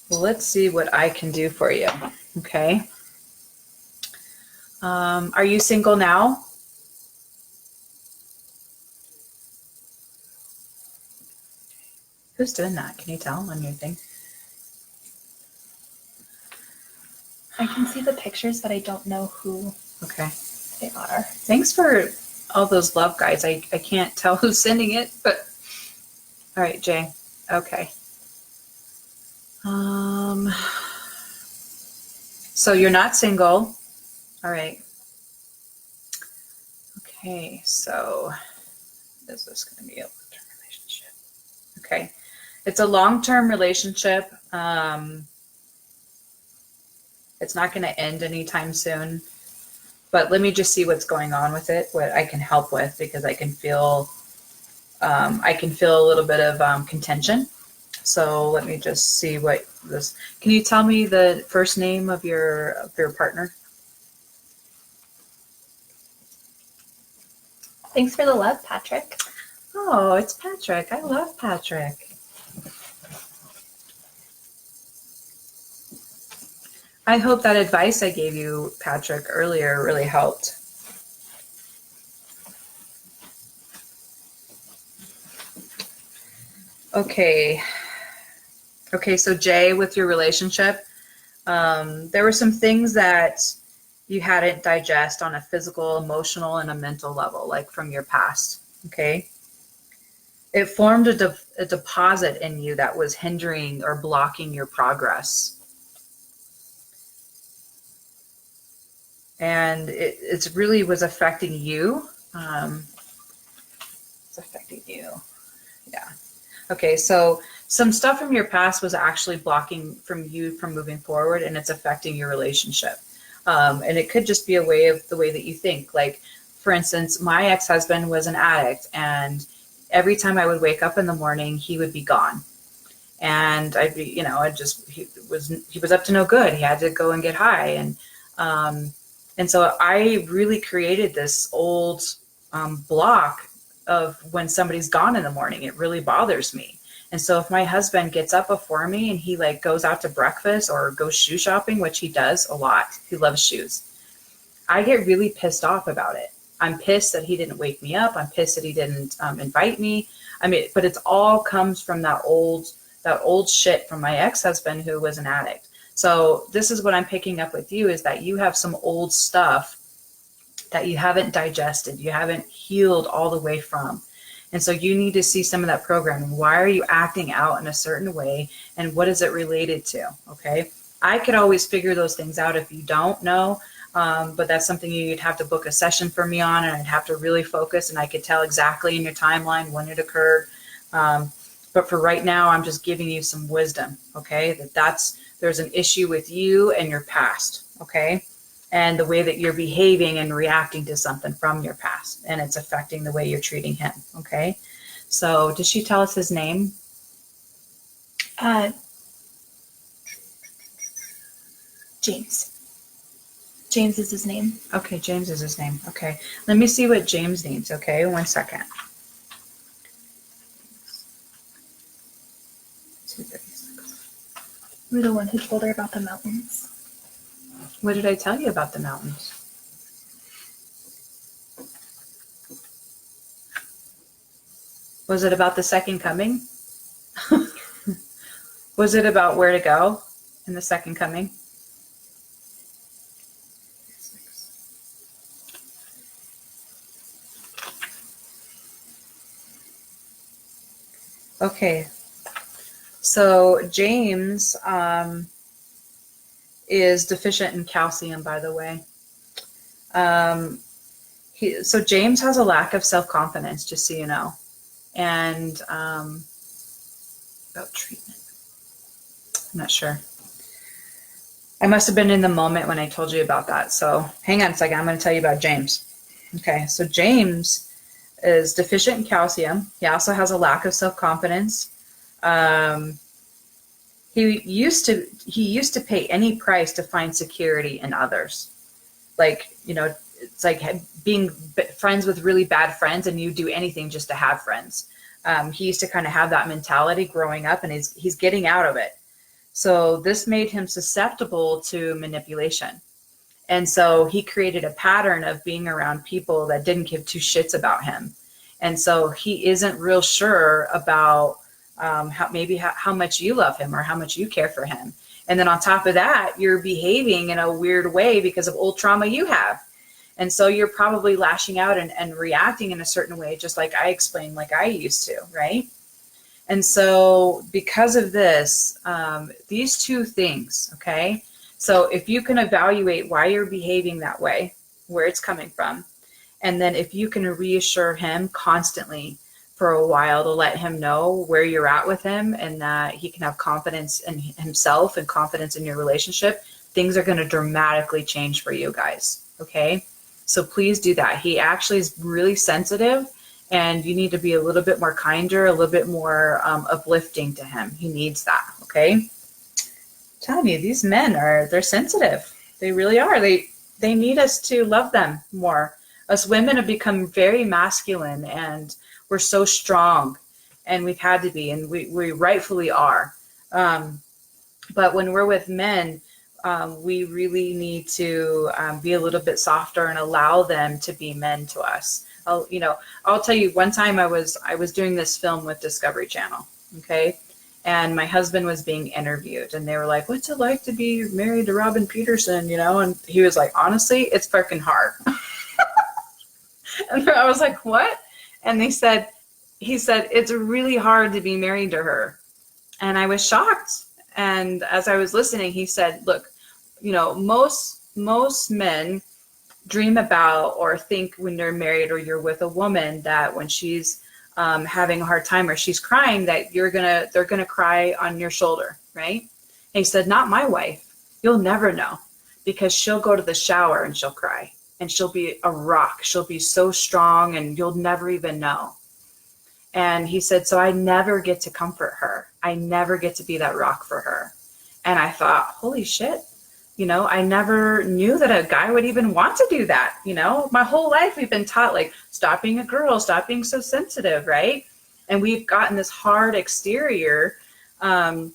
let's see what I can do for you. Okay. Are you single now? Who's doing that? Can you tell on your thing? I can see the pictures, but I don't know who Okay. they are. Thanks for all those love guides. I can't tell who's sending it, but all right, Jay. Okay. So you're not single. All right. Okay, so is this going to be a long-term relationship? Okay. It's a long-term relationship. It's not going to end anytime soon, but let me just see what's going on with it, what I can help with, because I can feel a little bit of contention. So let me just see what this. Can you tell me the first name of your partner? Thanks for the love, Patrick. Oh, it's Patrick. I love Patrick. I hope that advice I gave you, Patrick, earlier really helped. Okay. Okay, so Jay, with your relationship, there were some things that you hadn't digest on a physical, emotional, and a mental level, like from your past. Okay. It formed a deposit in you that was hindering or blocking your progress. And it really was affecting you. It's affecting you. Yeah. Okay, so some stuff from your past was actually blocking from you from moving forward, and it's affecting your relationship. And it could just be a way of the way that you think. Like, for instance, my ex-husband was an addict, and every time I would wake up in the morning, he would be gone. And I'd be, he was up to no good. He had to go and get high. And so I really created this old block of when somebody's gone in the morning. It really bothers me. And so if my husband gets up before me and he like goes out to breakfast or goes shoe shopping, which he does a lot, he loves shoes, I get really pissed off about it. I'm pissed that he didn't wake me up. I'm pissed that he didn't invite me. I mean, but it's all comes from that old shit from my ex-husband who was an addict. So this is what I'm picking up with you, is that you have some old stuff that you haven't digested, you haven't healed all the way from. And so you need to see some of that programming. Why are you acting out in a certain way, and what is it related to? Okay. I could always figure those things out if you don't know, but that's something you'd have to book a session for me on, and I'd have to really focus, and I could tell exactly in your timeline when it occurred. But for right now, I'm just giving you some wisdom. Okay. There's an issue with you and your past. Okay. and the way that you're behaving and reacting to something from your past, and it's affecting the way you're treating him. Okay. So did she tell us his name? James. James is his name. Okay, James is his name. Okay. Let me see what James needs. Okay, 1 second. 2:36. You're the one who told her about the mountains. What did I tell you about the mountains? Was it about the second coming? Was it about where to go in the second coming? Okay, so James is deficient in calcium, by the way. So James has a lack of self-confidence, just so you know. And about treatment, I'm not sure. I must have been in the moment when I told you about that. So hang on a second, I'm going to tell you about James. Okay, so James is deficient in calcium. He also has a lack of self-confidence. He used to pay any price to find security in others. Like, you know, it's like being friends with really bad friends, and you do anything just to have friends. He used to kind of have that mentality growing up, and he's getting out of it. So this made him susceptible to manipulation. And so he created a pattern of being around people that didn't give two shits about him. And so he isn't real sure about how much you love him or how much you care for him. And then on top of that, you're behaving in a weird way because of old trauma you have. And so you're probably lashing out and reacting in a certain way, just like I explained, like I used to, right? And so because of this, these two things, okay? So if you can evaluate why you're behaving that way, where it's coming from, and then if you can reassure him constantly for a while to let him know where you're at with him and that he can have confidence in himself and confidence in your relationship, things are going to dramatically change for you guys, okay? So please do that. He actually is really sensitive, and you need to be a little bit more kinder, a little bit more uplifting to him. He needs that, okay? I'm telling you, these men they're sensitive. They really are. They need us to love them more. Us women have become very masculine, and we're so strong, and we've had to be, and we rightfully are. But when we're with men, we really need to be a little bit softer and allow them to be men to us. I'll tell you, one time I was doing this film with Discovery Channel, okay? And my husband was being interviewed, and they were like, "What's it like to be married to Robyn Peterson?" And he was like, "Honestly, it's freaking hard." And I was like, "What?" And he said, "It's really hard to be married to her." And I was shocked. And as I was listening, he said, "Look, most men dream about or think when they're married or you're with a woman that when she's having a hard time or she's crying, that they're gonna cry on your shoulder, right?" And he said, "Not my wife. You'll never know, because she'll go to the shower and she'll cry, and she'll be a rock. She'll be so strong, and you'll never even know." And he said, "So I never get to comfort her. I never get to be that rock for her." And I thought, holy shit. I never knew that a guy would even want to do that. My whole life we've been taught, like, stop being a girl, stop being so sensitive, right? And we've gotten this hard exterior to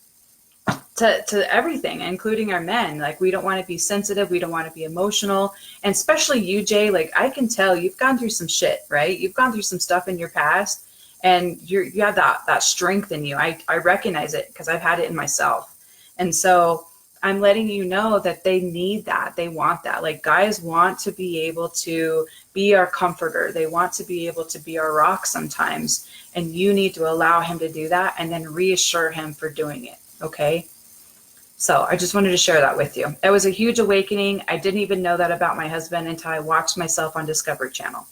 everything, including our men. Like, we don't want to be sensitive, we don't want to be emotional. And especially you, Jay, like, I can tell you've gone through some shit, right? You've gone through some stuff in your past, and you have that strength in you. I recognize it because I've had it in myself. And so I'm letting you know that they need that. They want that. Like, guys want to be able to be our comforter. They want to be able to be our rock sometimes. And you need to allow him to do that and then reassure him for doing it. Okay? So I just wanted to share that with you. It was a huge awakening. I didn't even know that about my husband until I watched myself on Discovery Channel,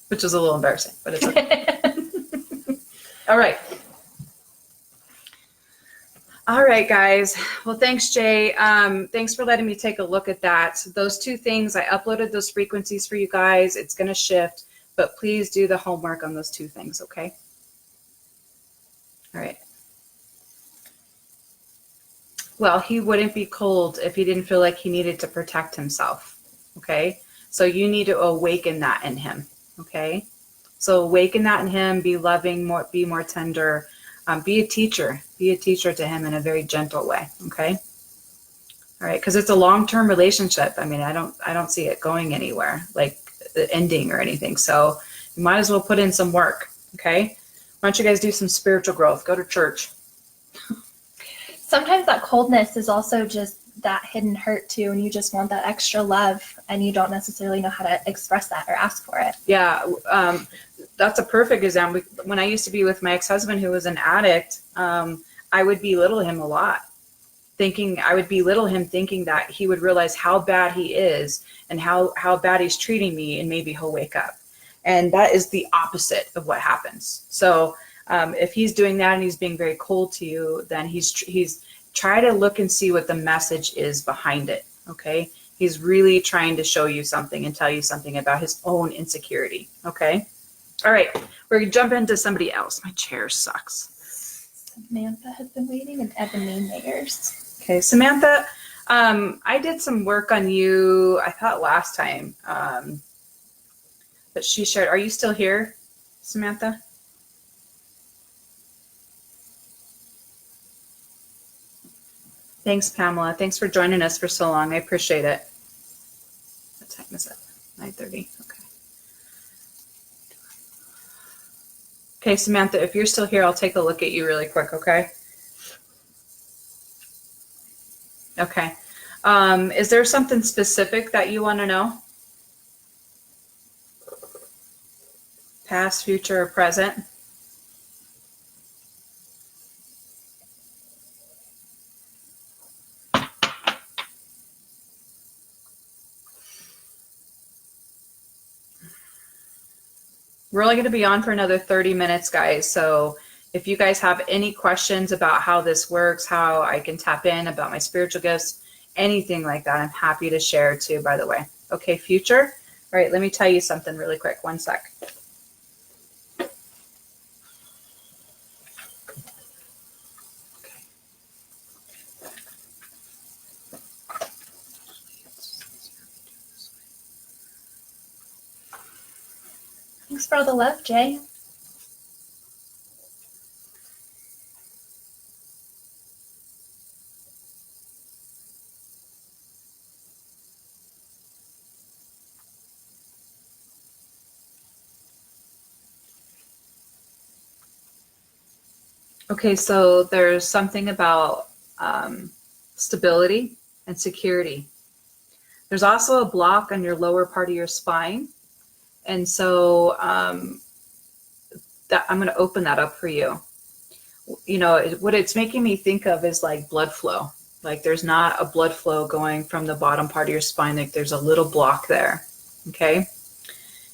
which was a little embarrassing, but it's okay. All right. All right, guys. Well, thanks, Jay. Thanks for letting me take a look at that. Those two things, I uploaded those frequencies for you guys. It's going to shift, but please do the homework on those two things, okay? All right. Well, he wouldn't be cold if he didn't feel like he needed to protect himself, okay? So you need to awaken that in him, okay? So awaken that in him, be loving, be more tender, be a teacher to him in a very gentle way, okay? All right, because it's a long-term relationship. I mean, I don't see it going anywhere, like ending or anything. So you might as well put in some work, okay? Why don't you guys do some spiritual growth? Go to church. Sometimes that coldness is also just that hidden hurt too, and you just want that extra love, and you don't necessarily know how to express that or ask for it. Yeah, that's a perfect example. When I used to be with my ex-husband who was an addict, I would belittle him a lot, thinking that he would realize how bad he is and how bad he's treating me, and maybe he'll wake up. And that is the opposite of what happens. So if he's doing that and he's being very cold to you, then he's try to look and see what the message is behind it. Okay. He's really trying to show you something and tell you something about his own insecurity. Okay. All right. We're going to jump into somebody else. My chair sucks. Samantha has been waiting, and Ebony Mayers. Okay. Samantha, I did some work on you, I thought last time, but she shared, are you still here, Samantha? Thanks, Pamela. Thanks for joining us for so long. I appreciate it. What time is it? 9:30. Okay. Okay, Samantha, if you're still here, I'll take a look at you really quick, okay? Okay. Is there something specific that you want to know? Past, future, or present? We're only going to be on for another 30 minutes, guys. So if you guys have any questions about how this works, how I can tap in, about my spiritual gifts, anything like that, I'm happy to share too, by the way. Okay, future. All right, let me tell you something really quick. One sec. Thanks for all the love, Jay. Okay, so there's something about stability and security. There's also a block on your lower part of your spine. And so that I'm going to open that up for you. You know, what it's making me think of is like blood flow. Like there's not a blood flow going from the bottom part of your spine. Like there's a little block there. Okay.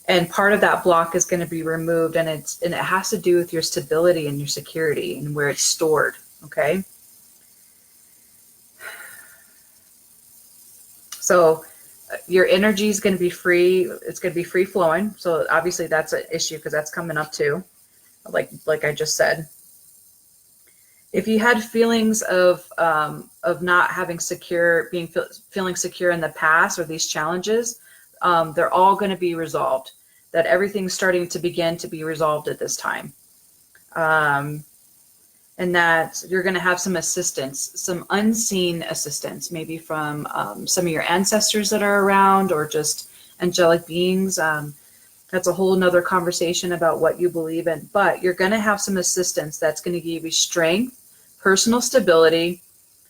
And part of that block is going to be removed, and it has to do with your stability and your security and where it's stored. Okay. So your energy is going to be free. It's going to be free flowing. So obviously that's an issue because that's coming up too. Like I just said, if you had feelings of not having feeling secure in the past, or these challenges, they're all going to be resolved. That everything's starting to begin to be resolved at this time. And that you're going to have some assistance, some unseen assistance, maybe from some of your ancestors that are around, or just angelic beings. That's a whole nother conversation about what you believe in. But you're going to have some assistance that's going to give you strength, personal stability.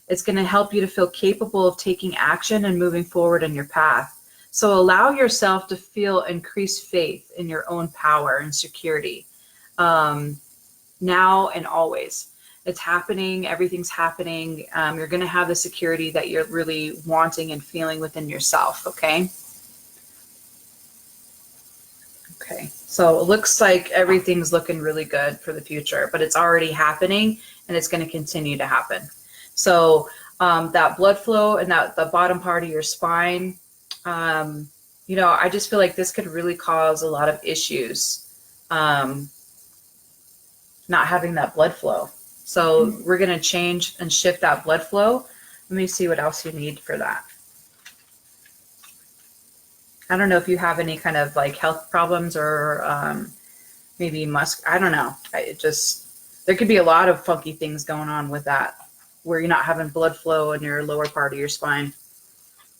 It's going to help you to feel capable of taking action and moving forward in your path. So allow yourself to feel increased faith in your own power and security, now and always. It's happening. Everything's happening. You're going to have the security that you're really wanting and feeling within yourself. Okay. Okay. So it looks like everything's looking really good for the future, but it's already happening, and it's going to continue to happen. So that blood flow and that the bottom part of your spine, you know, I just feel like this could really cause a lot of issues, not having that blood flow. So we're going to change and shift that blood flow. Let me see what else you need for that. I don't know if you have any kind of like health problems or maybe I don't know. There could be a lot of funky things going on with that, where you're not having blood flow in your lower part of your spine.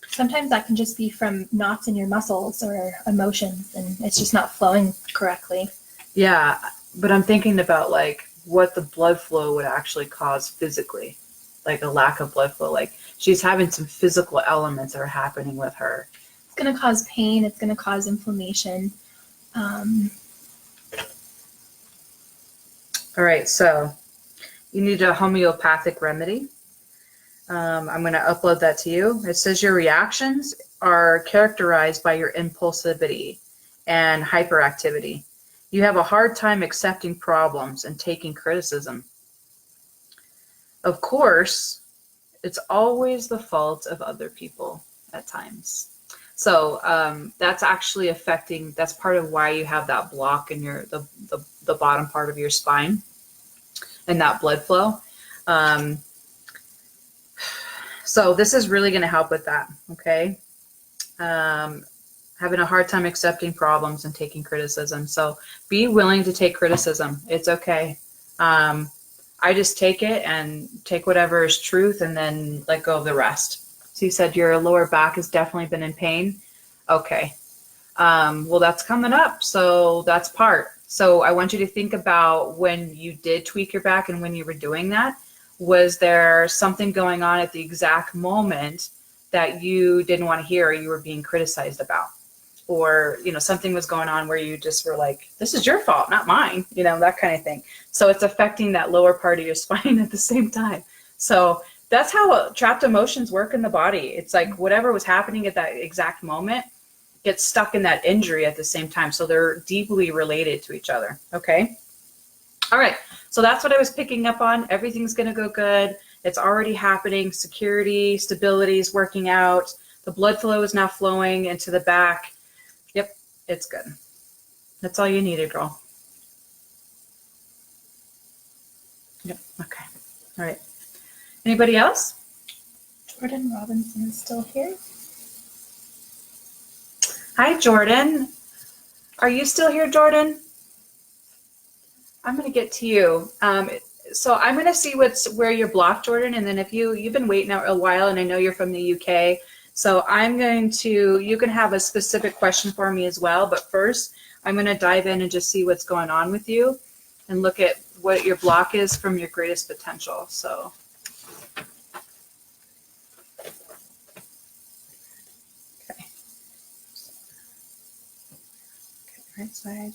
Sometimes that can just be from knots in your muscles or emotions, and it's just not flowing correctly. Yeah, but I'm thinking about like what the blood flow would actually cause physically, like a lack of blood flow. Like she's having some physical elements that are happening with her. It's going to cause pain. It's going to cause inflammation. All right, so you need a homeopathic remedy. I'm going to upload that to you. It says your reactions are characterized by your impulsivity and hyperactivity. You have a hard time accepting problems and taking criticism. Of course, it's always the fault of other people at times. So that's actually that's part of why you have that block in the bottom part of your spine and that blood flow. So this is really going to help with that, okay? Having a hard time accepting problems and taking criticism. So be willing to take criticism. It's okay. I just take it and take whatever is truth and then let go of the rest. So you said your lower back has definitely been in pain. Okay. Well, that's coming up. So that's part. So I want you to think about when you did tweak your back and when you were doing that. Was there something going on at the exact moment that you didn't want to hear or you were being criticized about? Or, you know, something was going on where you just were like, this is your fault, not mine, you know, that kind of thing. So it's affecting that lower part of your spine at the same time. So that's how trapped emotions work in the body. It's like whatever was happening at that exact moment gets stuck in that injury at the same time. So they're deeply related to each other. Okay. All right. So that's what I was picking up on. Everything's going to go good. It's already happening. Security, stability is working out. The blood flow is now flowing into the back. Yep. It's good. That's all you needed, girl. Yep. Okay. All right. Anybody else? Jordan Robinson is still here. Hi, Jordan. Are you still here, Jordan? I'm going to get to you. So I'm going to see where you're blocked, Jordan. And then if you've been waiting a while and I know you're from the UK. So you can have a specific question for me as well. But first, I'm going to dive in and just see what's going on with you and look at what your block is from your greatest potential. So. Okay. Right side.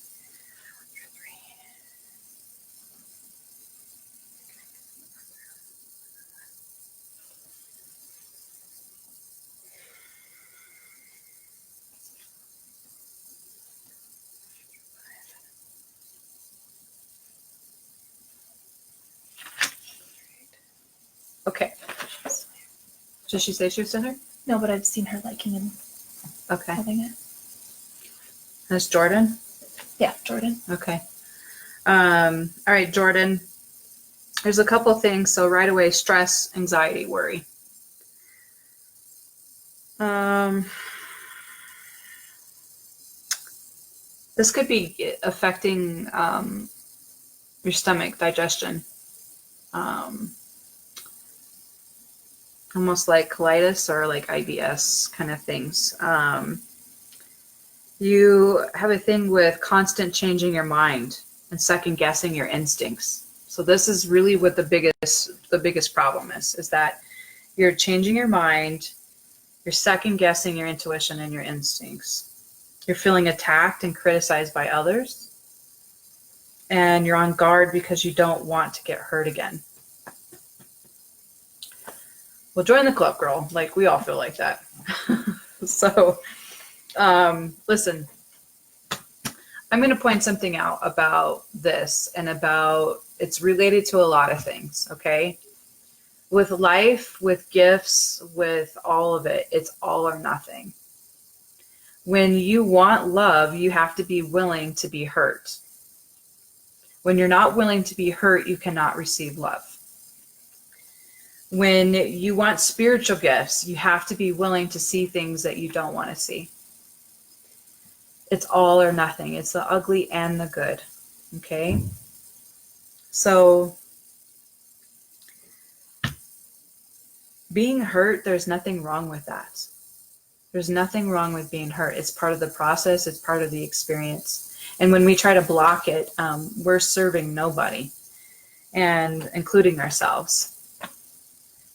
Okay. Did she say she was in her? No, but I've seen her liking and Okay. having it. That's Jordan? Yeah, Jordan. Okay. All right, Jordan. There's a couple things. So right away, stress, anxiety, worry. This could be affecting your stomach, digestion. Almost like colitis or like IBS kind of things. You have a thing with constant changing your mind and second guessing your instincts. So this is really what the biggest problem is that you're changing your mind, you're second guessing your intuition and your instincts. You're feeling attacked and criticized by others, and you're on guard because you don't want to get hurt again. Well, join the club, girl. Like, we all feel like that. So, listen, I'm going to point something out about this and about it's related to a lot of things, okay? With life, with gifts, with all of it, it's all or nothing. When you want love, you have to be willing to be hurt. When you're not willing to be hurt, you cannot receive love. When you want spiritual gifts, you have to be willing to see things that you don't want to see. It's all or nothing. It's the ugly and the good. Okay? So, being hurt, there's nothing wrong with that. There's nothing wrong with being hurt. It's part of the process. It's part of the experience. And when we try to block it, we're serving nobody, and including ourselves.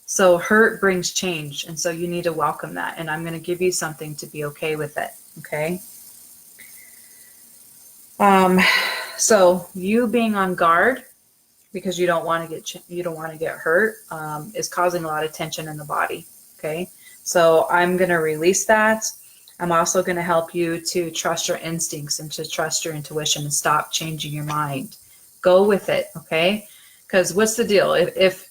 So hurt brings change. And so you need to welcome that. And I'm going to give you something to be okay with it. Okay. So you being on guard because you don't want to get hurt, is causing a lot of tension in the body. Okay. So I'm going to release that. I'm also going to help you to trust your instincts and to trust your intuition and stop changing your mind. Go with it. Okay. Because what's the deal? If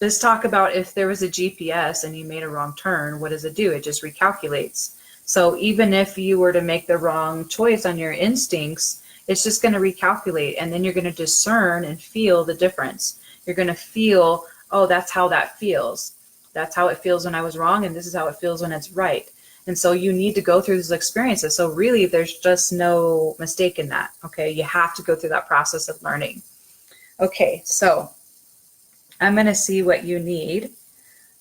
let's talk about if there was a GPS and you made a wrong turn, what does it do? It just recalculates. So even if you were to make the wrong choice on your instincts, it's just going to recalculate, and then you're going to discern and feel the difference. You're going to feel, oh, that's how that feels. That's how it feels when I was wrong, and this is how it feels when it's right. And so you need to go through these experiences. So really, there's just no mistake in that. Okay, you have to go through that process of learning. Okay, so I'm going to see what you need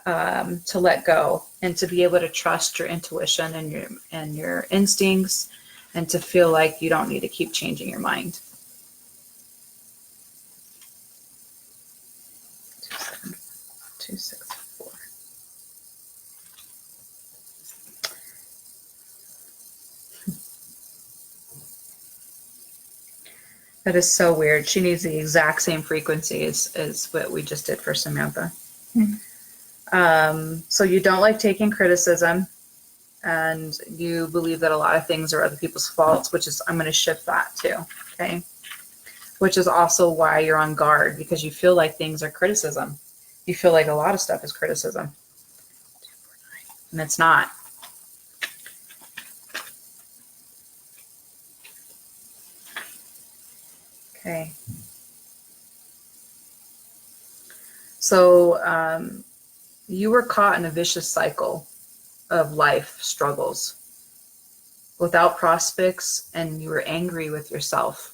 to let go and to be able to trust your intuition and your instincts, and to feel like you don't need to keep changing your mind. 264. That is so weird. She needs the exact same frequency as what we just did for Samantha. Mm-hmm. So you don't like taking criticism, and you believe that a lot of things are other people's faults, which is, I'm going to shift that too. Okay. Which is also why you're on guard, because you feel like things are criticism. You feel like a lot of stuff is criticism, and it's not. Okay. So you were caught in a vicious cycle of life struggles without prospects, and you were angry with yourself.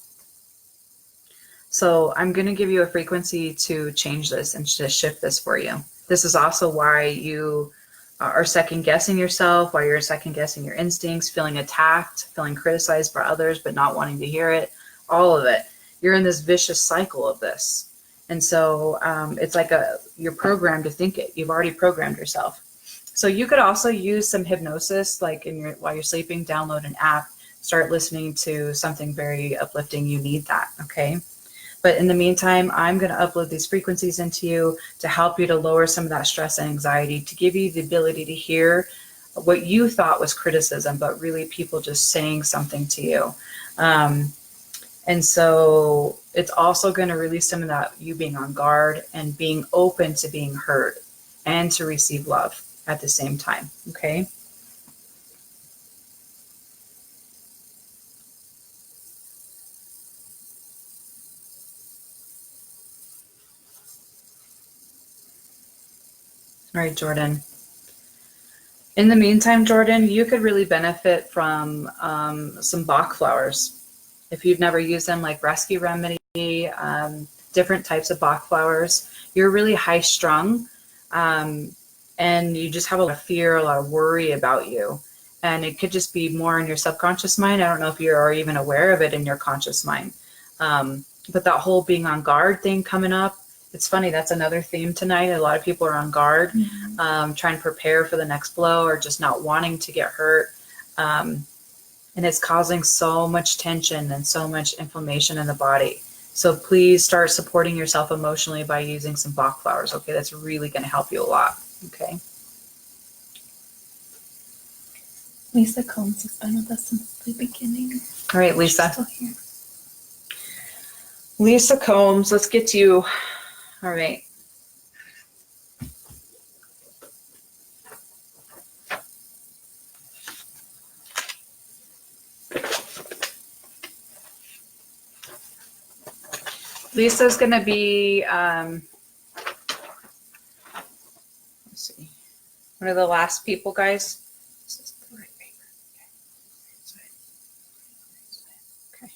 So I'm going to give you a frequency to change this and to shift this for you. This is also why you are second guessing yourself, why you're second guessing your instincts, feeling attacked, feeling criticized by others, but not wanting to hear it, all of it. You're in this vicious cycle of this. And so it's like you're programmed to think it. You've already programmed yourself. So you could also use some hypnosis, like while you're sleeping, download an app, start listening to something very uplifting. You need that, okay? But in the meantime, I'm going to upload these frequencies into you to help you to lower some of that stress and anxiety, to give you the ability to hear what you thought was criticism, but really people just saying something to you. And so it's also going to release some of that, you being on guard and being open to being heard and to receive love at the same time. Okay. All right, Jordan. In the meantime, Jordan, you could really benefit from some Bach flowers. If you've never used them, like Rescue Remedy, different types of Bach flowers, you're really high strung, and you just have a lot of fear, a lot of worry about you. And it could just be more in your subconscious mind. I don't know if you're even aware of it in your conscious mind. But that whole being on guard thing coming up, it's funny, that's another theme tonight. A lot of people are on guard, trying to prepare for the next blow, or just not wanting to get hurt. And it's causing so much tension and so much inflammation in the body. So please start supporting yourself emotionally by using some Bach flowers. Okay, that's really going to help you a lot. Okay. Lisa Combs has been with us since the beginning. All right, Lisa. She's still here. Lisa Combs, let's get to you. All right. Lisa's going to be, let's see, one of the last people, guys. This is the right paper. Okay.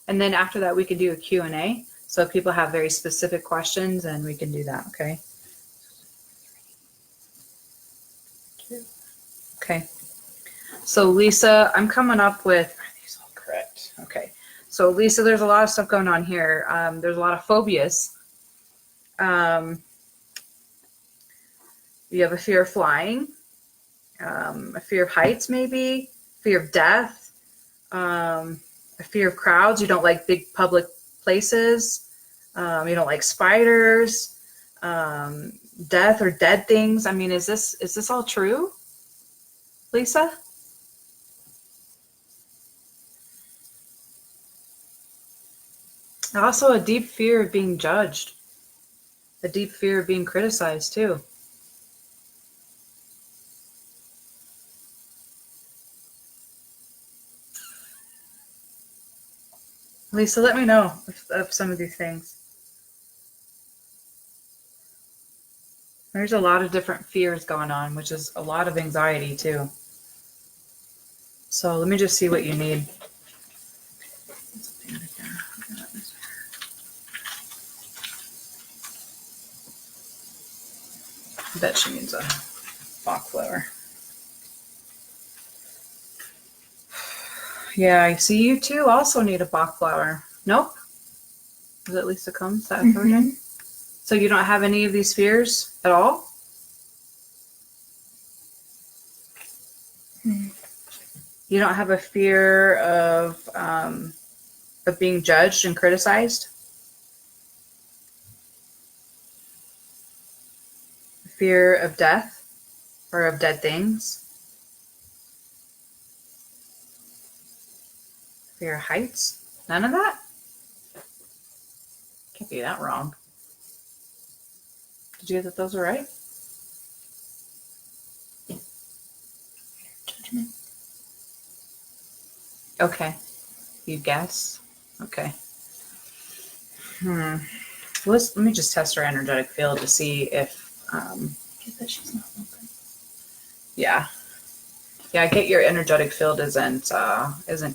And then after that, we can do a Q&A. So if people have very specific questions, and we can do that, okay? Okay. So Lisa, I'm coming up with, are these all correct? Okay. So Lisa, there's a lot of stuff going on here. There's a lot of phobias. You have a fear of flying, a fear of heights, maybe, fear of death, a fear of crowds. You don't like big public places. You don't like spiders, death or dead things. I mean, is this all true, Lisa? Also, a deep fear of being judged, a deep fear of being criticized too. Lisa, let me know of some of these things. There's a lot of different fears going on, which is a lot of anxiety too. So let me just see what you need. I bet she needs a Bach flower. Yeah, I see you too also need a Bach flower. Nope. Is it Lisa Combs? Is that her name? So you don't have any of these fears at all? You don't have a fear of being judged and criticized? Fear of death or of dead things? Fear of heights? None of that? Can't be that wrong. Did you get that those are right? Judgment. Okay. You guess? Okay. Let me just test her energetic field to see if Get that she's not open. yeah, get your energetic field isn't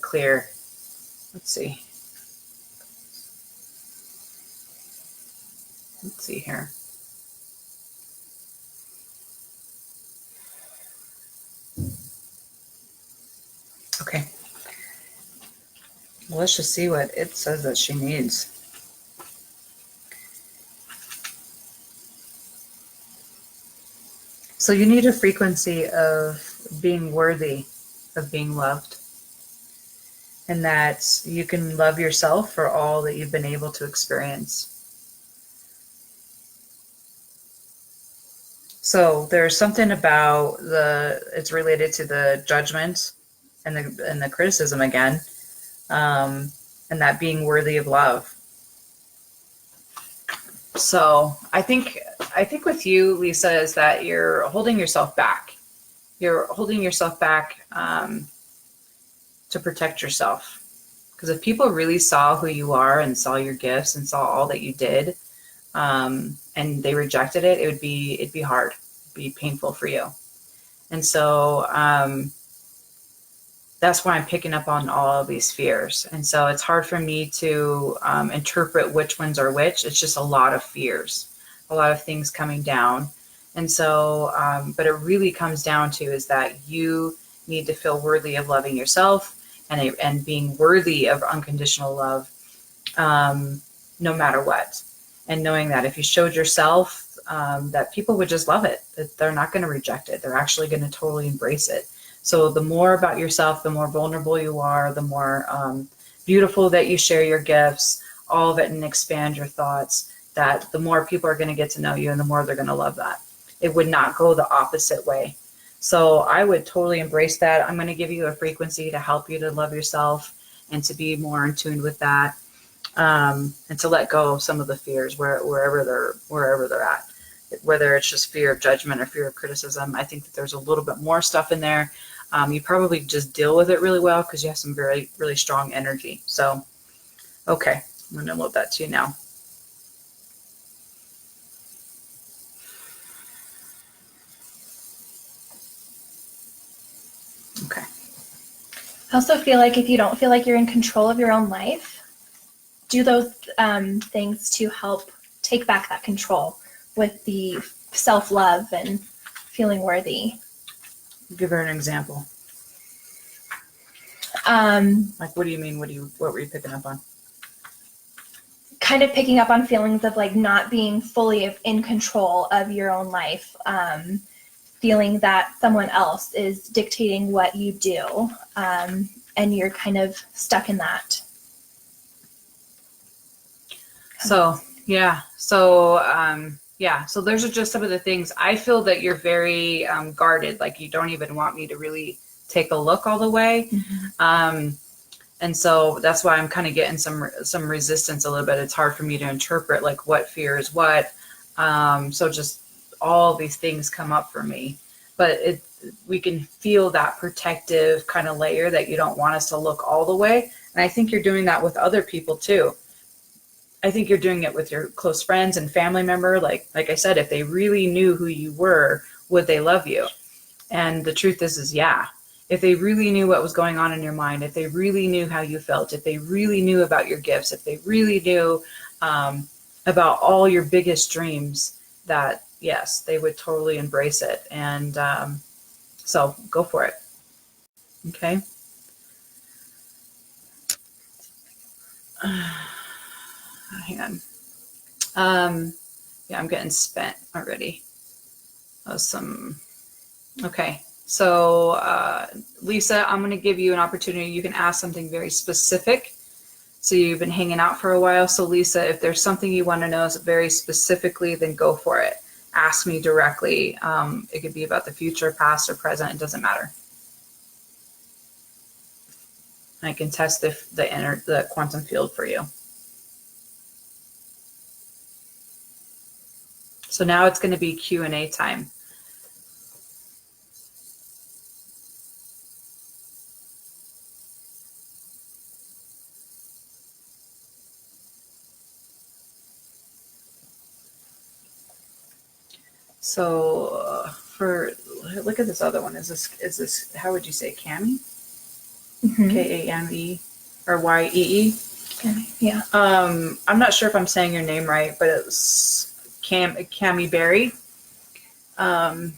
clear. Let's see here. Okay, well, let's just see what it says that she needs. So you need a frequency of being worthy of being loved, and that you can love yourself for all that you've been able to experience. So there's something about it's related to the judgment and the criticism again, and that being worthy of love. So I think with you, Lisa, is that you're holding yourself back. You're holding yourself back to protect yourself. Because if people really saw who you are and saw your gifts and saw all that you did, and they rejected it, it'd be hard. It'd be painful for you. And so that's why I'm picking up on all of these fears. And so it's hard for me to interpret which ones are which. It's just a lot of fears, a lot of things coming down. And so, but it really comes down to is that you need to feel worthy of loving yourself and being worthy of unconditional love, no matter what. And knowing that if you showed yourself, that people would just love it, that they're not going to reject it. They're actually going to totally embrace it. So the more about yourself, the more vulnerable you are, the more beautiful that you share your gifts, all of it, and expand your thoughts, that the more people are going to get to know you and the more they're going to love that. It would not go the opposite way. So I would totally embrace that. I'm going to give you a frequency to help you to love yourself and to be more in tune with that, and to let go of some of the fears wherever they're at. Whether it's just fear of judgment or fear of criticism, I think that there's a little bit more stuff in there. You probably just deal with it really well because you have some very, really strong energy. So, okay, I'm going to load that to you now. I also feel like if you don't feel like you're in control of your own life, do those things to help take back that control with the self-love and feeling worthy. Give her an example. Like, what do you mean? What were you picking up on? Kind of picking up on feelings of like not being fully in control of your own life, feeling that someone else is dictating what you do, and you're kind of stuck in that. So, yeah. So, so those are just some of the things. I feel that you're very guarded, like you don't even want me to really take a look all the way. Mm-hmm. And so that's why I'm kind of getting some resistance a little bit. It's hard for me to interpret like what fear is what. So just all these things come up for me, but we can feel that protective kind of layer that you don't want us to look all the way. And I think you're doing that with other people too. I think you're doing it with your close friends and family member. Like I said, if they really knew who you were, would they love you? And the truth is yeah. If they really knew what was going on in your mind, if they really knew how you felt, if they really knew about your gifts, if they really knew about all your biggest dreams, that yes, they would totally embrace it. And so go for it. Okay. Hang on. Yeah, I'm getting spent already. Okay. So, Lisa, I'm going to give you an opportunity. You can ask something very specific. So you've been hanging out for a while. So Lisa, if there's something you want to know very specifically, then go for it. Ask me directly. It could be about the future, past, or present. It doesn't matter. I can test the quantum field for you. So now it's going to be Q&A time. So look at this other one. Is this how would you say Cami? Mm-hmm. Kame or Yee? Yeah. I'm not sure if I'm saying your name right, but it's Cami Berry. I'm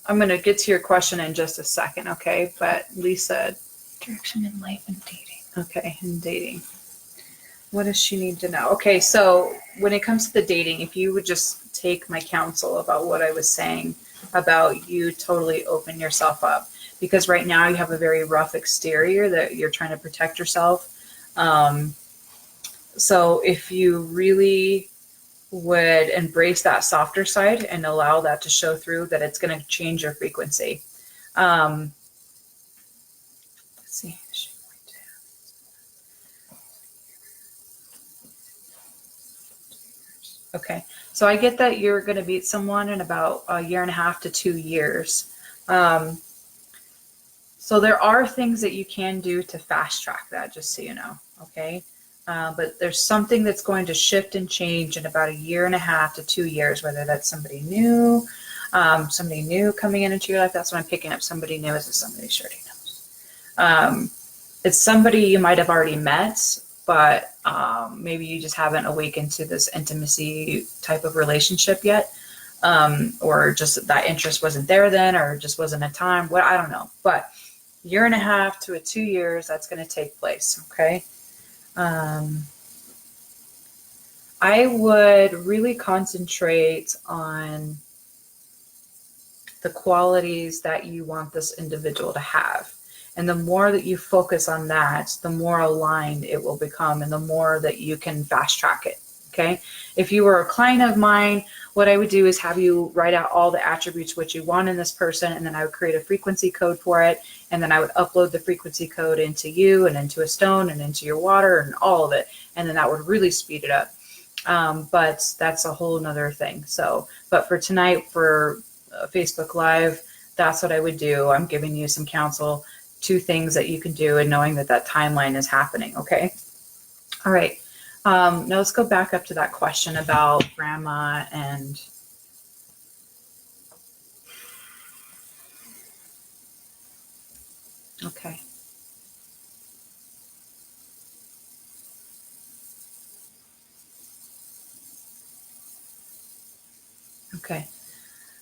going to get to your question in just a second, okay? But Lisa, direction in life and dating. Okay, and dating. What does she need to know? Okay, so when it comes to the dating, if you would just take my counsel about what I was saying about you totally open yourself up, because right now you have a very rough exterior that you're trying to protect yourself. So if you really would embrace that softer side and allow that to show through, that it's going to change your frequency. Let's see. Okay, so I get that you're going to meet someone in about 1.5 to 2 years. So there are things that you can do to fast track that, just so you know, okay? But there's something that's going to shift and change in about 1.5 to 2 years, whether that's somebody new coming into your life. That's what I'm picking up. Somebody new. Is it somebody she already knows? It's somebody you might have already met, but maybe you just haven't awakened to this intimacy type of relationship yet, or just that interest wasn't there then, or just wasn't a time. I don't know. But 1.5 to 2 years, that's going to take place. Okay. I would really concentrate on the qualities that you want this individual to have. And the more that you focus on that, the more aligned it will become and the more that you can fast track it. Okay. If you were a client of mine, what I would do is have you write out all the attributes which you want in this person, and then I would create a frequency code for it, and then I would upload the frequency code into you and into a stone and into your water and all of it, and then that would really speed it up. But that's a whole nother thing. So, but for tonight, for Facebook Live, that's what I would do. I'm giving you some counsel, 2 things that you can do, and knowing that that timeline is happening. Okay. All right. Now let's go back up to that question about grandma and Okay. Okay.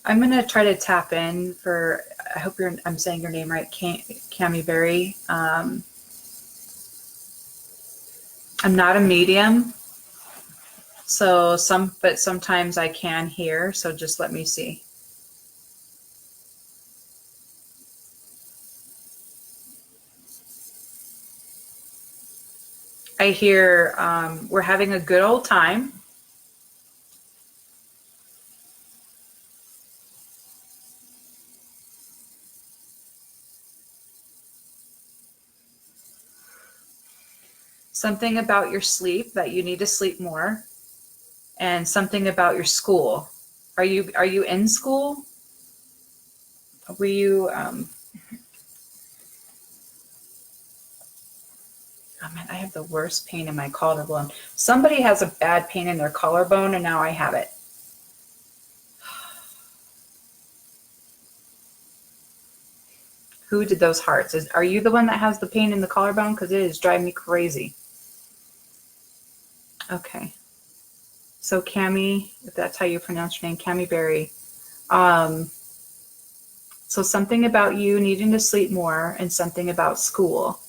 I'm going to try to tap in for, I hope I'm saying your name right, Cami Berry. I'm not a medium, but sometimes I can hear, so just let me see. I hear we're having a good old time. Something about your sleep, that you need to sleep more, and something about your school. Are you in school? Were you oh man, I have the worst pain in my collarbone. Somebody has a bad pain in their collarbone and now I have it. Who did those hearts? Are you the one that has the pain in the collarbone? Because it is driving me crazy. Okay. So Cami, if that's how you pronounce your name, Cami Berry. So something about you needing to sleep more and something about school.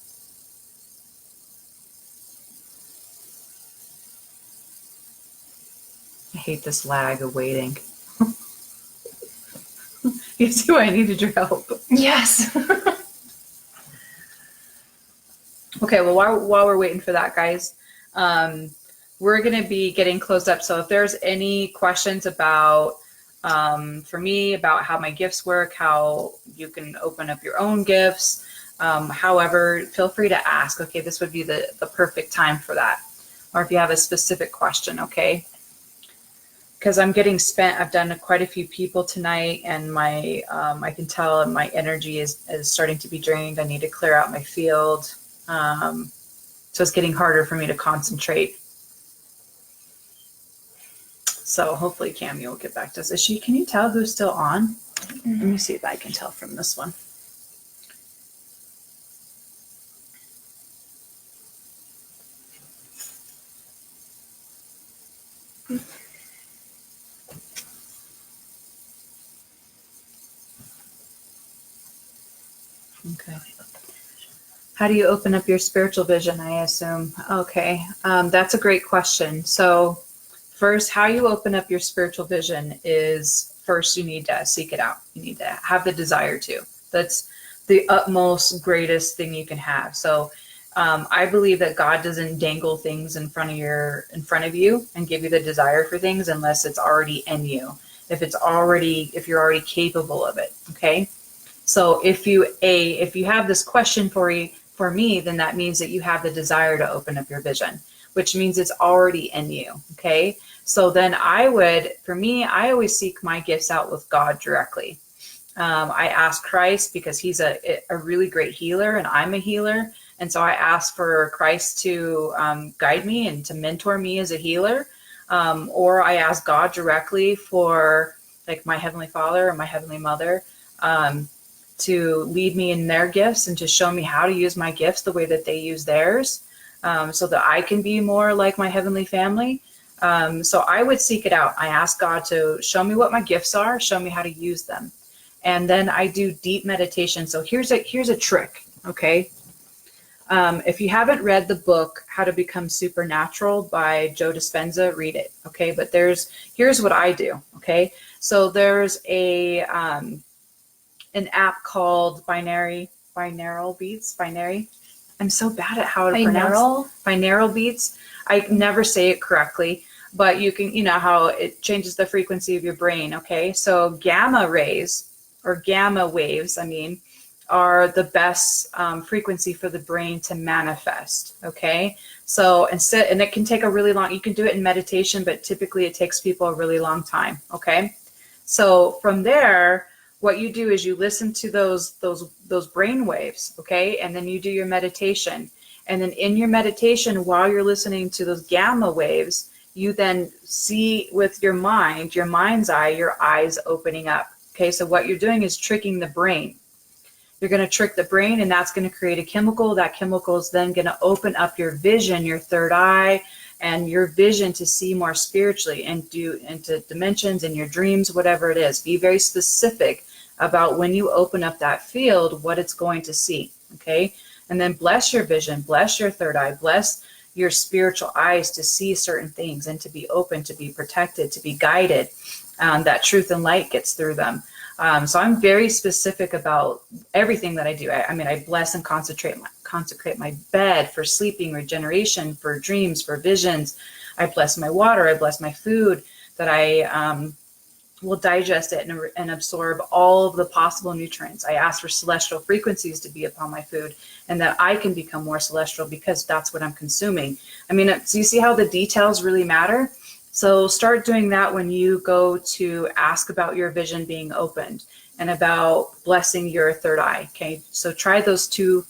I hate this lag of waiting. You see why I needed your help. Yes. Okay, well, while we're waiting for that, guys, we're going to be getting closed up. So if there's any questions about, for me, about how my gifts work, how you can open up your own gifts, however, feel free to ask. Okay, this would be the perfect time for that. Or if you have a specific question, okay? Because I'm getting spent. I've done quite a few people tonight, and my I can tell my energy is starting to be drained. I need to clear out my field. So it's getting harder for me to concentrate. So hopefully Cami will get back to us. Can you tell who's still on? Let me see if I can tell from this one. Okay. How do you open up your spiritual vision, I assume? Okay, that's a great question. So first, how you open up your spiritual vision is first you need to seek it out. You need to have the desire to. That's the utmost greatest thing you can have. So I believe that God doesn't dangle things in front of you and give you the desire for things unless it's already in you. If you're already capable of it. Okay. So if you have this question for me, then that means that you have the desire to open up your vision, which means it's already in you. Okay. So then I always seek my gifts out with God directly. I ask Christ because he's a really great healer and I'm a healer. And so I ask for Christ to guide me and to mentor me as a healer. Or I ask God directly for like my Heavenly Father or my Heavenly Mother to lead me in their gifts and to show me how to use my gifts the way that they use theirs, so that I can be more like my heavenly family. So I would seek it out. I ask God to show me what my gifts are, show me how to use them. And then I do deep meditation. So here's a trick, okay? If you haven't read the book, How to Become Supernatural by Joe Dispenza, read it, okay? But here's what I do, okay? So there's an app called Binaural Beats. I'm so bad at how to pronounce binaural beats. I never say it correctly, but you know how it changes the frequency of your brain. Okay. So gamma waves, are the best frequency for the brain to manifest. Okay. So and it can take you can do it in meditation, but typically it takes people a really long time. Okay. So from there, what you do is you listen to those brain waves, okay? And then you do your meditation. And then in your meditation, while you're listening to those gamma waves, you then see with your mind's eye, your eyes opening up. Okay, so what you're doing is tricking the brain. You're going to trick the brain, and that's going to create a chemical. That chemical is then going to open up your vision, your third eye, and your vision to see more spiritually and do into dimensions in your dreams, whatever it is. Be very specific about when you open up that field, what it's going to see. Okay. And then bless your vision, bless your third eye, bless your spiritual eyes to see certain things and to be open, to be protected, to be guided. That truth and light gets through them. So I'm very specific about everything that I do. I mean, I bless and consecrate my bed for sleeping, regeneration, for dreams, for visions. I bless my water. I bless my food, that I will digest it and absorb all of the possible nutrients. I ask for celestial frequencies to be upon my food, and that I can become more celestial because that's what I'm consuming. I mean, so you see how the details really matter? So start doing that when you go to ask about your vision being opened and about blessing your third eye. Okay, so try those two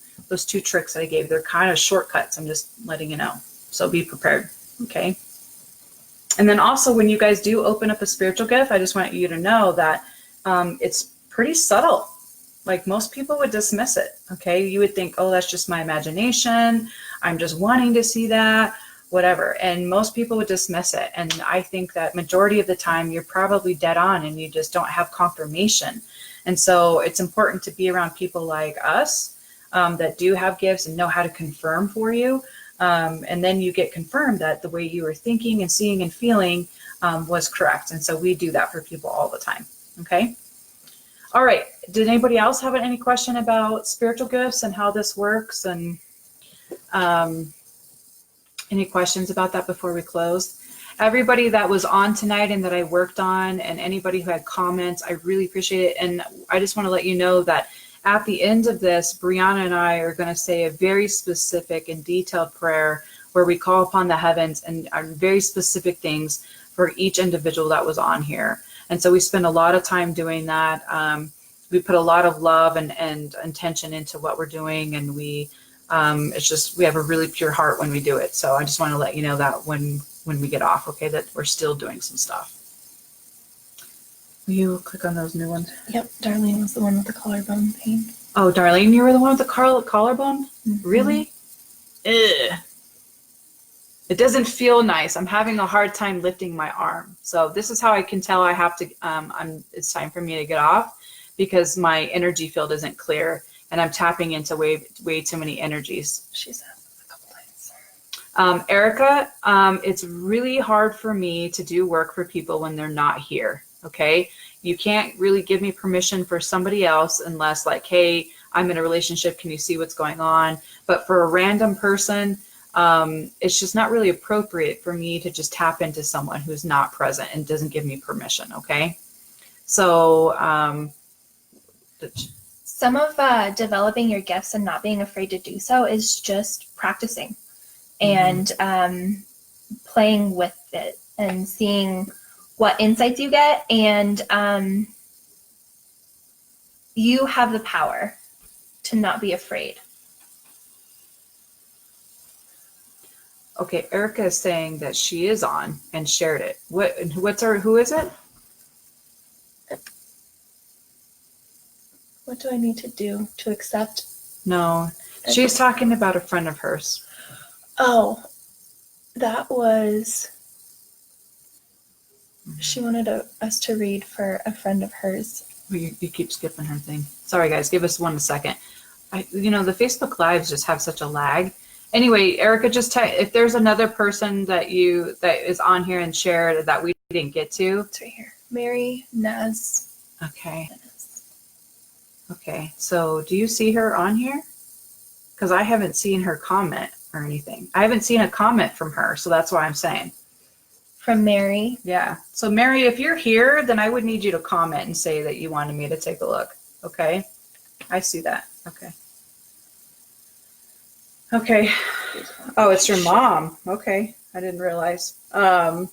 tricks that I gave. They're kind of shortcuts. I'm just letting you know. So be prepared. Okay. And then also, when you guys do open up a spiritual gift, I just want you to know that it's pretty subtle. Like, most people would dismiss it. Okay, you would think, oh, that's just my imagination. I'm just wanting to see that, whatever. And most people would dismiss it. And I think that majority of the time you're probably dead on and you just don't have confirmation. And so it's important to be around people like us that do have gifts and know how to confirm for you. And then you get confirmed that the way you were thinking and seeing and feeling was correct. And so we do that for people all the time. Okay. All right. Did anybody else have any question about spiritual gifts and how this works? And any questions about that before we close? Everybody that was on tonight and that I worked on, and anybody who had comments, I really appreciate it. And I just want to let you know that at the end of this, Brianna and I are going to say a very specific and detailed prayer where we call upon the heavens and are very specific things for each individual that was on here. And so we spend a lot of time doing that. We put a lot of love and intention into what we're doing, and we have a really pure heart when we do it. So I just want to let you know that when we get off, okay, that we're still doing some stuff. Will you click on those new ones? Yep, Darlene was the one with the collarbone pain. Oh, Darlene, you were the one with the collarbone? Mm-hmm. Really? Ugh. It doesn't feel nice. I'm having a hard time lifting my arm. So this is how I can tell I have to, it's time for me to get off, because my energy field isn't clear and I'm tapping into way too many energies. She said a couple times. Erica, it's really hard for me to do work for people when they're not here. Okay. You can't really give me permission for somebody else unless, like, hey, I'm in a relationship. Can you see what's going on? But for a random person, it's just not really appropriate for me to just tap into someone who's not present and doesn't give me permission. Okay. So, some of developing your gifts and not being afraid to do so is just practicing and playing with it and seeing what insights you get. And you have the power to not be afraid. Okay, Erica is saying that she is on and shared it. Who is it? What do I need to do to accept? No, she's talking about a friend of hers. Oh, that was, she wanted us to read for a friend of hers. You keep skipping her thing. Sorry, guys, give us 1 second. The Facebook Lives just have such a lag. Anyway, Erica, just if there's another person that is on here and shared that we didn't get to. It's right here. Mary Naz. Okay. Okay, so do you see her on here? Because I haven't seen her comment or anything. I haven't seen a comment from her, so that's why I'm saying. From Mary? Yeah. So Mary, if you're here, then I would need you to comment and say that you wanted me to take a look. Okay? I see that. Okay. Okay. Oh, it's your mom. Okay. I didn't realize. Okay.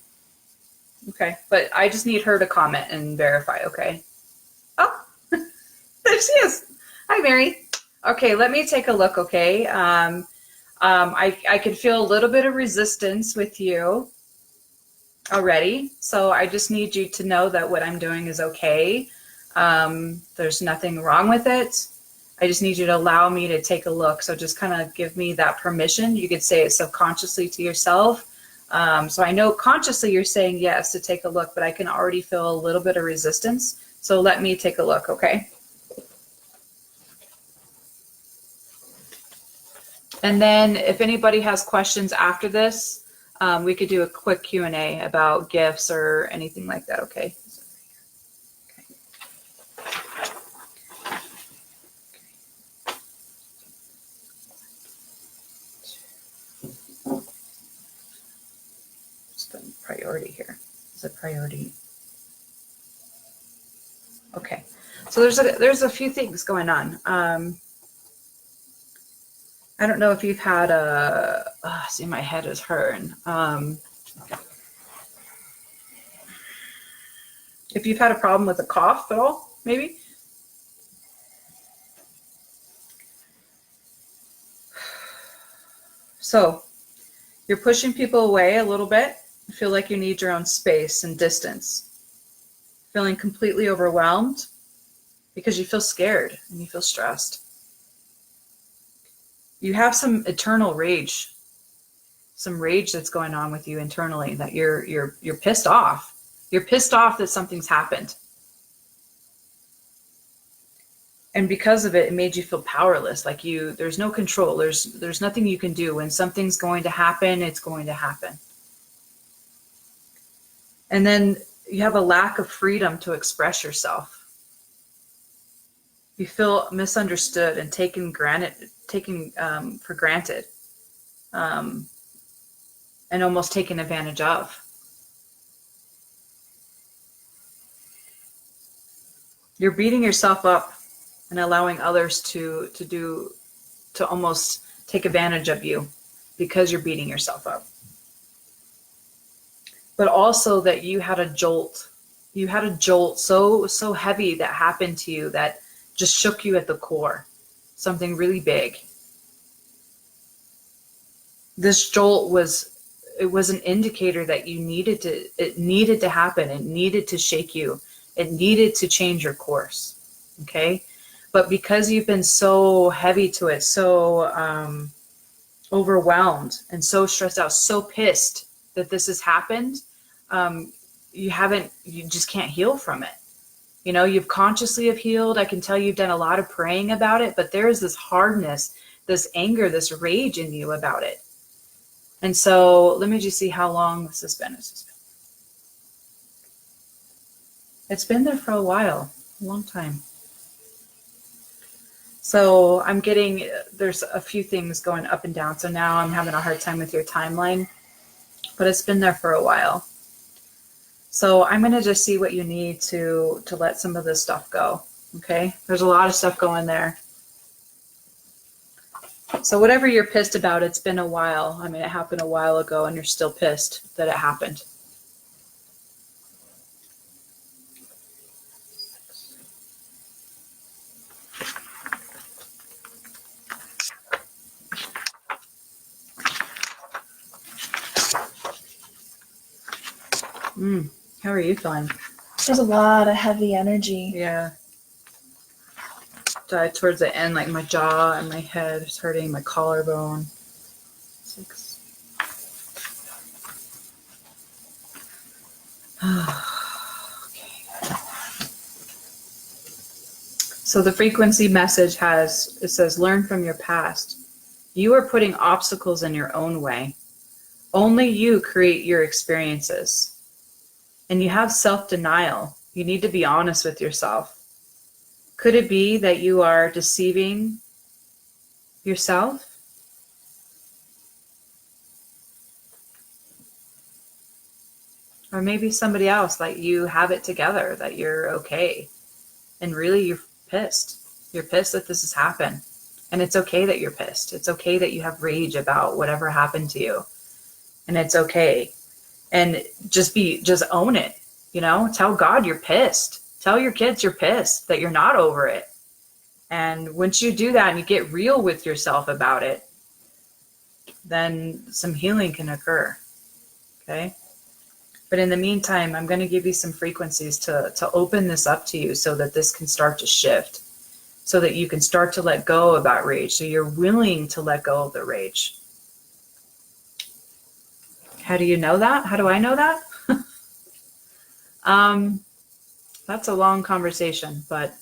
But I just need her to comment and verify. Okay. Oh, there she is. Hi, Mary. Okay. Let me take a look. Okay. I could feel a little bit of resistance with you already. So I just need you to know that what I'm doing is okay. There's nothing wrong with it. I just need you to allow me to take a look. So just kind of give me that permission. You could say it subconsciously to yourself. So I know consciously you're saying yes to take a look, but I can already feel a little bit of resistance. So let me take a look, okay? And then if anybody has questions after this, we could do a quick Q&A about gifts or anything like that, okay? Just the priority here. Is a priority. Okay, so there's a few things going on. I don't know if you've had see, my head is hurting. If you've had a problem with a cough at all, maybe. So you're pushing people away a little bit. You feel like you need your own space and distance. Feeling completely overwhelmed because you feel scared and you feel stressed. You have some eternal rage, some rage that's going on with you internally, that you're pissed off. You're pissed off that something's happened. And because of it, it made you feel powerless, like there's no control. There's nothing you can do. When something's going to happen, it's going to happen. And then you have a lack of freedom to express yourself. You feel misunderstood and taken for granted, and almost taken advantage of. You're beating yourself up and allowing others to almost take advantage of you because you're beating yourself up. But also that you had a jolt. You had a jolt so heavy that happened to you that just shook you at the core. Something really big. This jolt was an indicator that it needed to happen. It needed to shake you. It needed to change your course. Okay? But because you've been so heavy to it, so overwhelmed and so stressed out, so pissed that this has happened, you just can't heal from it. You know, you've consciously have healed. I can tell you've done a lot of praying about it, but there is this hardness, this anger, this rage in you about it. And so let me just see how long this has been. It's been there for a while, a long time. So I'm getting, there's a few things going up and down. So now I'm having a hard time with your timeline, but it's been there for a while. So I'm going to just see what you need to let some of this stuff go. Okay. There's a lot of stuff going there. So whatever you're pissed about, it's been a while. I mean, it happened a while ago and you're still pissed that it happened. How are you feeling? There's a lot of heavy energy. Yeah. Towards the end, like my jaw and my head is hurting, my collarbone. 6. Okay. So the frequency message says, learn from your past. You are putting obstacles in your own way. Only you create your experiences. And you have self-denial. You need to be honest with yourself. Could it be that you are deceiving yourself? Or maybe somebody else, that you have it together, that you're okay. And really you're pissed. You're pissed that this has happened. And it's okay that you're pissed. It's okay that you have rage about whatever happened to you. And it's okay. And just own it, you know, tell God you're pissed. Tell your kids you're pissed, that you're not over it. And once you do that and you get real with yourself about it, then some healing can occur. Okay. But in the meantime, I'm going to give you some frequencies to open this up to you so that this can start to shift. so that you can start to let go of that rage. So you're willing to let go of the rage. How do you know that? How do I know that? That's a long conversation, but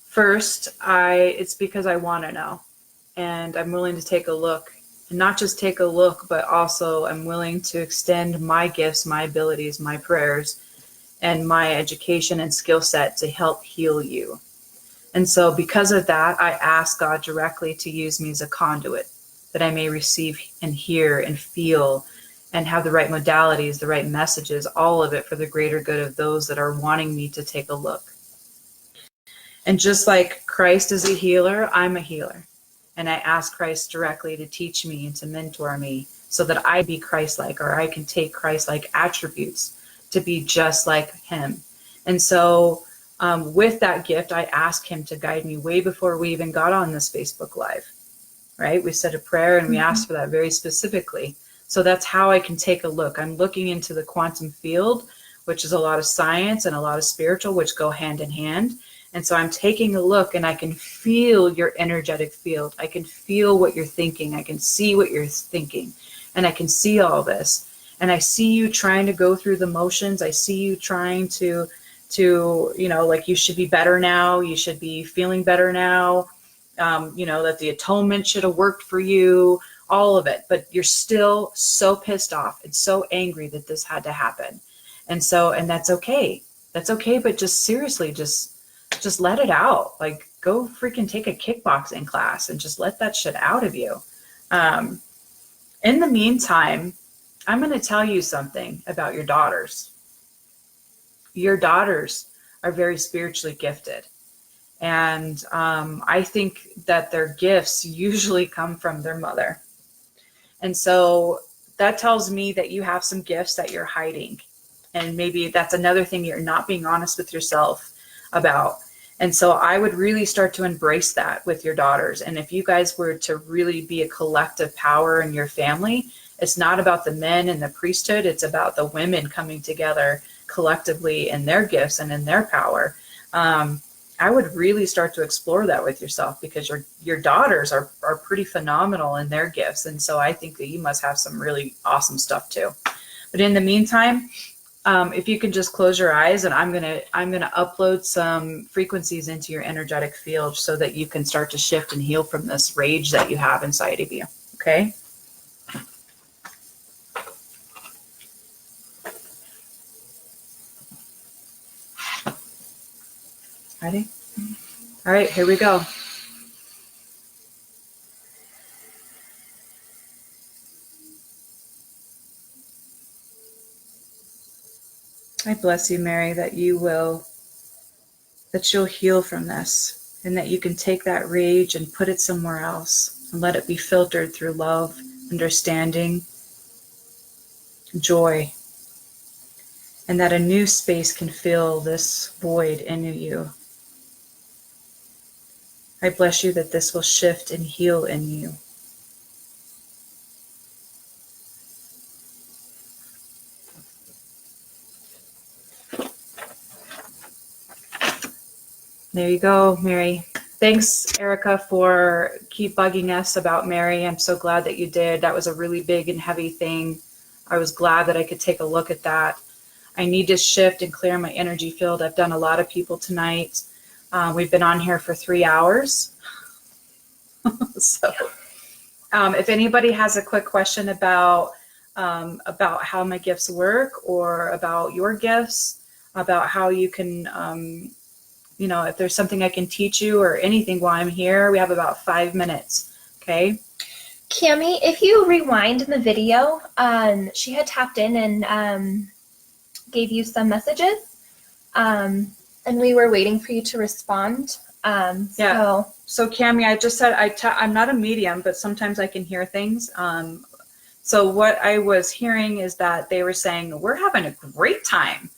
first, it's because I want to know, and I'm willing to take a look, and not just take a look, but also I'm willing to extend my gifts, my abilities, my prayers, and my education and skill set to help heal you. And so because of that, I ask God directly to use me as a conduit, that I may receive and hear and feel and have the right modalities, the right messages, all of it for the greater good of those that are wanting me to take a look. And just like Christ is a healer, I'm a healer. And I ask Christ directly to teach me and to mentor me so that I be Christ-like, or I can take Christ-like attributes to be just like him. And so with that gift, I ask him to guide me way before we even got on this Facebook Live, right? We said a prayer and we asked for that very specifically. So that's how I can take a look. I'm looking into the quantum field, which is a lot of science and a lot of spiritual, which go hand in hand. And so I'm taking a look and I can feel your energetic field. I can feel what you're thinking. I can see what you're thinking. And I can see all this. And I see you trying to go through the motions. I see you trying to, like you should be better now. You should be feeling better now. That the atonement should have worked for you, all of it. But you're still so pissed off and so angry that this had to happen. And that's okay. That's okay. But just seriously, just let it out. Like, go freaking take a kickboxing class and just let that shit out of you. In the meantime, I'm going to tell you something about your daughters. Your daughters are very spiritually gifted. And I think that their gifts usually come from their mother. And so that tells me that you have some gifts that you're hiding. And maybe that's another thing you're not being honest with yourself about. And so I would really start to embrace that with your daughters. And if you guys were to really be a collective power in your family, it's not about the men and the priesthood. It's about the women coming together collectively in their gifts and in their power. I would really start to explore that with yourself, because your daughters are pretty phenomenal in their gifts. And so I think that you must have some really awesome stuff too. But in the meantime, if you can just close your eyes, and I'm gonna upload some frequencies into your energetic field so that you can start to shift and heal from this rage that you have inside of you. Okay. Ready? All right, here we go. I bless you, Mary, that you'll heal from this, and that you can take that rage and put it somewhere else and let it be filtered through love, understanding, joy, and that a new space can fill this void in you. I bless you that this will shift and heal in you. There you go, Mary. Thanks, Erica, for keep bugging us about Mary. I'm so glad that you did. That was a really big and heavy thing. I was glad that I could take a look at that. I need to shift and clear my energy field. I've done a lot of people tonight. We've been on here for 3 hours. So if anybody has a quick question about how my gifts work, or about your gifts, about how you can, if there's something I can teach you or anything while I'm here, we have about 5 minutes. Okay. Cami, if you rewind in the video, she had tapped in and gave you some messages, and we were waiting for you to respond. Yeah. So Cami, I just said I'm not a medium, but sometimes I can hear things. So what I was hearing is that they were saying, we're having a great time,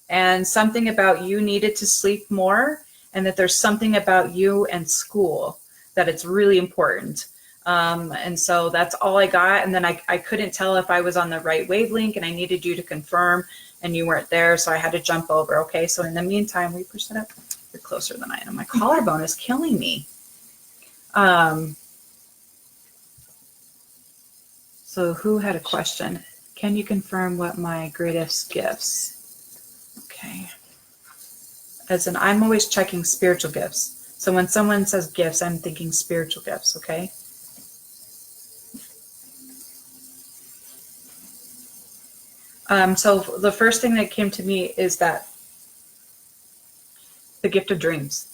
and something about you needed to sleep more, and that there's something about you and school that it's really important. And so that's all I got. And then I couldn't tell if I was on the right wavelength, and I needed you to confirm, and you weren't there. So I had to jump over. Okay. So in the meantime, we push that up. You're closer than I am. My collarbone is killing me. So who had a question? Can you confirm what my greatest gifts? Okay. I'm always checking spiritual gifts. So when someone says gifts, I'm thinking spiritual gifts. Okay. So the first thing that came to me is that the gift of dreams.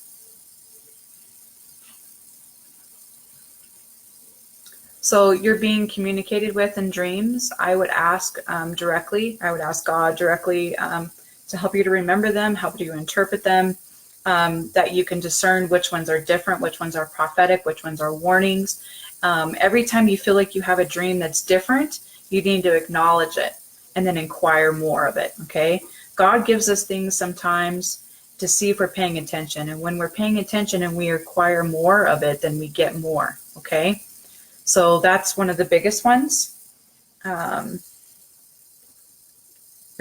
So you're being communicated with in dreams. I would ask directly. I would ask God directly to help you to remember them, help you interpret them, that you can discern which ones are different, which ones are prophetic, which ones are warnings. Every time you feel like you have a dream that's different, you need to acknowledge it and then inquire more of it. Okay. God gives us things sometimes to see if we're paying attention. And when we're paying attention and we acquire more of it, then we get more. Okay. So that's one of the biggest ones. You're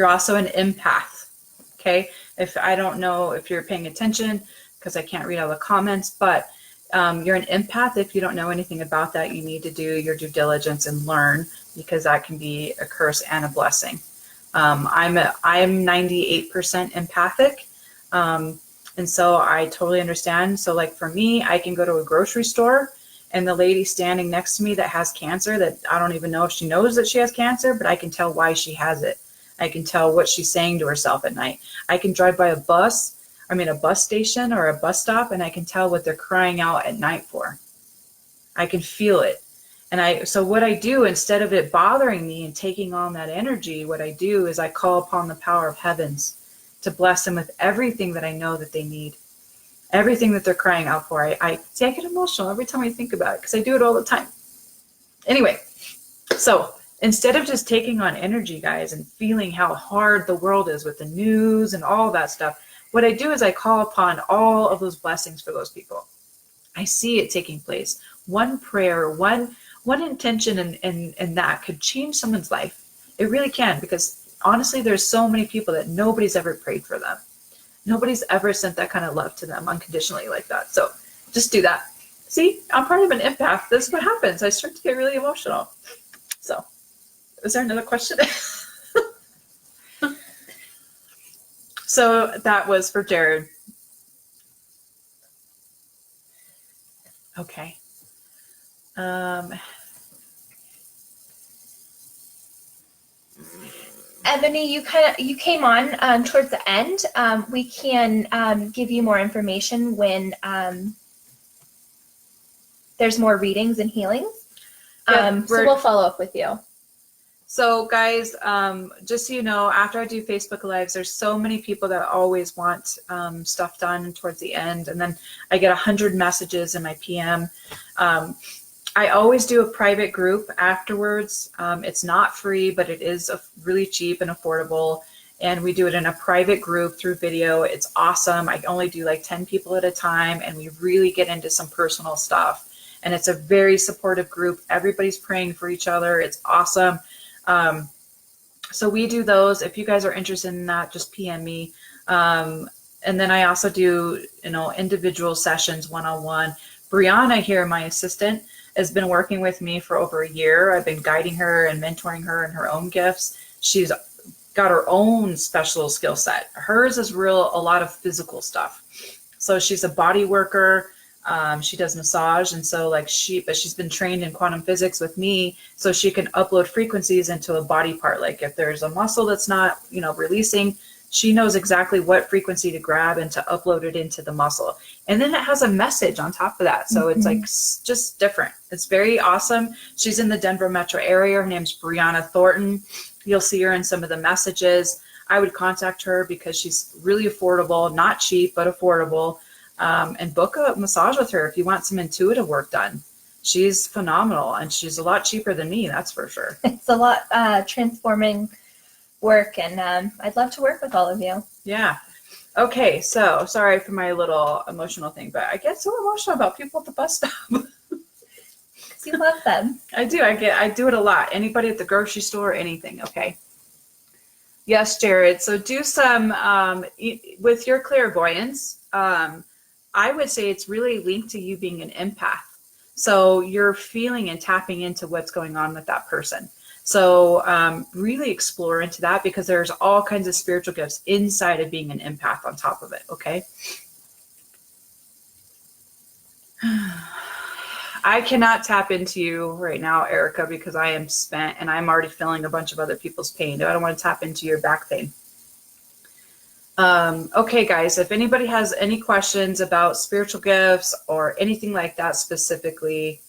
also an empath. Okay. If I don't know if you're paying attention because I can't read all the comments, but you're an empath. If you don't know anything about that, you need to do your due diligence and learn, because that can be a curse and a blessing. I'm 98% empathic. And so I totally understand. So like for me, I can go to a grocery store and the lady standing next to me that has cancer, that I don't even know if she knows that she has cancer, but I can tell why she has it. I can tell what she's saying to herself at night. I can drive by a bus station or a bus stop, and I can tell what they're crying out at night for. I can feel it. So what I do, instead of it bothering me and taking on that energy, what I do is I call upon the power of heavens to bless them with everything that I know that they need, everything that they're crying out for. I get emotional every time I think about it because I do it all the time. Anyway, so instead of just taking on energy, guys, and feeling how hard the world is with the news and all that stuff, what I do is I call upon all of those blessings for those people. I see it taking place. One prayer, one intention and that could change someone's life. It really can, because honestly, there's so many people that nobody's ever prayed for them. Nobody's ever sent that kind of love to them unconditionally like that. So just do that. See, I'm part of an empath. This is what happens. I start to get really emotional. So is there another question? So that was for Jared. Okay. Ebony, you came on towards the end. We can give you more information when there's more readings and healings. So we'll follow up with you. So guys, just so you know, after I do Facebook Lives, there's so many people that always want stuff done towards the end. And then I get 100 messages in my PM. I always do a private group afterwards. It's not free, but it is really cheap and affordable. And we do it in a private group through video. It's awesome. I only do like 10 people at a time, and we really get into some personal stuff. And it's a very supportive group. Everybody's praying for each other. It's awesome. So we do those. If you guys are interested in that, just PM me. And then I also do, individual sessions, one-on-one. Brianna here, my assistant, has been working with me for over a year. I've been guiding her and mentoring her in her own gifts. She's got her own special skill set. Hers is a lot of physical stuff. So she's a body worker. She does massage. And so but she's been trained in quantum physics with me, so she can upload frequencies into a body part. Like if there's a muscle that's not, releasing, she knows exactly what frequency to grab and to upload it into the muscle. And then it has a message on top of that. So it's like just different. It's very awesome. She's in the Denver metro area. Her name's Brianna Thornton. You'll see her in some of the messages. I would contact her because she's really affordable, not cheap, but affordable. And book a massage with her if you want some intuitive work done. She's phenomenal, and she's a lot cheaper than me, that's for sure. It's a lot transforming work, and I'd love to work with all of you. Yeah. Okay, so sorry for my little emotional thing, but I get so emotional about people at the bus stop. Because You love them. I do. I do it a lot. Anybody at the grocery store, anything. Okay. Yes, Jared. So do some with your clairvoyance. I would say it's really linked to you being an empath. So you're feeling and tapping into what's going on with that person. So really explore into that, because there's all kinds of spiritual gifts inside of being an empath on top of it. Okay. I cannot tap into you right now, Erica, because I am spent and I'm already feeling a bunch of other people's pain. I don't want to tap into your back pain. Okay, guys, if anybody has any questions about spiritual gifts or anything like that specifically,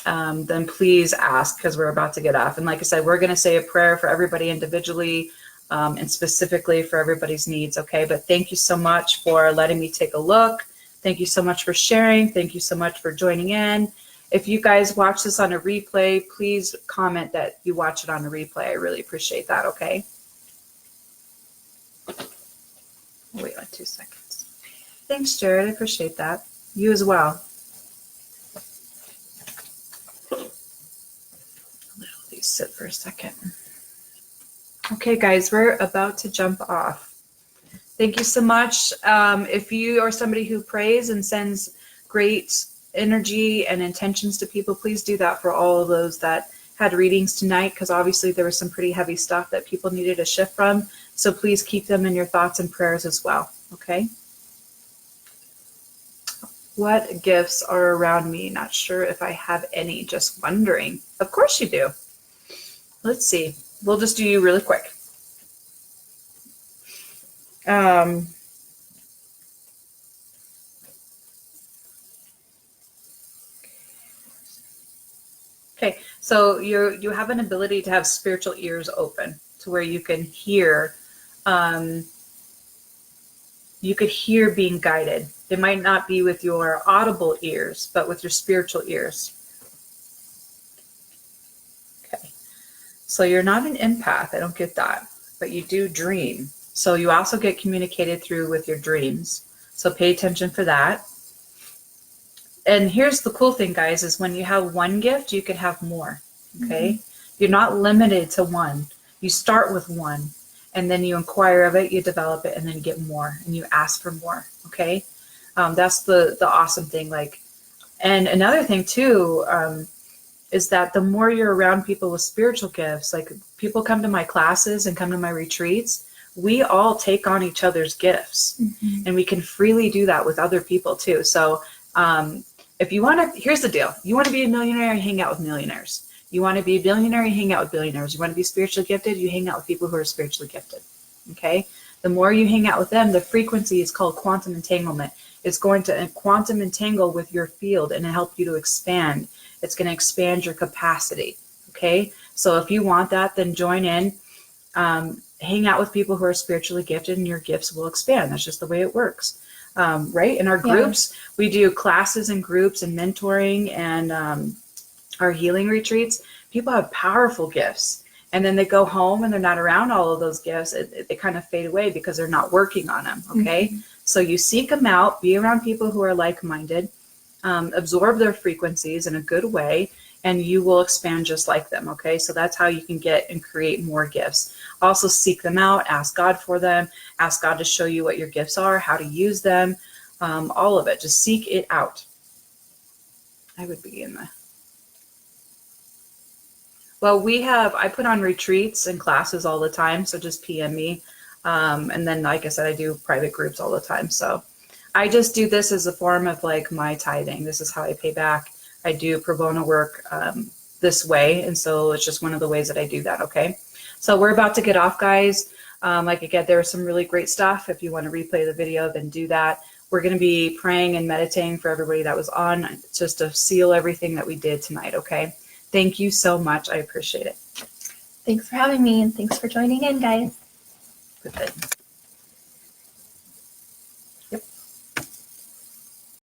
then please ask, because we're about to get off. And like I said, we're going to say a prayer for everybody individually and specifically for everybody's needs. Okay, but thank you so much for letting me take a look. Thank you so much for sharing. Thank you so much for joining in. If you guys watch this on a replay, please comment that you watch it on a replay. I really appreciate that, okay? Wait 2 seconds. Thanks, Jared. I appreciate that. You as well. Let these sit for a second. Okay, guys, we're about to jump off. Thank you so much. If you are somebody who prays and sends great energy and intentions to people, please do that for all of those that had readings tonight, because obviously there was some pretty heavy stuff that people needed a shift from. So please keep them in your thoughts and prayers as well. Okay. What gifts are around me? Not sure if I have any, just wondering. Of course you do. Let's see. We'll just do you really quick. Okay, so you have an ability to have spiritual ears open to where you can hear, you could hear being guided. It might not be with your audible ears, but with your spiritual ears. Okay, so you're not an empath. I don't get that, but you do dream. So you also get communicated through with your dreams. So pay attention for that. And here's the cool thing, guys, is when you have one gift, you can have more. Okay. Mm-hmm. You're not limited to one. You start with one and then you inquire of it, you develop it, and then you get more and you ask for more. Okay. That's the awesome thing. Like, and another thing too, is that the more you're around people with spiritual gifts, like people come to my classes and come to my retreats, we all take on each other's gifts. Mm-hmm. And we can freely do that with other people too. So if you want to, here's the deal. You want to be a millionaire, you hang out with millionaires. You want to be a billionaire, you hang out with billionaires. You want to be spiritually gifted, you hang out with people who are spiritually gifted. Okay? The more you hang out with them, the frequency is called quantum entanglement. It's going to quantum entangle with your field and help you to expand. It's going to expand your capacity. Okay? So if you want that, then join in. Hang out with people who are spiritually gifted and your gifts will expand. That's just the way it works. Right? In our groups, we do classes and groups and mentoring and our healing retreats. People have powerful gifts and then they go home and they're not around all of those gifts. They kind of fade away because they're not working on them. Okay. Mm-hmm. So you seek them out, be around people who are like-minded, absorb their frequencies in a good way, and you will expand just like them. Okay. So that's how you can get and create more gifts. Also seek them out, ask God for them, ask God to show you what your gifts are, how to use them, all of it. Just seek it out. I would be in the... Well, I put on retreats and classes all the time. So just PM me. And then, like I said, I do private groups all the time. So I just do this as a form of like my tithing. This is how I pay back. I do pro bono work this way. And so it's just one of the ways that I do that. Okay. So we're about to get off, guys. Like again, there was some really great stuff. If you want to replay the video, then do that. We're going to be praying and meditating for everybody that was on, just to seal everything that we did tonight. Okay. Thank you so much. I appreciate it. Thanks for having me, and thanks for joining in, guys. Good thing.